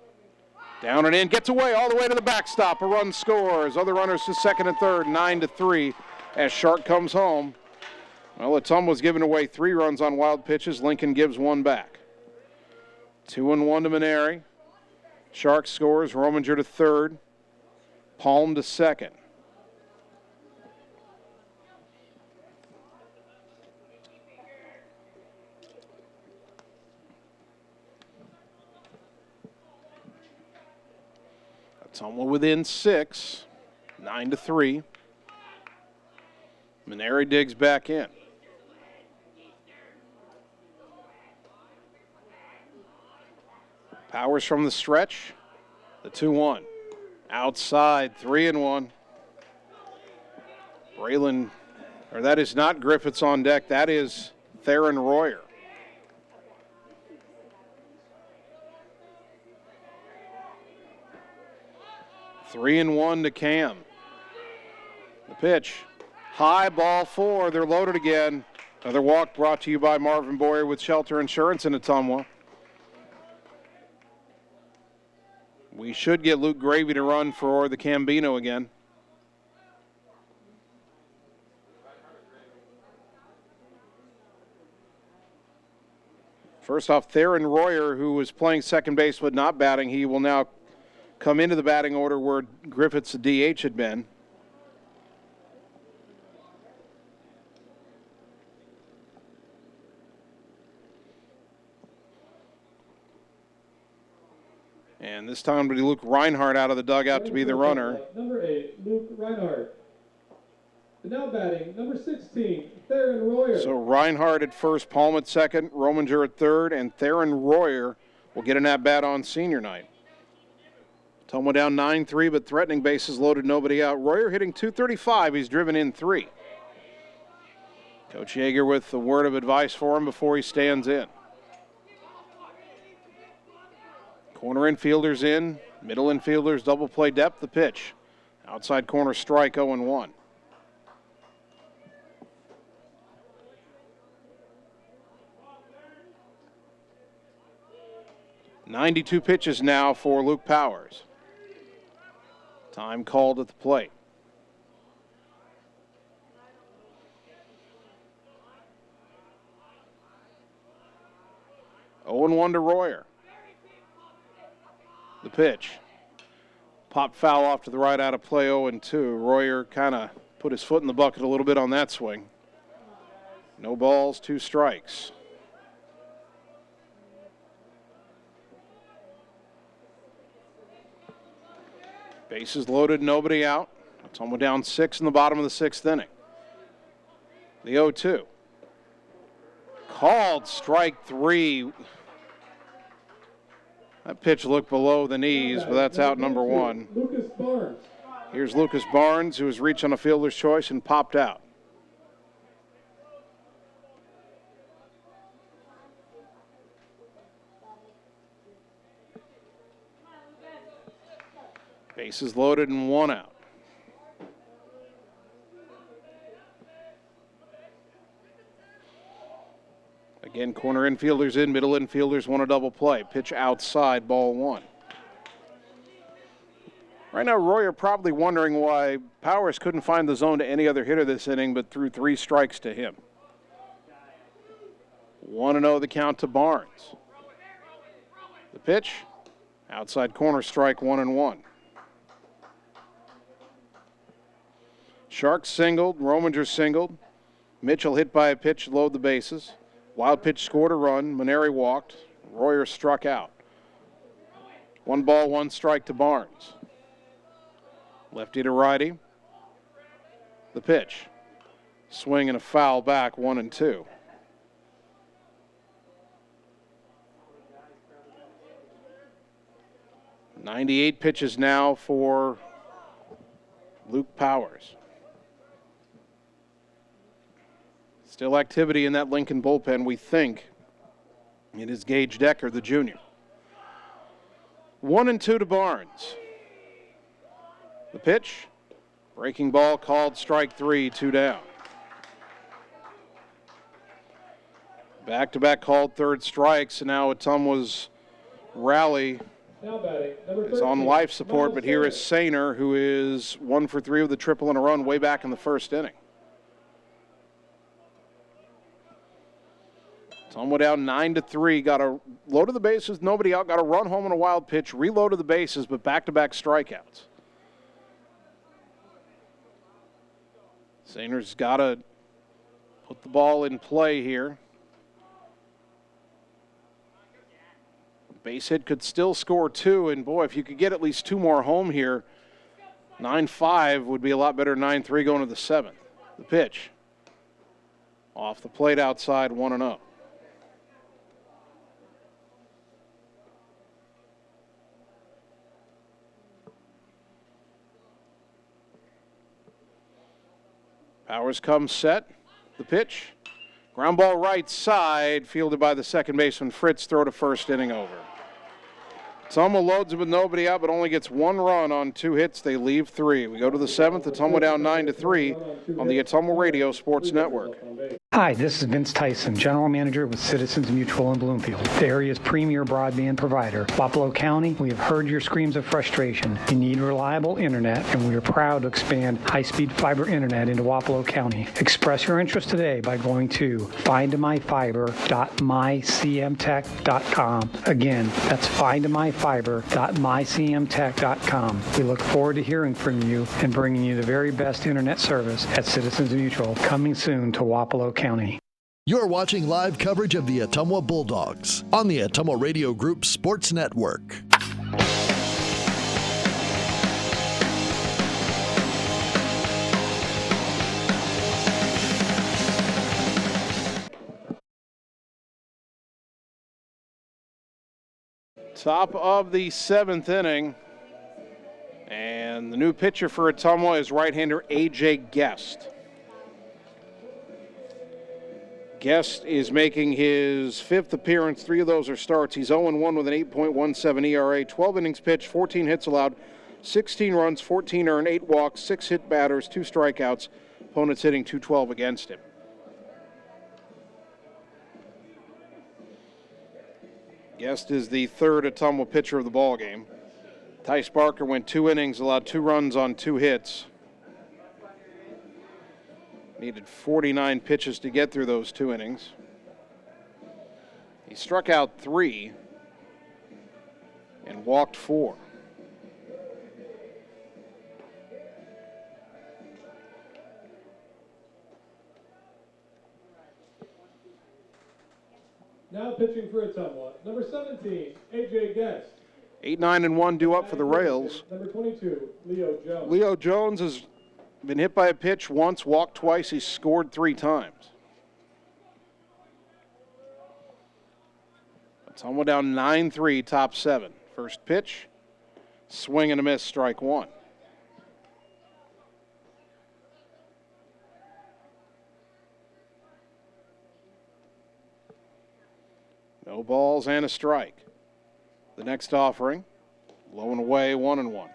Down and in, gets away all the way to the backstop. A run scores. Other runners to second and third, 9-3 as Shark comes home. Well, Ottumwa's given away 3 runs on wild pitches. Lincoln gives 1 back. 2-1 to Maneri. Shark scores. Rominger to third. Palm to second. Ottumwa within 6, 9-3. Maneri digs back in. Powers from the stretch. The 2-1. Outside, 3-1. Braylon, or that is not Griffiths on deck. That is Theron Royer. Three and 1 to Cam. The pitch. High, ball 4. They're loaded again. Another walk brought to you by Marvin Boyer with Shelter Insurance in Ottumwa. We should get Luke Gravy to run for the Cambino again. First off, Theron Royer, who was playing second base but not batting, he will now come into the batting order where Griffiths, the DH, had been. And this time, it'll be Luke Reinhardt out of the dugout to be the runner. Number 8, Luke Reinhardt. And now batting, number 16, Theron Royer. So Reinhardt at first, Palm at second, Rominger at third, and Theron Royer will get an at-bat on senior night. Ottumwa down 9-3, but threatening bases loaded, nobody out. Royer hitting .235. He's driven in 3. Coach Yeager with a word of advice for him before he stands in. Corner infielders in, middle infielders double play depth, the pitch. Outside corner strike, 0-1. .92 pitches now for Luke Powers. Time called at the plate. (0-1) to Royer. The pitch. Pop foul off to the right, out of play, 0-2. Royer kind of put his foot in the bucket a little bit on that swing. No balls, 2 strikes. Bases loaded, nobody out. Ottumwa down 6 in the bottom of the 6th inning. The 0-2. Called strike 3. That pitch looked below the knees, but that's out number 1. Lucas Barnes. Here's Lucas Barnes, who was reached on a fielder's choice and popped out. Bases loaded and 1 out. Again, corner infielders in, middle infielders want a double play. Pitch outside, ball 1. Right now, Royer probably wondering why Powers couldn't find the zone to any other hitter this inning, but threw 3 strikes to him. 1-0 the count to Barnes. The pitch, outside corner strike, 1-1. Sharks singled, Rominger singled. Mitchell hit by a pitch to load the bases. Wild pitch scored a run. Maneri walked. Royer struck out. 1 ball, 1 strike to Barnes. Lefty to righty. The pitch. Swing and a foul back, 1-2. .98 pitches now for Luke Powers. Still activity in that Lincoln bullpen, we think. It is Gage Decker, the junior. 1-2 to Barnes. The pitch. Breaking ball called strike 3, 2 down. Back-to-back called third strikes, and now Ottumwa's rally is on life support, but here is Sainer, who is 1 for 3 with a triple and a run way back in the 1st inning. Ottumwa down 9-3, got a load to the bases, nobody out, got a run home on a wild pitch, reloaded the bases, but back-to-back strikeouts. Sainer's got to put the ball in play here. Base hit could still score 2, and boy, if you could get at least 2 more home here, 9-5 would be a lot better than 9-3 going to the 7th. The pitch. Off the plate outside, 1-0. Powers comes set. The pitch. Ground ball right side, fielded by the second baseman Fritz. Throw to first, inning over. Ottumwa loads it with nobody out, but only gets 1 run on 2 hits. They leave 3. We go to the 7th. Ottumwa down 9-3 on the Ottumwa Radio Sports Network. Hi, this is Vince Tyson, General Manager with Citizens Mutual in Bloomfield, the area's premier broadband provider. Wapello County, we have heard your screams of frustration. You need reliable internet, and we are proud to expand high-speed fiber internet into Wapello County. Express your interest today by going to findmyfiber.mycmtech.com. Again, that's findmyfiber.mycmtech.com. We look forward to hearing from you and bringing you the very best internet service at Citizens Mutual, coming soon to Wapello County. You're watching live coverage of the Ottumwa Bulldogs on the Ottumwa Radio Group Sports Network. Top of the 7th inning, and the new pitcher for Ottumwa is right-hander A.J. Guest. Guest is making his 5th appearance. 3 of those are starts. He's 0-1 with an 8.17 ERA, 12 innings pitched, 14 hits allowed, 16 runs, 14 earned, 8 walks, 6 hit batters, 2 strikeouts. Opponents hitting .212 against him. Guest is the 3rd Ottumwa pitcher of the ballgame. Tice Barker went 2 innings, allowed 2 runs on 2 hits. Needed 49 pitches to get through those 2 innings. He struck out 3 and walked 4. Now pitching for Ottumwa, number 17, A.J. Guest. 8-9-1 due up for the Rails. Number 22, Leo Jones. Leo Jones has been hit by a pitch once, walked twice. He's scored 3 times. Ottumwa down 9-3, top 7. First pitch, swing and a miss, strike 1. No balls and a strike. The next offering, low and away, 1-1.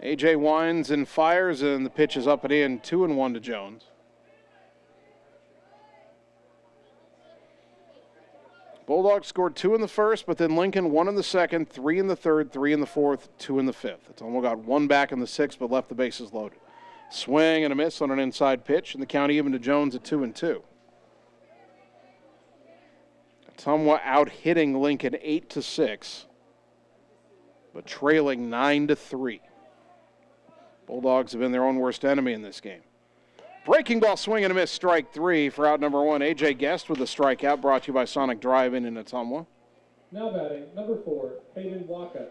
A.J. winds and fires, and the pitch is up and in, 2-1 to Jones. Bulldogs scored 2 in the first, but then Lincoln 1 in the second, 3 in the third, 3 in the fourth, 2 in the fifth. Ottumwa got 1 back in the sixth, but left the bases loaded. Swing and a miss on an inside pitch, and the count even to Jones at 2-2. Ottumwa out hitting Lincoln 8-6, but trailing 9-3. Bulldogs have been their own worst enemy in this game. Breaking ball, swing and a miss, strike 3 for out number 1. A.J. Guest with a strikeout, brought to you by Sonic Drive-In in Ottumwa. Now batting, number 4, Hayden Waka.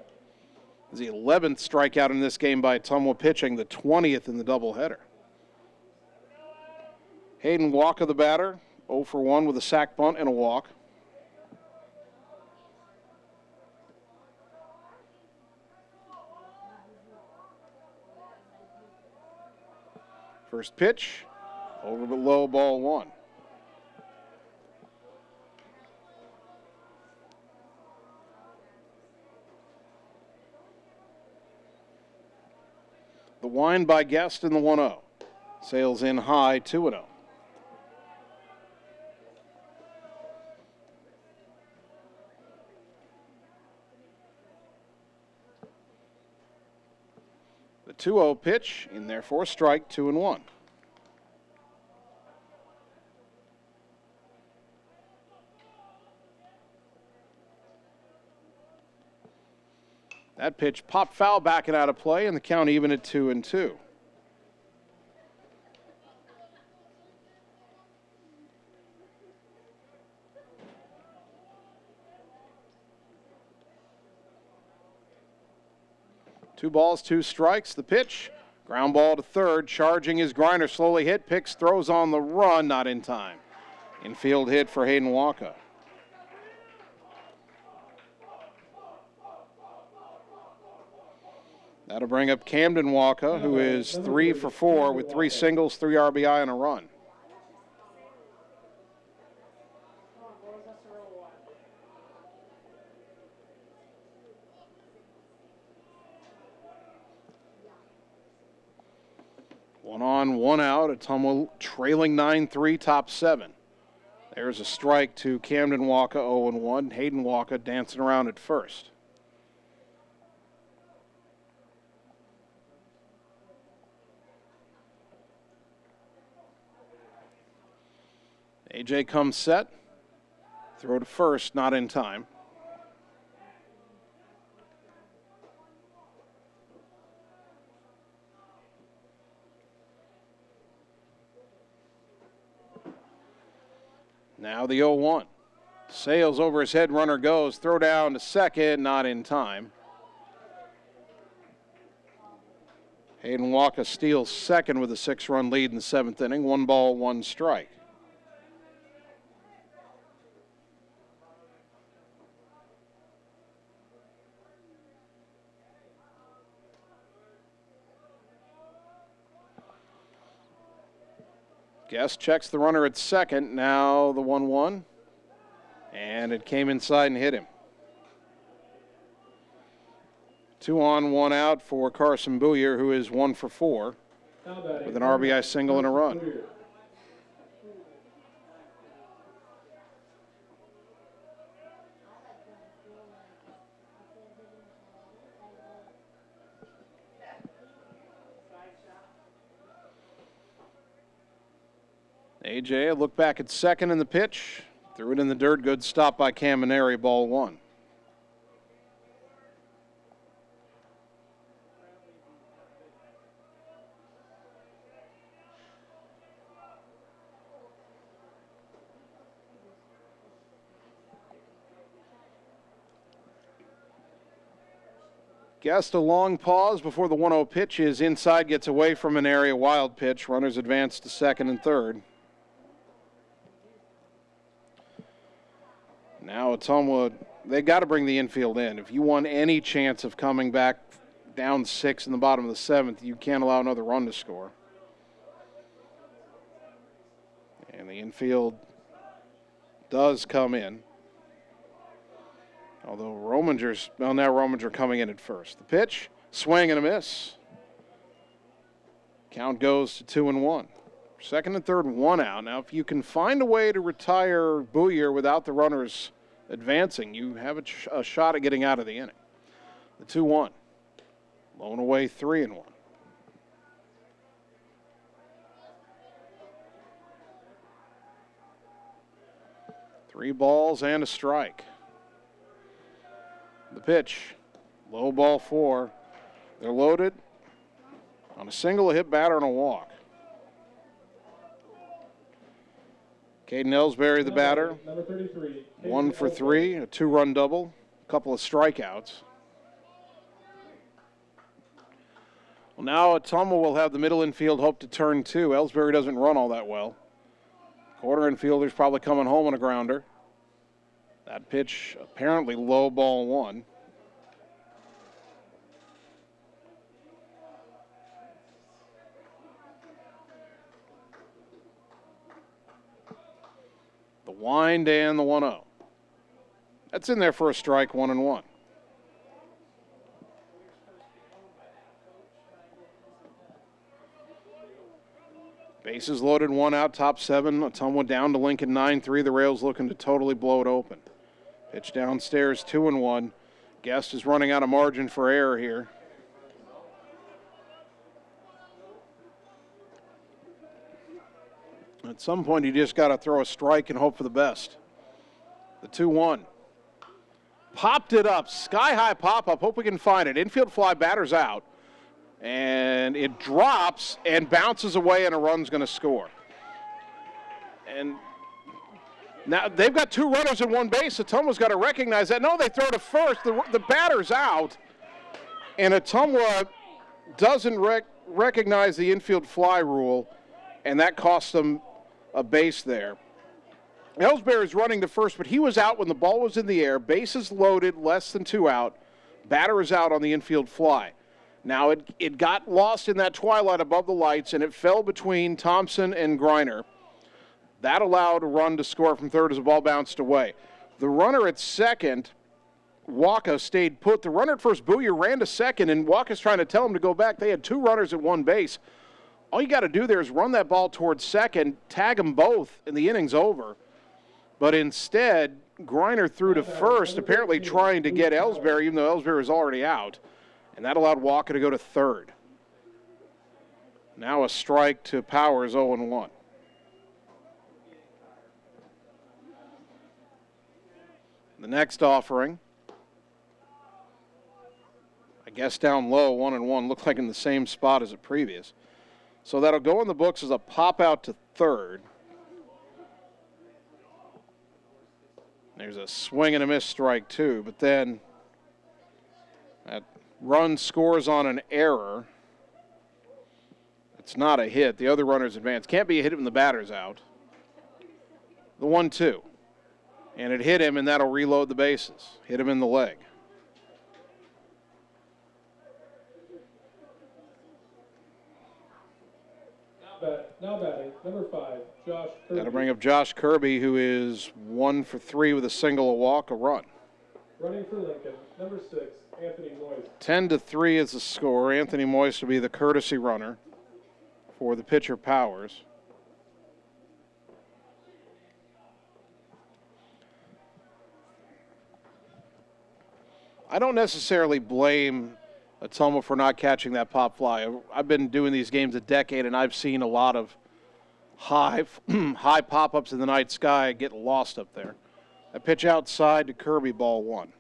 This is the 11th strikeout in this game by Ottumwa pitching, the 20th in the doubleheader. Hayden Waka, the batter, 0 for 1 with a sac bunt and a walk. First pitch, over below, ball 1. The wind by Guest in the 1-0. Sails in high, 2-0. The 2-0 pitch in there for a strike, 2-1. That pitch popped foul, backing out of play, and the count even at 2-2. Two balls, 2 strikes. The pitch, ground ball to third. Charging is Griner, slowly hit, picks, throws on the run, not in time. Infield hit for Hayden Waka. That'll bring up Camden Waka, who is 3 for 4 with 3 singles, 3 RBI, and a run. One on, one out. Ottumwa trailing 9-3, top 7. There's a strike to Camden Waka, 0-1. Hayden Waka dancing around at first. A.J. comes set. Throw to first, not in time. Now the 0-1. Sails over his head, runner goes. Throw down to second, not in time. Hayden Waka steals second with a 6-run lead in the 7th inning. 1 ball, 1 strike. Guest checks the runner at second. Now the 1-1. And it came inside and hit him. 2 on, 1 out for Carson Booyer, who is 1 for 4 with an RBI single and a run. AJ, a look back at second in the pitch. Threw it in the dirt. Good stop by Camineri, ball 1. Guest a long pause before the 1-0 pitch is inside, gets away from an area wild pitch. Runners advance to second and third. Now Ottumwa, they got to bring the infield in. If you want any chance of coming back down 6 in the bottom of the 7th, you can't allow another run to score. And the infield does come in. Although now Rominger coming in at first. The pitch, swing and a miss. Count goes to 2-1. Second and third, 1 out. Now, if you can find a way to retire Booyer without the runners advancing, you have a shot at getting out of the inning. The 2-1. Blown away 3-1. Three balls and a strike. The pitch, low ball 4. They're loaded on a single, a hit batter, and a walk. Caden Ellsbury, the batter, Number 33. 1 for 3, a 2-run double, a couple of strikeouts. Well, now Ottumwa will have the middle infield hope to turn 2. Ellsbury doesn't run all that well. Corner infielder's probably coming home on a grounder. That pitch apparently low, ball 1. The wind and the 1-0. That's in there for a strike, 1-1. Bases loaded, 1 out, top 7. Ottumwa down to Lincoln 9-3. The Rails looking to totally blow it open. Pitch downstairs, 2-1. Guest is running out of margin for error here. At some point, you just got to throw a strike and hope for the best. The 2-1. Popped it up. Sky-high pop-up. Hope we can find it. Infield fly, batter's out. And it drops and bounces away, and a run's going to score. And now they've got 2 runners at 1 base. Ottumwa's got to recognize that. No, they throw to first. The batter's out. And Ottumwa doesn't recognize the infield fly rule, and that costs them a base there. Ellsbury is running to first, but he was out when the ball was in the air. Bases loaded, less than 2 out. Batter is out on the infield fly. Now, it got lost in that twilight above the lights, and it fell between Thompson and Griner. That allowed a run to score from third as the ball bounced away. The runner at second, Waka, stayed put. The runner at first, Booyer, ran to second, and Waka's trying to tell him to go back. They had 2 runners at 1 base. All you got to do there is run that ball towards second, tag them both, and the inning's over. But instead, Griner threw to first, apparently trying to get Ellsbury, even though Ellsbury was already out. And that allowed Walker to go to third. Now a strike to Powers, 0-1. The next offering, I guess down low, 1-1, looked like in the same spot as the previous. So that'll go in the books as a pop out to third. There's a swing and a miss, strike 2, but then that run scores on an error. It's not a hit. The other runner's advance. Can't be a hit when the batter's out. The 1-2. And it hit him, and that'll reload the bases. Hit him in the leg. Now batting, number 5, Josh Kirby. That'll bring up Josh Kirby, who is 1 for 3 with a single, a walk, a run. Running for Lincoln, number 6, Anthony Moines. 10-3 is the score. Anthony Moines will be the courtesy runner for the pitcher Powers. I don't necessarily blame Ottumwa for not catching that pop fly. I've been doing these games a decade, and I've seen a lot of high pop-ups in the night sky get lost up there. A pitch outside to Kirby, ball 1.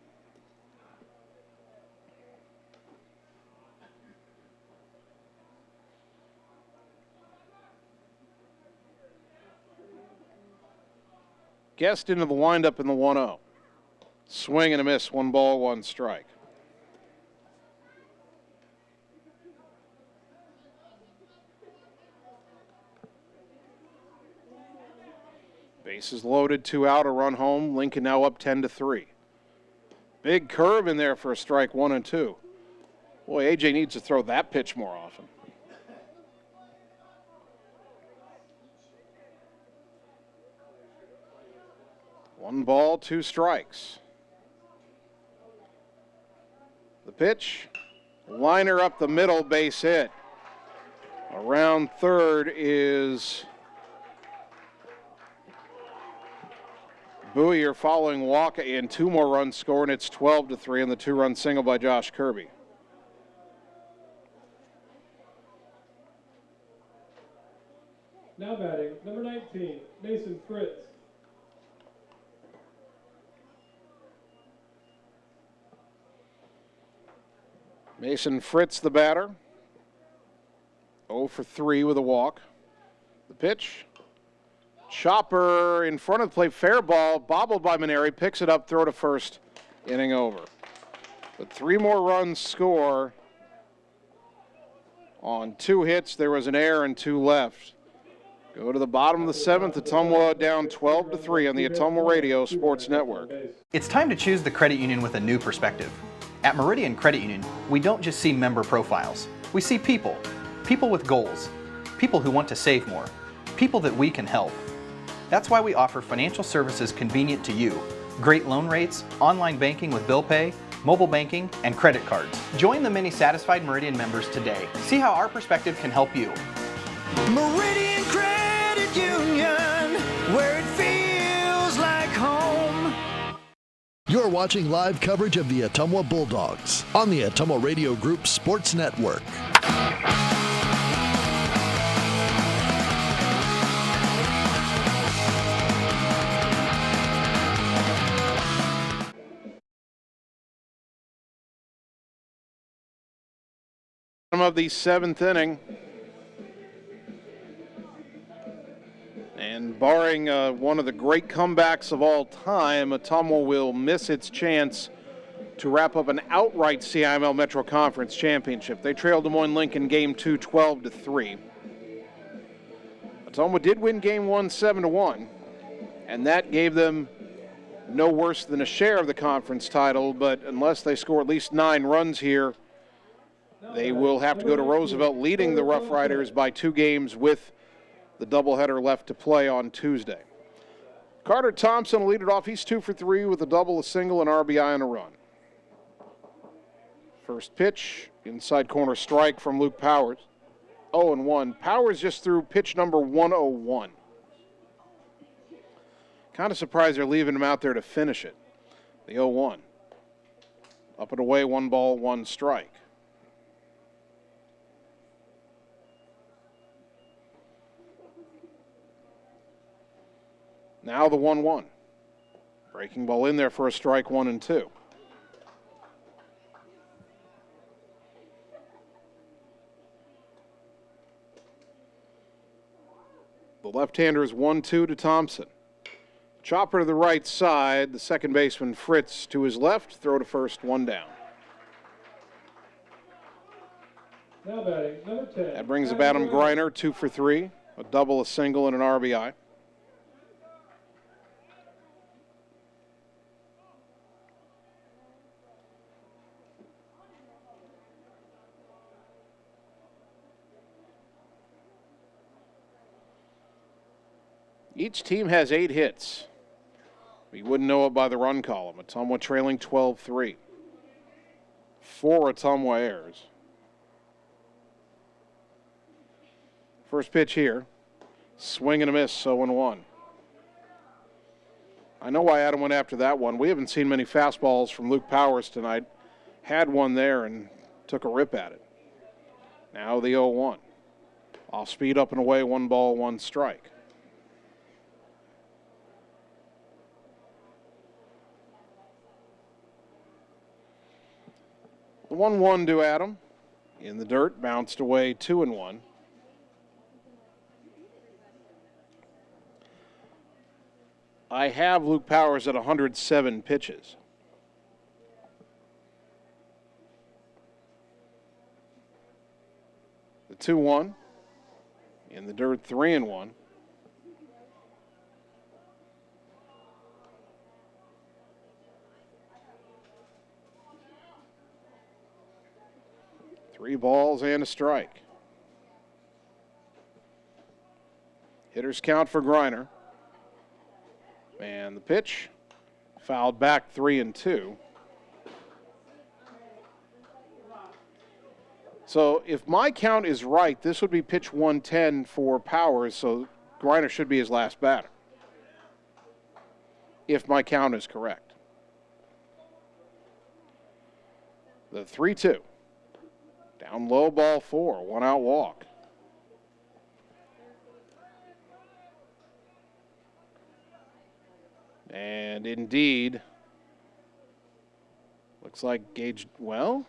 Guest into the windup in the 1-0. Swing and a miss, 1 ball, 1 strike. Bases loaded, 2 out, a run home. Lincoln now up 10-3. Big curve in there for a strike, 1 and 2. Boy, AJ needs to throw that pitch more often. One ball, 2 strikes. The pitch, liner up the middle, base hit. Around third is Boyer following Walker, and 2 more runs scored, and it's 12-3 on the 2-run single by Josh Kirby. Now batting, number 19, Mason Fritz. Mason Fritz, the batter. 0 for 3 with a walk. The pitch. Chopper in front of the plate, fair ball, bobbled by Maneri, picks it up, throw to first, inning over. But 3 more runs score on 2 hits. There was an error and 2 left. Go to the bottom of the 7th. Ottumwa down 12-3 on the Ottumwa Radio Sports Network. It's time to choose the credit union with a new perspective. At Meridian Credit Union, we don't just see member profiles. We see people. People with goals. People who want to save more. People that we can help. That's why we offer financial services convenient to you. Great loan rates, online banking with bill pay, mobile banking, and credit cards. Join the many satisfied Meridian members today. See how our perspective can help you. Meridian Credit Union, where it feels like home. You're watching live coverage of the Ottumwa Bulldogs on the Ottumwa Radio Group Sports Network. Of the 7th inning, and barring one of the great comebacks of all time, Ottumwa will miss its chance to wrap up an outright CIML Metro Conference championship. They trailed Des Moines Lincoln game 2 12-3. Ottumwa did win game 1 7-1, and that gave them no worse than a share of the conference title, but unless they score at least 9 runs here, they will have to go to Roosevelt leading the Rough Riders by 2 games with the doubleheader left to play on Tuesday. Carter Thompson will lead it off. He's 2 for 3 with a double, a single, an RBI, and a run. First pitch, inside corner strike from Luke Powers. 0-1. Powers just threw pitch number 101. Kind of surprised they're leaving him out there to finish it. The 0-1. Up and away, 1 ball, 1 strike. Now the 1-1. Breaking ball in there for a strike, 1 and 2. The left-hander is 1-2 to Thompson. Chopper to the right side. The second baseman Fritz to his left. Throw to first, 1 down. Now batting, number 10. That brings up Adam Greiner, 2 for 3. A double, a single, and an RBI. Each team has 8 hits. You wouldn't know it by the run column. Ottumwa trailing 12-3. 4 Ottumwa errors. First pitch here. Swing and a miss, 0-1. I know why Adam went after that one. We haven't seen many fastballs from Luke Powers tonight. Had one there and took a rip at it. Now the 0-1. Off speed, up and away, 1 ball, 1 strike. The 1-1 to Adam. In the dirt, bounced away, 2-1. I have Luke Powers at 107 pitches. The 2-1. In the dirt, 3-1. Three balls and a strike. Hitters count for Griner. And the pitch, fouled back, 3-2. So if my count is right, this would be pitch 110 for Powers, so Griner should be his last batter. If my count is correct. The 3-2. Down low, ball 4, 1 out walk. And indeed, looks like Gage, well.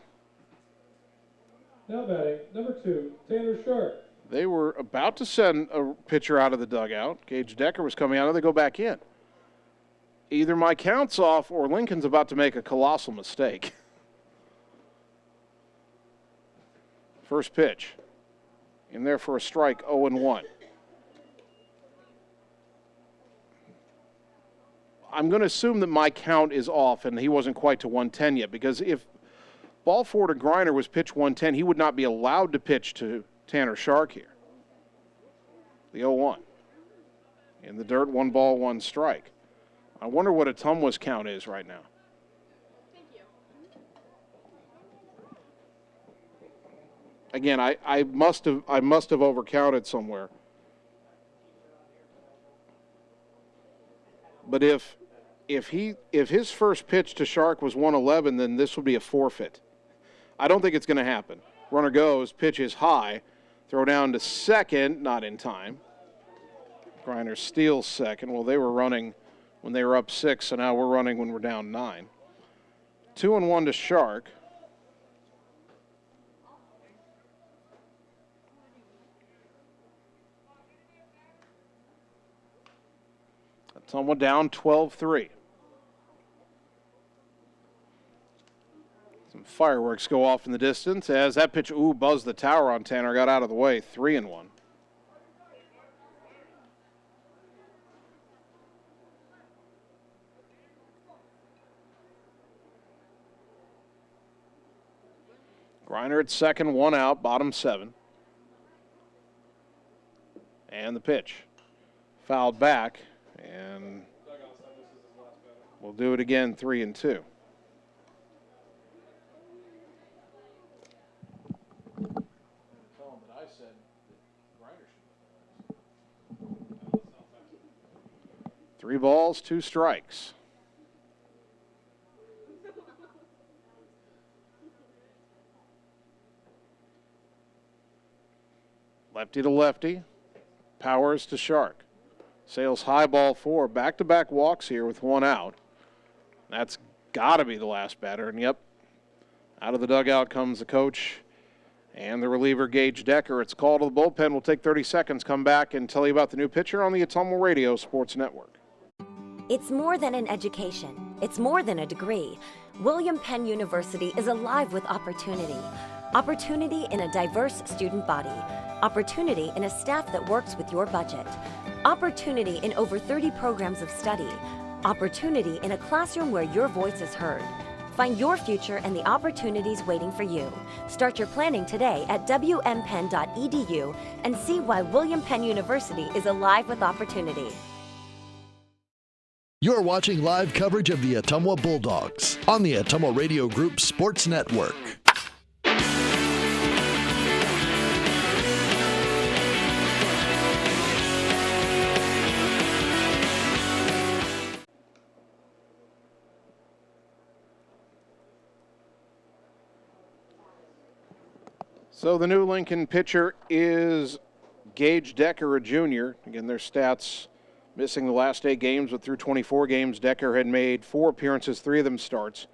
Now batting, number 2, Tanner Sharp. They were about to send a pitcher out of the dugout. Gage Decker was coming out, and they go back in. Either my count's off or Lincoln's about to make a colossal mistake. First pitch. In there for a strike, 0-1. I'm going to assume that my count is off and he wasn't quite to 110 yet, because if ball 4 to Griner was pitch 110, he would not be allowed to pitch to Tanner Shark here. The 0-1. In the dirt, 1 ball, 1 strike. I wonder what Ottumwa's count is right now. Again, I must have overcounted somewhere. But if his first pitch to Shark was 111, then this would be a forfeit. I don't think it's going to happen. Runner goes, pitch is high, throw down to second, not in time. Griner steals second. Well, they were running when they were up 6, so now we're running when we're down 9. 2-1 to Shark. Someone down 12-3. Some fireworks go off in the distance as that pitch, buzzed the tower on Tanner, got out of the way, 3-1. Griner at second, 1 out, bottom 7. And the pitch. Fouled back. And we'll do it again, 3-2. Three balls, 2 strikes. Lefty to lefty. Powers to Shark. Sails high, ball 4. Back-to-back walks here with 1 out. That's got to be the last batter. And, yep, out of the dugout comes the coach and the reliever, Gage Decker. It's called to the bullpen. We'll take 30 seconds, come back, and tell you about the new pitcher on the Ottumwa Radio Sports Network. It's more than an education. It's more than a degree. William Penn University is alive with opportunity. Opportunity in a diverse student body. Opportunity in a staff that works with your budget. Opportunity in over 30 programs of study. Opportunity in a classroom where your voice is heard. Find your future and the opportunities waiting for you. Start your planning today at wmpenn.edu and see why William Penn University is alive with opportunity. You're watching live coverage of the Ottumwa Bulldogs on the Ottumwa Radio Group Sports Network. So the new Lincoln pitcher is Gage Decker, a junior. Again, their stats missing the last 8 games, but through 24 games, Decker had made 4 appearances, 3 of them starts.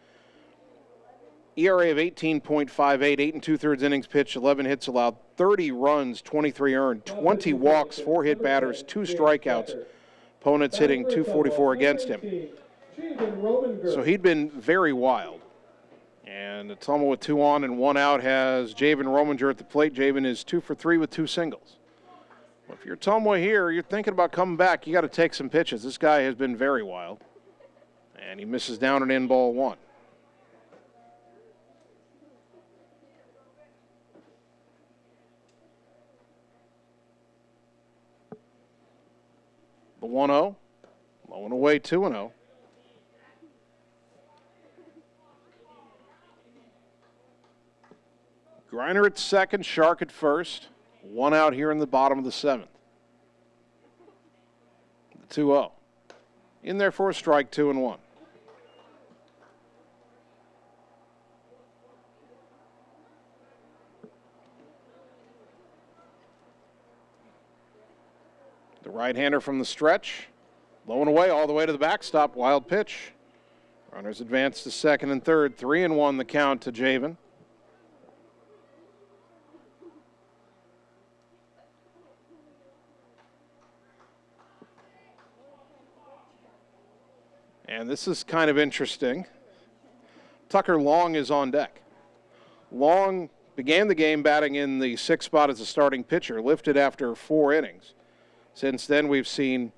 ERA of 18.58, 8 2/3 innings pitched, 11 hits allowed, 30 runs, 23 earned, 20 walks, 4 hit batters, 2 strikeouts. Opponents hitting .244 against him. So he'd been very wild. And Ottumwa with 2 on and 1 out has Javen Rominger at the plate. Javen is 2 for 3 with 2 singles. Well, if you're Ottumwa here, you're thinking about coming back, you got to take some pitches. This guy has been very wild. And he misses down and in, ball 1. The 1-0, low and away, 2-0. Griner at second, Shark at first. 1 out here in the bottom of the 7th. The 2-0. In there for a strike, 2-1. The right-hander from the stretch. Low and away, all the way to the backstop. Wild pitch. Runners advance to second and third. 3-1 the count to Javen. And this is kind of interesting. Tucker Long is on deck. Long began the game batting in the 6th spot as a starting pitcher, lifted after 4 innings. Since then, we've seen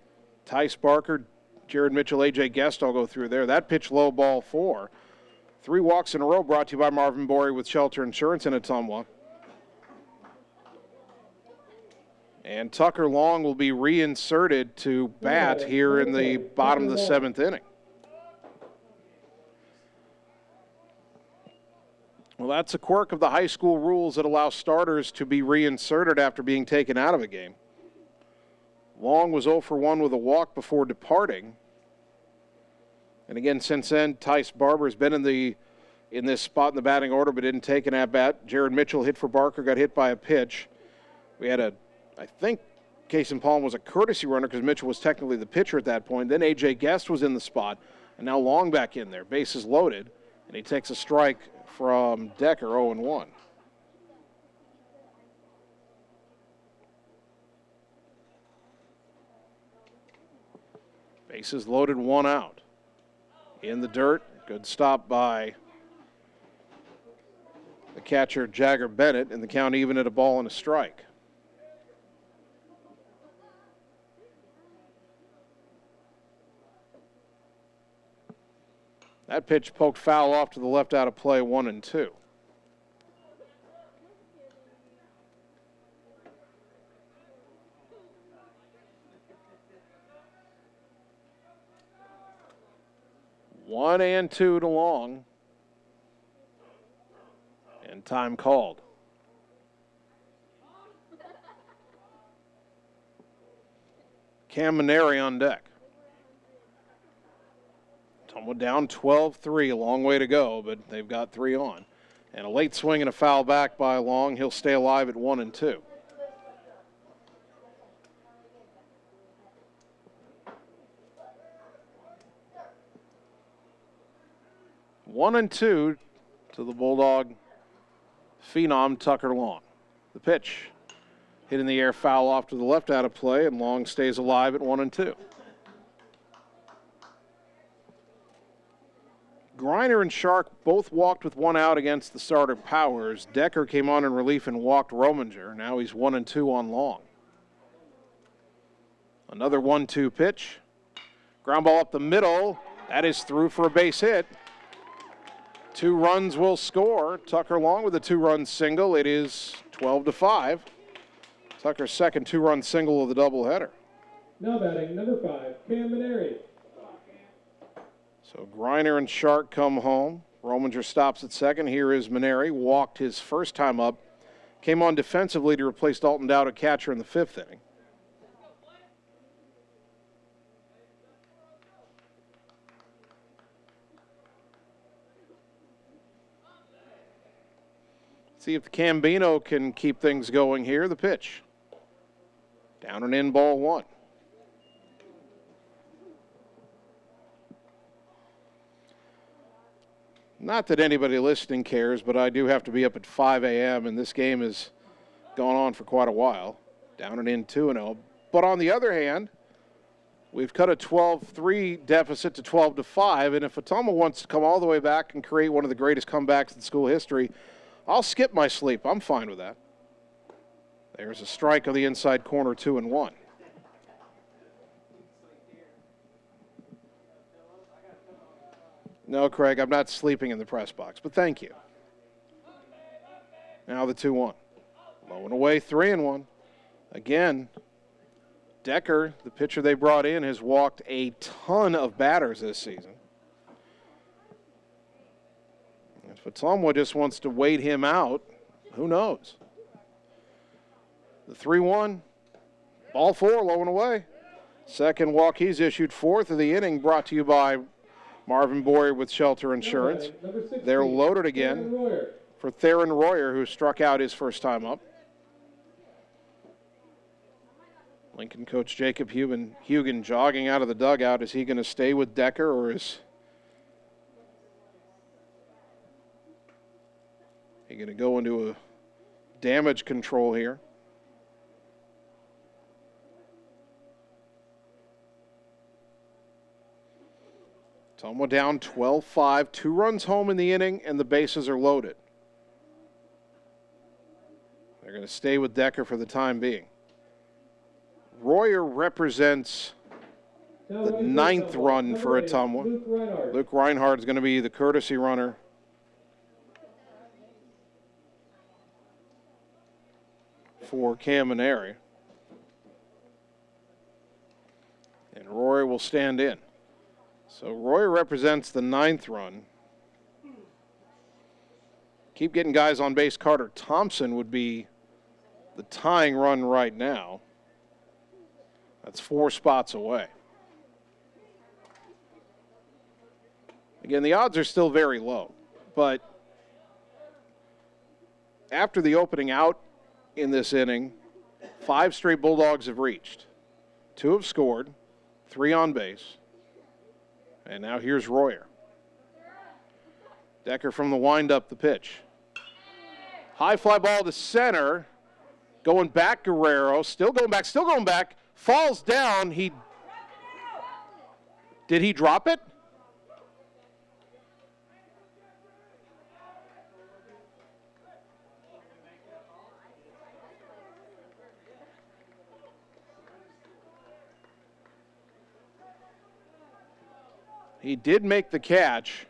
Tice Barker, Jared Mitchell, A.J. Guest all go through there. That pitch low, ball 4. 3 walks in a row brought to you by Marvin Borey with Shelter Insurance in Ottumwa. And Tucker Long will be reinserted to bat here in the bottom of the 7th inning. Well, that's a quirk of the high school rules that allow starters to be reinserted after being taken out of a game. Long was 0 for 1 with a walk before departing. And again, since then, Tice Barber's been in this spot in the batting order, but didn't take an at-bat. Jared Mitchell hit for Barker, got hit by a pitch. We had I think Cason Palm was a courtesy runner because Mitchell was technically the pitcher at that point. Then A.J. Guest was in the spot, and now Long back in there. Bases loaded, and he takes a strike from Decker, 0-1. Bases loaded, 1 out. In the dirt, good stop by the catcher Jagger Bennett, and the count even at a ball and a strike. That pitch poked foul off to the left out of play, 1-2. One and 2 to Long. And time called. Cam Maneri on deck. Ottumwa down 12-3, a long way to go, but they've got 3 on. And a late swing and a foul back by Long. He'll stay alive at 1-2. One and 2 to the Bulldog phenom Tucker Long. The pitch hit in the air, foul off to the left out of play, and Long stays alive at 1-2. Griner and Shark both walked with 1 out against the starter Powers. Decker came on in relief and walked Rominger. Now he's 1-2 on Long. Another 1-2 pitch. Ground ball up the middle. That is through for a base hit. 2 runs will score. Tucker Long with a 2-run single. It is 12-5. Tucker's second 2-run single of the doubleheader. Now batting number 5, Cam Maneri. So Griner and Shark come home. Rominger stops at second. Here is Maneri. Walked his first time up. Came on defensively to replace Dalton Dowd, a catcher in the 5th inning. See if the Cambino can keep things going here. The pitch. Down and in, ball 1. Not that anybody listening cares, but I do have to be up at 5 a.m., and this game has gone on for quite a while. Down and in, 2-0. But on the other hand, we've cut a 12-3 deficit to 12-5, and if Ottumwa wants to come all the way back and create one of the greatest comebacks in school history, I'll skip my sleep. I'm fine with that. There's a strike on the inside corner, 2-1. No, Craig, I'm not sleeping in the press box, but thank you. Now the 2-1. Low and away, 3-1. Again, Decker, the pitcher they brought in, has walked a ton of batters this season. If Ottumwa just wants to wait him out, who knows? The 3-1, ball 4, low and away. Second walk he's issued, 4th of the inning, brought to you by Marvin Boyer with Shelter Insurance. They're loaded again for Theron Royer, who struck out his first time up. Lincoln coach Jacob Hugan jogging out of the dugout. Is he going to stay with Decker, or is he going to go into a damage control here? Ottumwa down 12-5, 2 runs home in the inning, and the bases are loaded. They're going to stay with Decker for the time being. Royer represents the 9th run for Ottumwa. Luke Reinhardt is going to be the courtesy runner. For Cam Maneri. And Royer will stand in. So Royer represents the 9th run. Keep getting guys on base. Carter Thompson would be the tying run right now. That's 4 spots away. Again, the odds are still very low, but after the opening out in this inning, 5 straight Bulldogs have reached. 2 have scored, 3 on base. And now here's Royer. Decker from the windup, the pitch. High fly ball to center. Going back, Guerrero. Still going back. Falls down. Did he drop it? He did make the catch.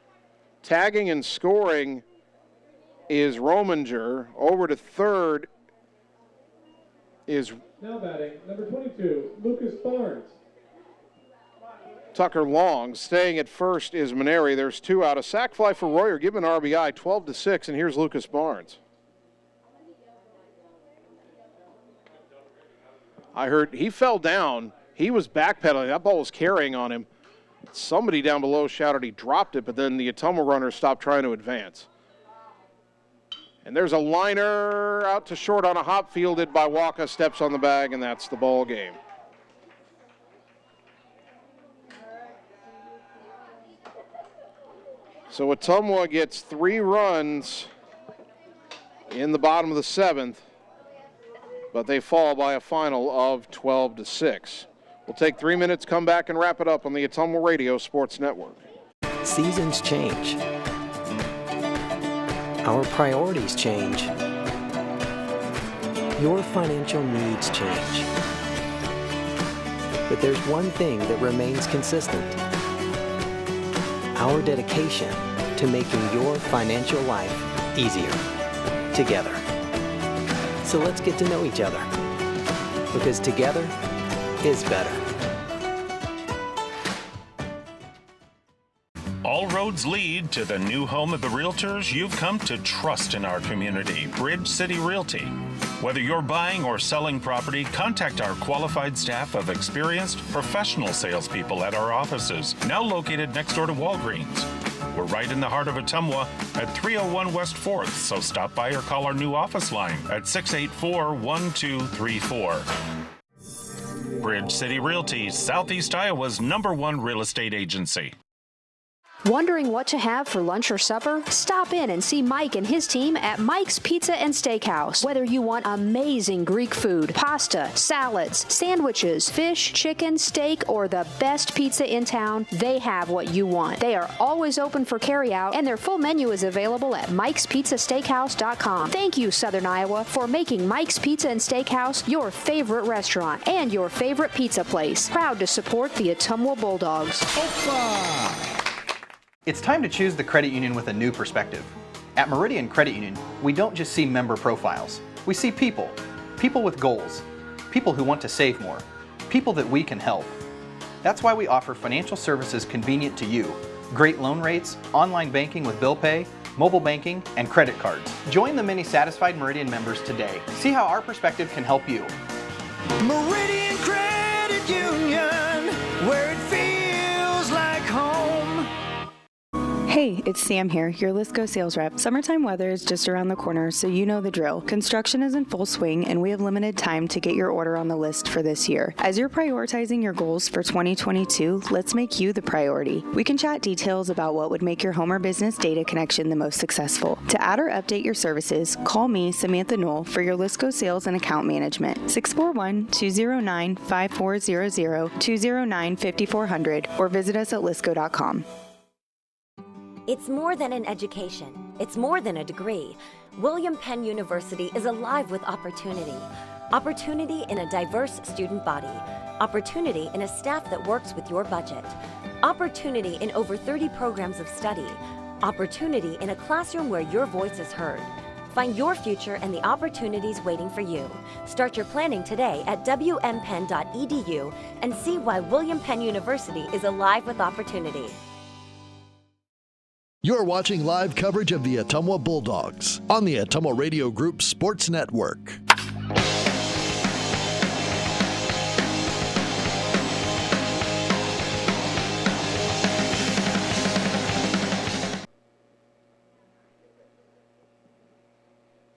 Tagging and scoring is Rominger. Over to third is now batting, number 22, Lucas Barnes. Tucker Long. Staying at first is Maneri. There's 2 out. A sac fly for Royer. Give him an RBI, 12-6, and here's Lucas Barnes. I heard he fell down. He was backpedaling. That ball was carrying on him. Somebody down below shouted he dropped it, but then the Ottumwa runner stopped trying to advance. And there's a liner out to short on a hop fielded by Waka, steps on the bag, and that's the ball game. So Ottumwa gets 3 runs in the bottom of the 7th, but they fall by a final of 12-6. We'll take 3 minutes, come back, and wrap it up on the Ottumwa Radio Sports Network. Seasons change. Our priorities change. Your financial needs change. But there's one thing that remains consistent. Our dedication to making your financial life easier together. So let's get to know each other, because together is better. roads lead to the new home of the Realtors you've come to trust in our community, Bridge City Realty. Whether you're buying or selling property, contact our qualified staff of experienced professional salespeople at our offices, now located next door to Walgreens. We're right in the heart of Ottumwa at 301 West 4th, so stop by or call our new office line at 684-1234. Bridge City Realty, Southeast Iowa's #1 real estate agency. Wondering what to have for lunch or supper? Stop in and see Mike and his team at Mike's Pizza and Steakhouse. Whether you want amazing Greek food, pasta, salads, sandwiches, fish, chicken, steak, or the best pizza in town, they have what you want. They are always open for carryout, and their full menu is available at mikespizzasteakhouse.com. Thank you, Southern Iowa, for making Mike's Pizza and Steakhouse your favorite restaurant and your favorite pizza place. Proud to support the Ottumwa Bulldogs. It's time to choose the credit union with a new perspective. At Meridian Credit Union, we don't just see member profiles. We see people. People with goals. People who want to save more. People that we can help. That's why we offer financial services convenient to you. Great loan rates, online banking with bill pay, mobile banking, and credit cards. Join the many satisfied Meridian members today. See how our perspective can help you. Meridian Credit Union, where it feels like home. Hey, it's Sam here, your Lisco sales rep. Summertime weather is just around the corner, so you know the drill. Construction is in full swing, and we have limited time to get your order on the list for this year. As you're prioritizing your goals for 2022, let's make you the priority. We can chat details about what would make your home or business data connection the most successful. To add or update your services, call me, Samantha Knoll, for your Lisco sales and account management. 641-209-5400, 209-5400, or visit us at lisco.com. It's more than an education. It's more than a degree. William Penn University is alive with opportunity. Opportunity in a diverse student body. Opportunity in a staff that works with your budget. Opportunity in over 30 programs of study. Opportunity in a classroom where your voice is heard. Find your future and the opportunities waiting for you. Start your planning today at wmpenn.edu and see why William Penn University is alive with opportunity. You're watching live coverage of the Ottumwa Bulldogs on the Ottumwa Radio Group Sports Network.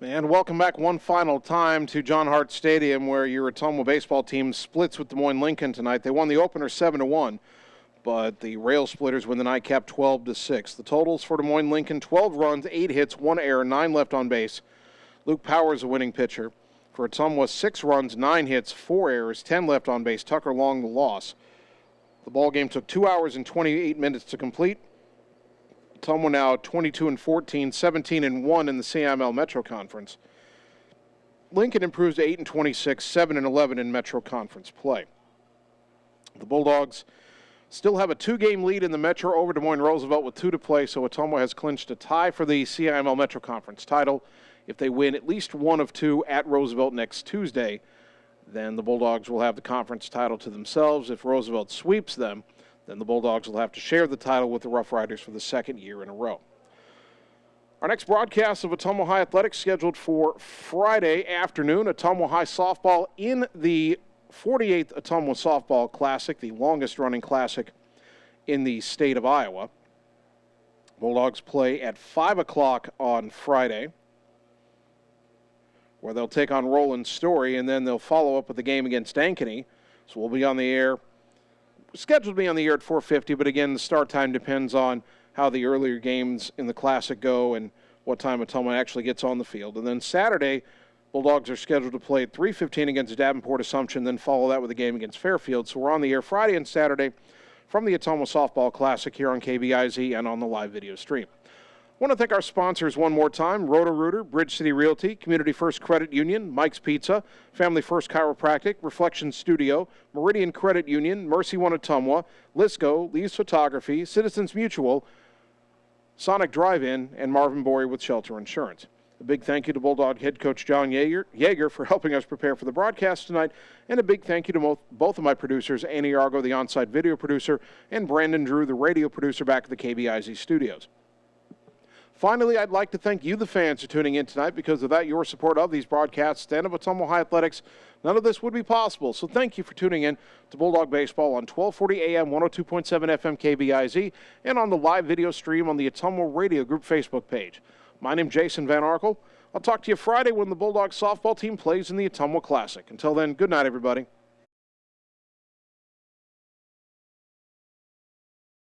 And welcome back one final time to John Hart Stadium, where your Ottumwa baseball team splits with Des Moines Lincoln tonight. They won the opener 7-1. But the Railsplitters win the nightcap 12-6. The totals for Des Moines Lincoln: 12 runs, 8 hits, 1 error, 9 left on base. Luke Powers, the winning pitcher. For Ottumwa, 6 runs, 9 hits, 4 errors, 10 left on base. Tucker Long, the loss. The ball game took 2 hours and 28 minutes to complete. Ottumwa now 22-14, 17-1 in the CML Metro Conference. Lincoln improves to 8-26, 7-11 in Metro Conference play. The Bulldogs still have a 2-game lead in the Metro over Des Moines Roosevelt with 2 to play, so Ottumwa has clinched a tie for the CIML Metro Conference title. If they win at least one of 2 at Roosevelt next Tuesday, then the Bulldogs will have the conference title to themselves. If Roosevelt sweeps them, then the Bulldogs will have to share the title with the Rough Riders for the 2nd year in a row. Our next broadcast of Ottumwa High Athletics scheduled for Friday afternoon. Ottumwa High softball in the 48th Ottumwa Softball Classic, the longest-running classic in the state of Iowa. Bulldogs play at 5 o'clock on Friday, where they'll take on Roland Story, and then they'll follow up with the game against Ankeny. So we'll be on the air. We're scheduled to be on the air at 4:50, but again, the start time depends on how the earlier games in the Classic go and what time Ottumwa actually gets on the field. And then Saturday, Bulldogs are scheduled to play at 3:15 against Davenport Assumption, then follow that with a game against Fairfield. So we're on the air Friday and Saturday from the Ottumwa Softball Classic here on KBIZ and on the live video stream. I want to thank our sponsors one more time: Roto-Rooter, Bridge City Realty, Community First Credit Union, Mike's Pizza, Family First Chiropractic, Reflection Studio, Meridian Credit Union, Mercy One Ottumwa, Lisco, Lee's Photography, Citizens Mutual, Sonic Drive-In, and Marvin Bory with Shelter Insurance. A big thank you to Bulldog head coach John Yeager for helping us prepare for the broadcast tonight, and a big thank you to both of my producers, Annie Argo, the on-site video producer, and Brandon Drew, the radio producer back at the KBIZ studios. Finally, I'd like to thank you, the fans, for tuning in tonight. Because without your support of these broadcasts and of Ottumwa High Athletics, none of this would be possible. So thank you for tuning in to Bulldog Baseball on 1240 AM, 102.7 FM KBIZ, and on the live video stream on the Ottumwa Radio Group Facebook page. My name's Jason Van Arkel. I'll talk to you Friday when the Bulldogs softball team plays in the Ottumwa Classic. Until then, good night, everybody.